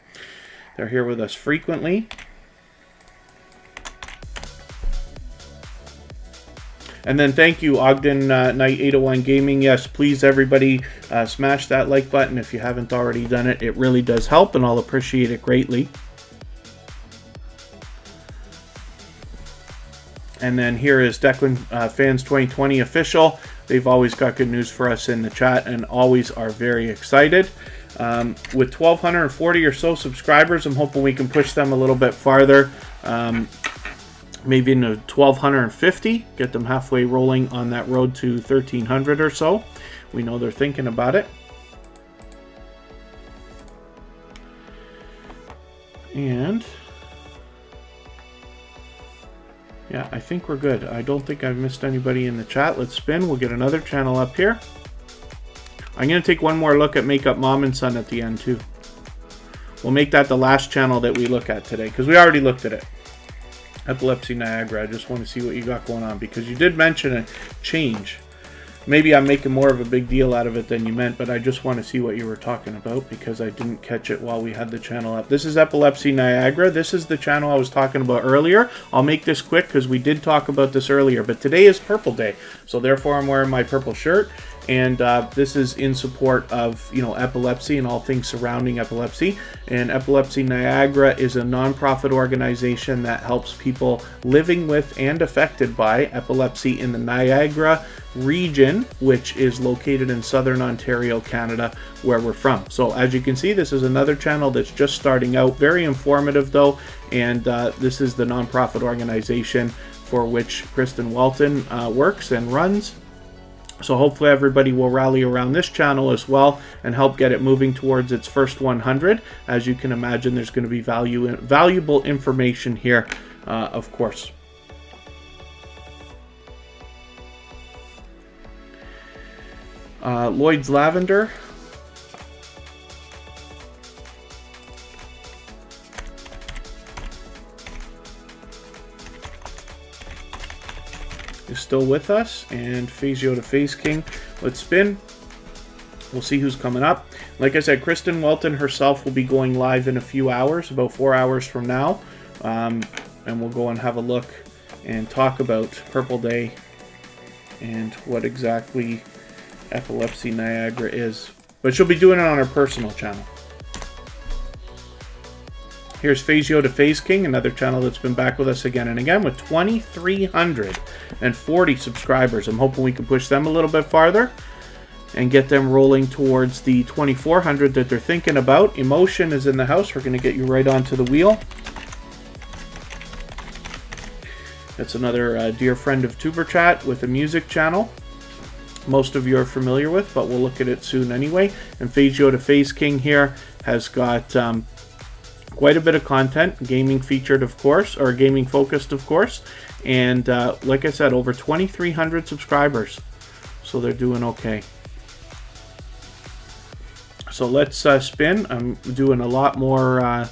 They're here with us frequently. And then thank you, Ogden Knight 801 Gaming. Yes, please, everybody, smash that like button if you haven't already done it. It really does help, and I'll appreciate it greatly. And then here is Declan Fans 2020 Official. They've always got good news for us in the chat and always are very excited. With 1,240 or so subscribers, I'm hoping we can push them a little bit farther. Maybe into 1,250, get them halfway rolling on that road to 1,300 or so. We know they're thinking about it. And yeah, I think we're good. I don't think I've missed anybody in the chat. Let's spin. We'll get another channel up here. I'm going to take one more look at Makeup Mom and Son at the end too. We'll make that the last channel that we look at today because we already looked at it. Epilepsy Niagara. I just want to see what you got going on because you did mention a change. Maybe I'm making more of a big deal out of it than you meant, but I just want to see what you were talking about because I didn't catch it while we had the channel up. This is Epilepsy Niagara. This is the channel I was talking about earlier. I'll make this quick because we did talk about this earlier, but today is Purple Day, so therefore I'm wearing my purple shirt. And this is in support of, you know, epilepsy and all things surrounding epilepsy. And Epilepsy Niagara is a nonprofit organization that helps people living with and affected by epilepsy in the Niagara region, which is located in southern Ontario, Canada, where we're from. So as you can see, this is another channel that's just starting out. Very informative though, and this is the nonprofit organization for which Kristen Walton works and runs. So hopefully everybody will rally around this channel as well and help get it moving towards its first 100. As you can imagine, there's going to be valuable information here, of course. Lloyd's Lavender. Is still with us, and Phasio to Phase King. Let's spin. We'll see who's coming up. Like I said, Kristen Welton herself will be going live in a few hours, about 4 hours from now, and we'll go and have a look and talk about Purple Day and what exactly Epilepsy Niagara is. But she'll be doing it on her personal channel. Here's Phasio to Phase King, another channel that's been back with us again and again with 2,340 subscribers. I'm hoping we can push them a little bit farther and get them rolling towards the 2,400 that they're thinking about. Emotion is in the house. We're going to get you right onto the wheel. That's another dear friend of Tuber Chat with a music channel. Most of you are familiar with, but we'll look at it soon anyway. And Phasio to Phase King here has got quite a bit of content, gaming featured of course, or gaming focused of course, and like I said, over 2,300 subscribers, so they're doing okay. So let's spin. I'm doing a lot more,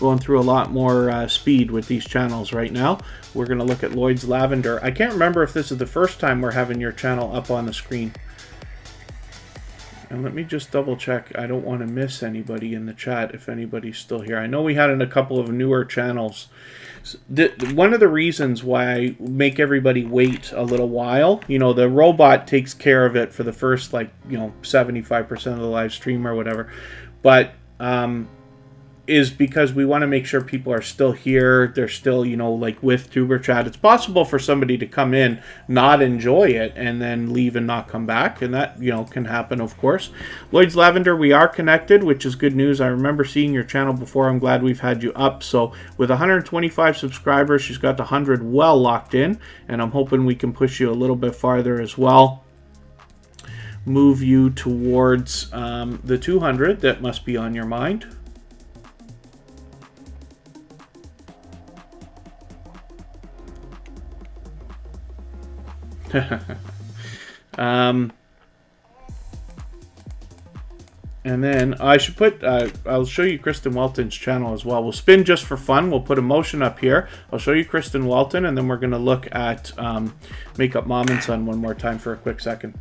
going through a lot more speed with these channels right now. We're going to look at Lloyd's Lavender. I can't remember if this is the first time we're having your channel up on the screen. And let me just double check. I don't want to miss anybody in the chat if anybody's still here. I know we had in a couple of newer channels. One of the reasons why I make everybody wait a little while, you know, the robot takes care of it for the first, like, you know, 75% of the live stream or whatever. But is because we want to make sure people are still here. They're still, you know, like with Tuber Chat. It's possible for somebody to come in, not enjoy it, and then leave and not come back. And that, you know, can happen, of course. Lloyd's Lavender, we are connected, which is good news. I remember seeing your channel before. I'm glad we've had you up. So with 125 subscribers, she's got the 100 well locked in. And I'm hoping we can push you a little bit farther as well. Move you towards the 200 that must be on your mind. And then I should put, I'll show you Kristen Walton's channel as well. We'll spin just for fun. We'll put emotion up here. I'll show you Kristen Walton, and then we're going to look at Makeup Mom and Son one more time for a quick second.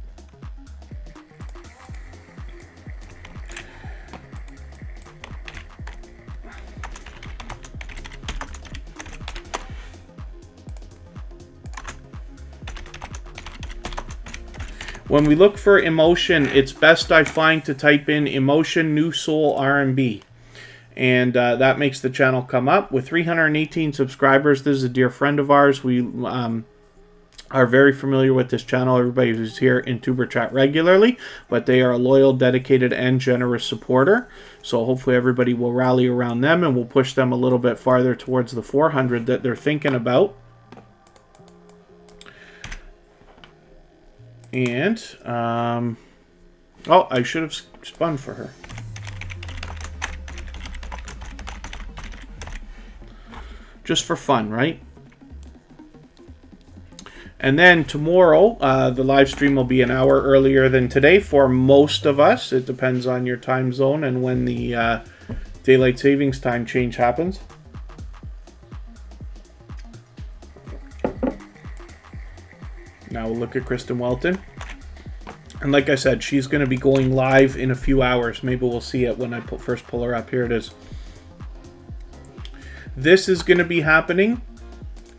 When we look for emotion, it's best, I find, to type in emotion new soul R&B. And that makes the channel come up. With 318 subscribers, this is a dear friend of ours. We are very familiar with this channel, everybody who's here in Tuber Chat regularly, but they are a loyal, dedicated, and generous supporter. So hopefully everybody will rally around them, and we'll push them a little bit farther towards the 400 that they're thinking about. And, oh, I should have spun for her. Just for fun, right? And then tomorrow, the live stream will be an hour earlier than today for most of us. It depends on your time zone and when the daylight savings time change happens. Now we'll look at Kristen Welton. And like I said, she's going to be going live in a few hours. Maybe we'll see it when I first pull her up. Here it is. This is going to be happening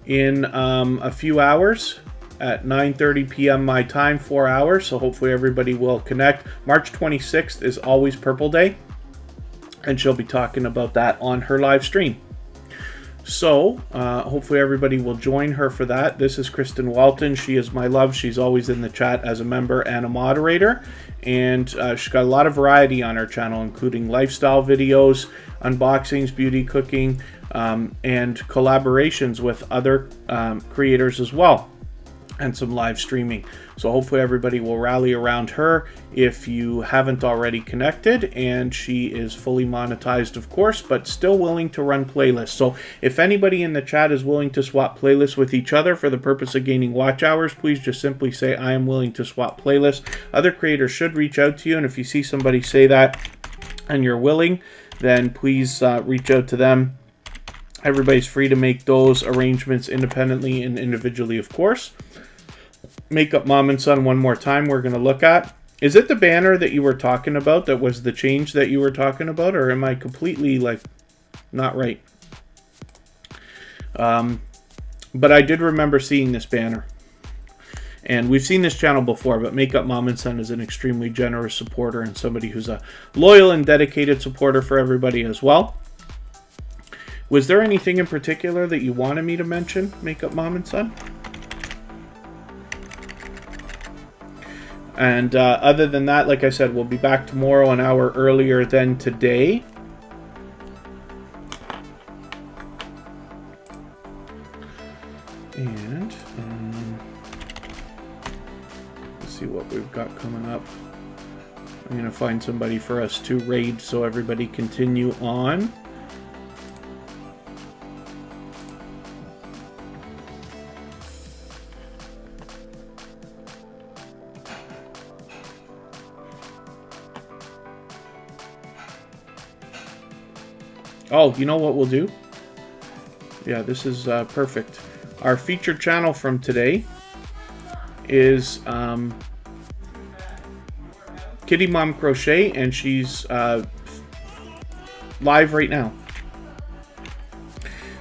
in a few hours at 9:30 p.m. my time, 4 hours. So hopefully everybody will connect. March 26th is always Purple Day, and she'll be talking about that on her live stream. So hopefully everybody will join her for that. This is Kristen Walton. She is my love. She's always in the chat as a member and a moderator. And she's got a lot of variety on her channel, including lifestyle videos, unboxings, beauty, cooking, and collaborations with other creators as well, and some live streaming. So hopefully everybody will rally around her if you haven't already connected. And she is fully monetized, of course, but still willing to run playlists. So if anybody in the chat is willing to swap playlists with each other for the purpose of gaining watch hours, please just simply say, I am willing to swap playlists. Other creators should reach out to you, and if you see somebody say that and you're willing, then please reach out to them. Everybody's free to make those arrangements independently and individually, of course. Makeup Mom and Son one more time we're going to look at. Is it the banner that you were talking about that was the change that you were talking about, or am I completely, like, not right? But I did remember seeing this banner. And we've seen this channel before, but Makeup Mom and Son is an extremely generous supporter and somebody who's a loyal and dedicated supporter for everybody as well. Was there anything in particular that you wanted me to mention, Makeup Mom and Son? And other than that, like I said, we'll be back tomorrow an hour earlier than today. And let's see what we've got coming up. I'm going to find somebody for us to raid so everybody continue on. Oh, you know what we'll do? Yeah, this is perfect. Our featured channel from today is Kitty Mom Crochet, and she's live right now.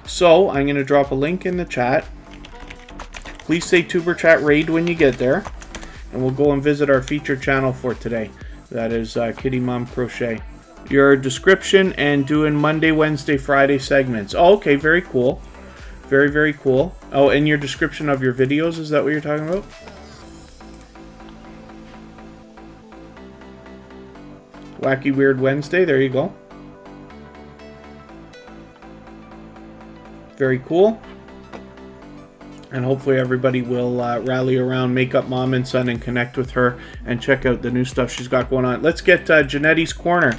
So I'm going to drop a link in the chat. Please say Tuber Chat Raid when you get there, and we'll go and visit our featured channel for today. That is Kitty Mom Crochet. Your description and doing Monday, Wednesday, Friday segments. Oh, okay, very cool. Very, very cool. Oh, and your description of your videos, is that what you're talking about? Wacky Weird Wednesday, there you go. Very cool. And hopefully everybody will rally around Makeup Mom and Son and connect with her and check out the new stuff she's got going on. Let's get Janetti's Corner.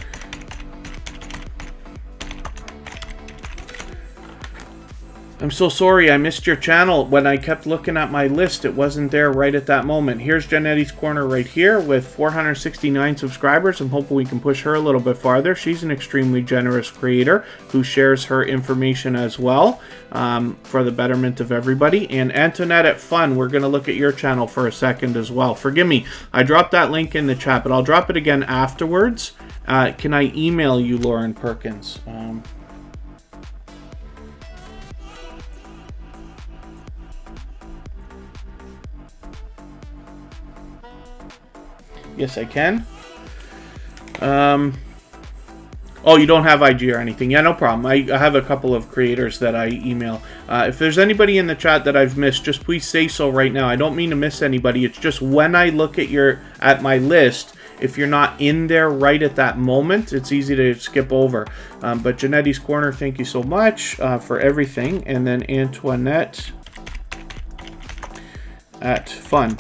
I'm so sorry I missed your channel. When I kept looking at my list, it wasn't there right at that moment. Here's Janetti's Corner right here with 469 subscribers. I'm hoping we can push her a little bit farther. She's an extremely generous creator who shares her information as well for the betterment of everybody. And Antoinette at Fun, we're going to look at your channel for a second as well. Forgive me, I dropped that link in the chat, but I'll drop it again afterwards. Can I email you, Lauren Perkins? Yes, I can. Oh, you don't have IG or anything. Yeah, no problem. I have a couple of creators that I email. If there's anybody in the chat that I've missed, just please say so right now. I don't mean to miss anybody. It's just when I look at my list, if you're not in there right at that moment, it's easy to skip over. But Janetti's Corner, thank you so much for everything. And then Antoinette at Fun.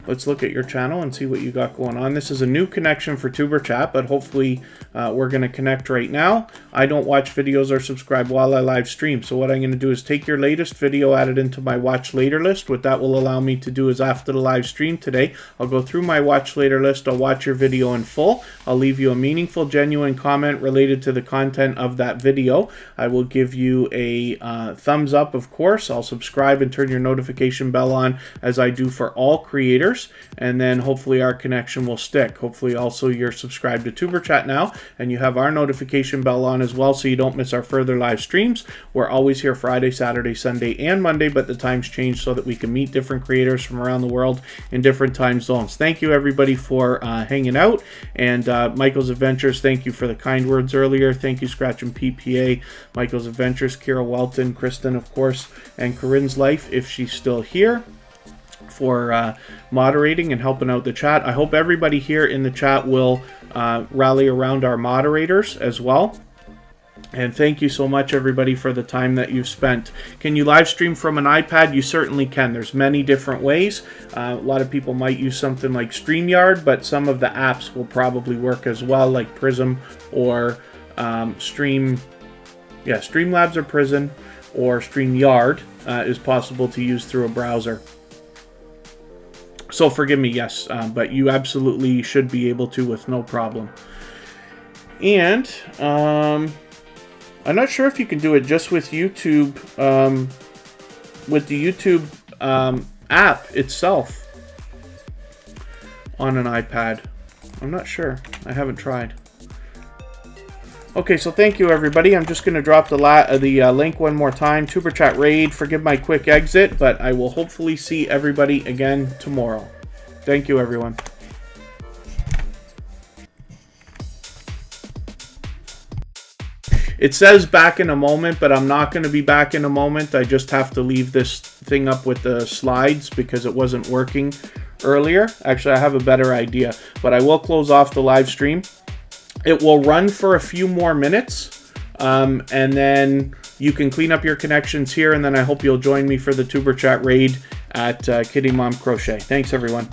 Let's look at your channel and see what you got going on. This is a new connection for Tuber Chat, but hopefully we're going to connect right now. I don't watch videos or subscribe while I live stream. So what I'm going to do is take your latest video, add it into my watch later list. What that will allow me to do is after the live stream today, I'll go through my watch later list. I'll watch your video in full. I'll leave you a meaningful, genuine comment related to the content of that video. I will give you a thumbs up, of course. I'll subscribe and turn your notification bell on as I do for all creators. And then hopefully our connection will stick. Hopefully also you're subscribed to Tuber Chat now and you have our notification bell on as well so you don't miss our further live streams. We're always here Friday, Saturday, Sunday, and Monday, but the times change so that we can meet different creators from around the world in different time zones. Thank you everybody for hanging out. And Michael's Adventures, thank you for the kind words earlier. Thank you Scratch and PPA, Michael's Adventures, Kira Welton, Kristen of course, and Corinne's Life if she's still here, for moderating and helping out the chat. I hope everybody here in the chat will rally around our moderators as well. And thank you so much everybody for the time that you've spent. Can you live stream from an iPad? You certainly can. There's many different ways. A lot of people might use something like StreamYard, but some of the apps will probably work as well, like Prism or Streamlabs or Prism or StreamYard is possible to use through a browser. So forgive me, yes, but you absolutely should be able to with no problem. And I'm not sure if you can do it just with YouTube, with the YouTube app itself on an iPad. I'm not sure. I haven't tried. Okay, so thank you everybody. I'm just going to drop the link one more time. Tuber Chat Raid. Forgive my quick exit, but I will hopefully see everybody again tomorrow. Thank you everyone. It says back in a moment, but I'm not going to be back in a moment. I just have to leave this thing up with the slides because it wasn't working earlier. Actually, I have a better idea, but I will close off the live stream. It will run for a few more minutes, and then you can clean up your connections here, and then I hope you'll join me for the Tuber Chat Raid at Kitty Mom Crochet. Thanks, everyone.